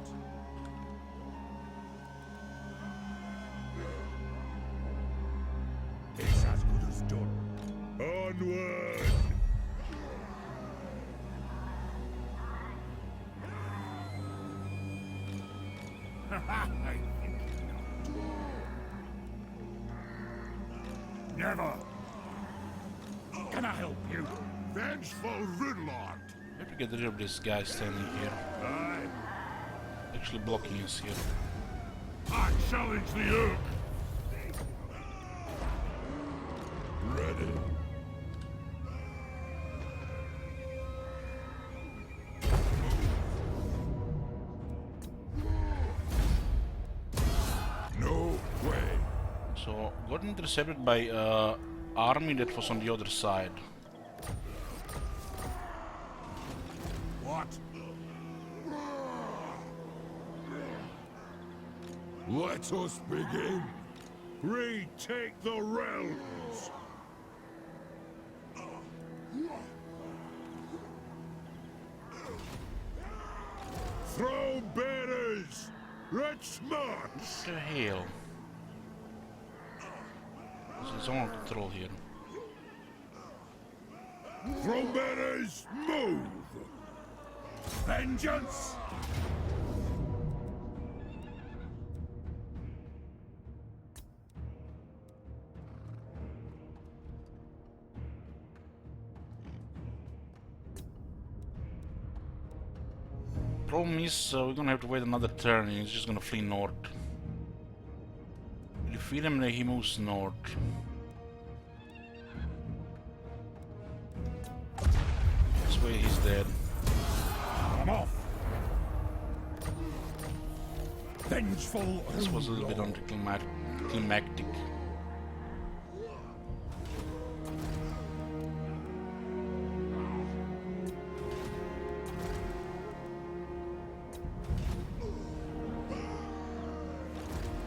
It's as good as done. Onward! Never! Can I help you? Vengeful Runelord! We have to get rid of this guy standing here. Aye. Actually blocking us here. I challenge the oak! Ready. No way. So, got intercepted by army that was on the other side. What? Let us begin. Retake the realms! Throw bearers! Let's march! What the hell? This is on control here. Throwbearers, move! Vengeance! Problem is, we're gonna have to wait another turn. He's just gonna flee north. Defeat him, then he moves north. This way he's dead. I'm off. Vengeful. This was a little bit anticlimactic.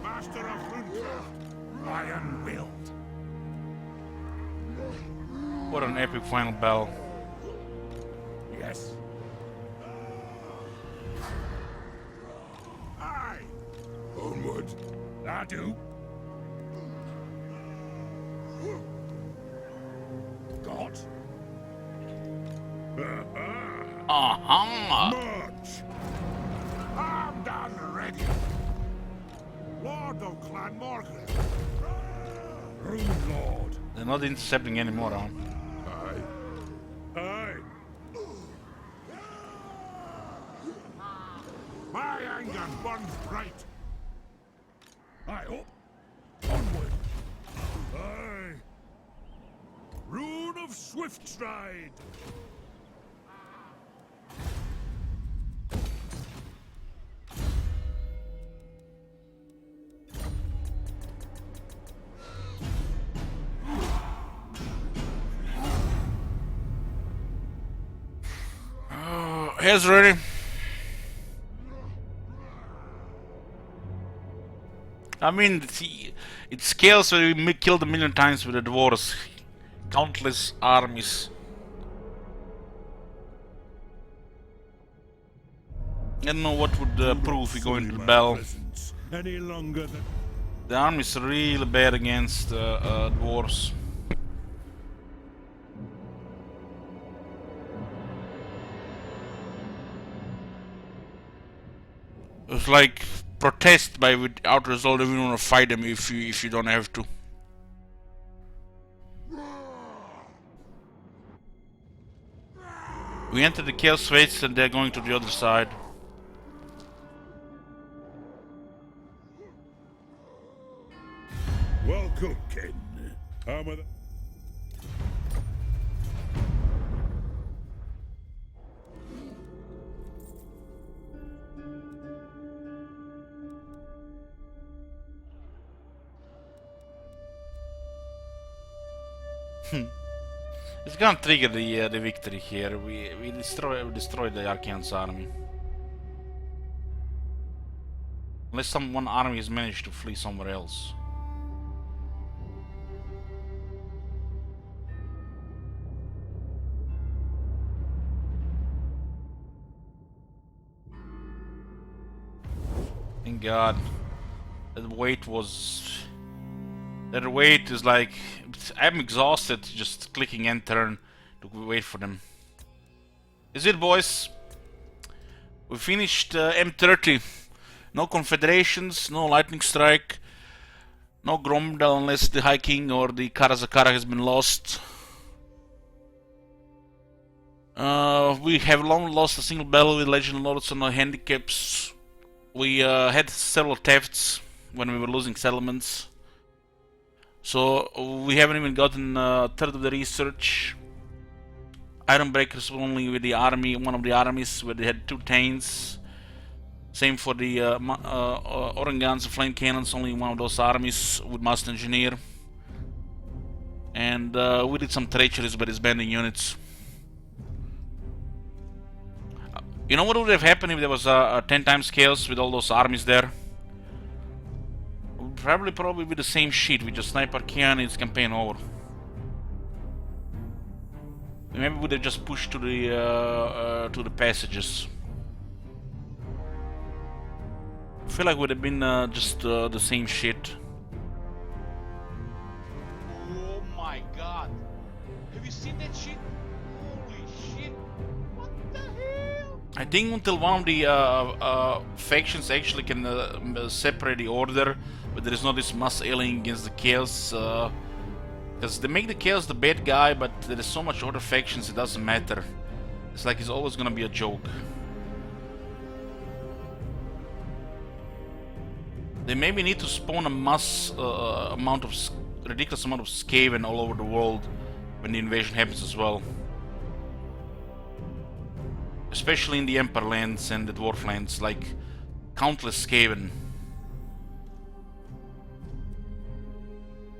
Master of Hunter, iron-willed. What an epic final battle. Yes. Aye. Onward. I do. God. Aha! March. Armed and ready. Lord of Clan Margaret. Rune Lord. They're not intercepting anymore, huh? Aye. Aye. My anger burns bright. I hope. Onward. Aye. Rune of Swift Stride. Here's ready. I mean, it scales when we killed a million times with the dwarves. Countless armies. I don't know what would prove if we go into the battle. Any longer than The army is really bad against dwarves. It's like protest by without result if you want to fight them if you don't have to. We enter the Chaos Fates and they're going to the other side. welcome, Ken. It's gonna trigger the victory here. We destroy the Archaeans' army. Unless one army has managed to flee somewhere else. Thank God. That wait is like... I'm exhausted just clicking enter to wait for them. Is it, boys? We finished M30. No confederations, no lightning strike, no Gromdal unless the High King or the Karaz-a-Karak has been lost. We have long lost a single battle with Legend Lords on no handicaps. We had several thefts when we were losing settlements. So we haven't even gotten a third of the research. Ironbreakers were only with the army, one of the armies where they had 2 Thanes. Same for the Orangans and Flame Cannons, only one of those armies with Master Engineer. And we did some treacheries by disbanding units. You know what would have happened if there was a 10 times chaos with all those armies there? Probably with the same shit, we just snipe Archaea and it's campaign over. Maybe we would have just pushed to the passages. I feel like it would have been just the same shit. Oh my god. Have you seen that shit? I think until one of the factions actually can separate the order, but there is not this mass alien against the Chaos. Because they make the Chaos the bad guy, but there is so much other factions it doesn't matter. It's like it's always gonna be a joke. They maybe need to spawn a mass ridiculous amount of Skaven all over the world when the invasion happens as well. Especially in the Empire lands and the Dwarf lands, like countless Skaven.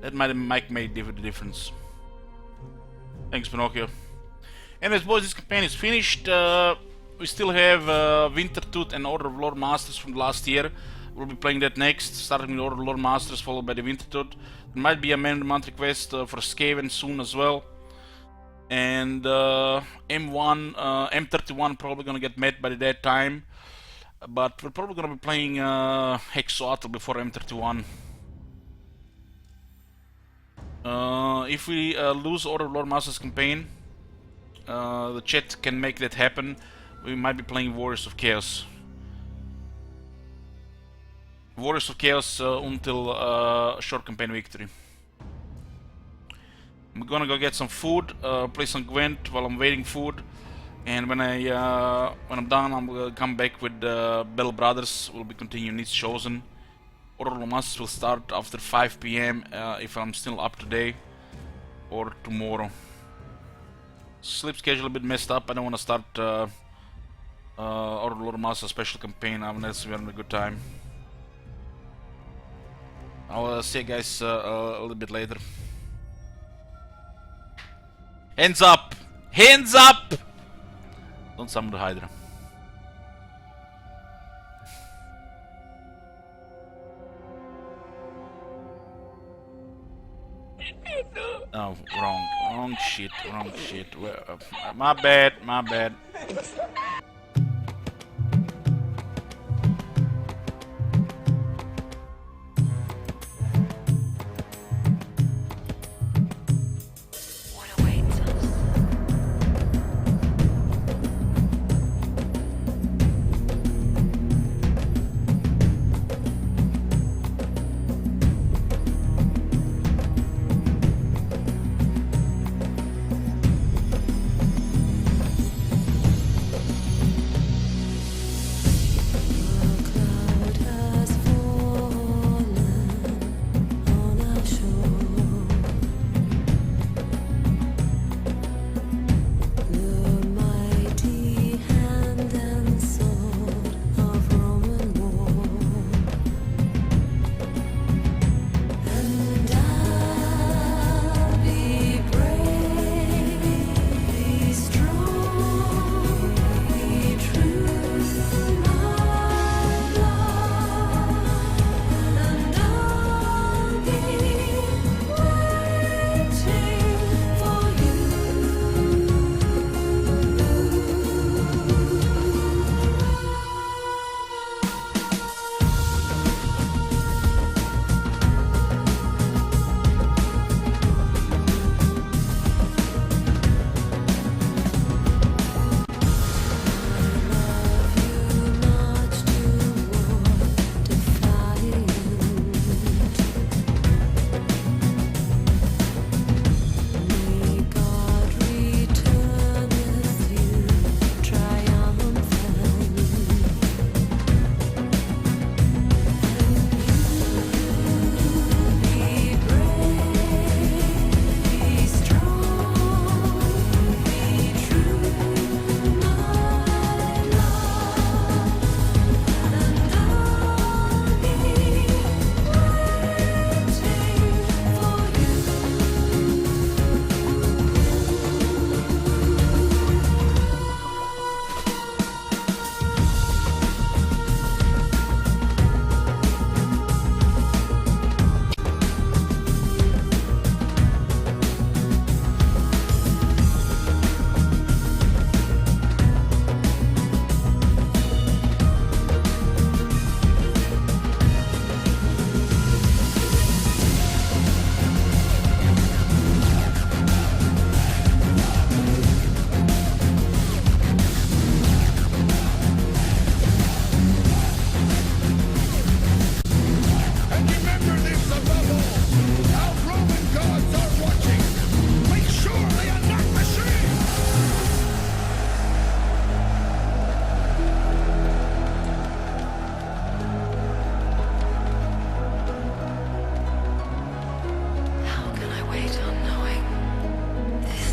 That might make the difference. Thanks, Pinocchio. Anyways, boys, this campaign is finished. We still have Wintertooth and Order of Lord Masters from last year. We'll be playing that next, starting with Order of Lord Masters, followed by the Wintertooth. There might be a Man of the Month request for Skaven soon as well. And M31 probably gonna get met by that time. But we're probably gonna be playing Hexoatl before M31. If we lose Order of Lord Masters campaign, the chat can make that happen. We might be playing Warriors of Chaos. Warriors of Chaos until short campaign victory. I'm gonna go get some food, play some Gwent while I'm waiting food, and when I'm done, I'm gonna come back with Bell Brothers. We'll be continuing Needs Chosen. Order of Masters will start after 5 PM if I'm still up today, or tomorrow. Sleep schedule a bit messed up. I don't want to start Order of Masters special campaign unless we're having a good time. I'll see you guys a little bit later. Hands up! Hands up! Don't summon the Hydra. Oh, wrong shit. My bad.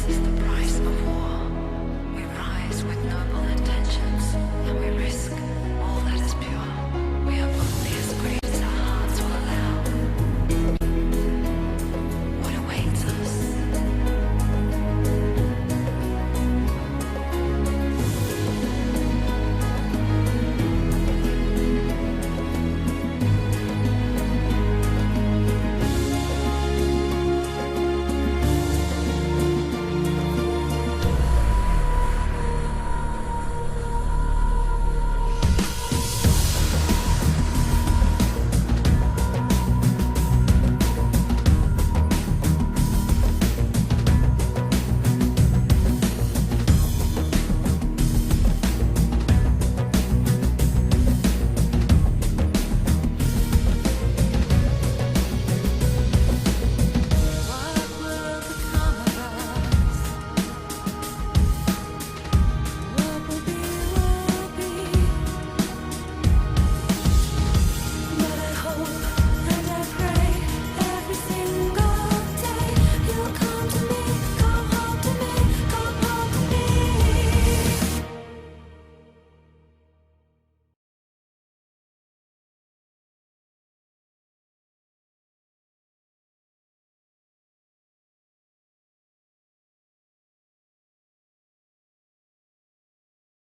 System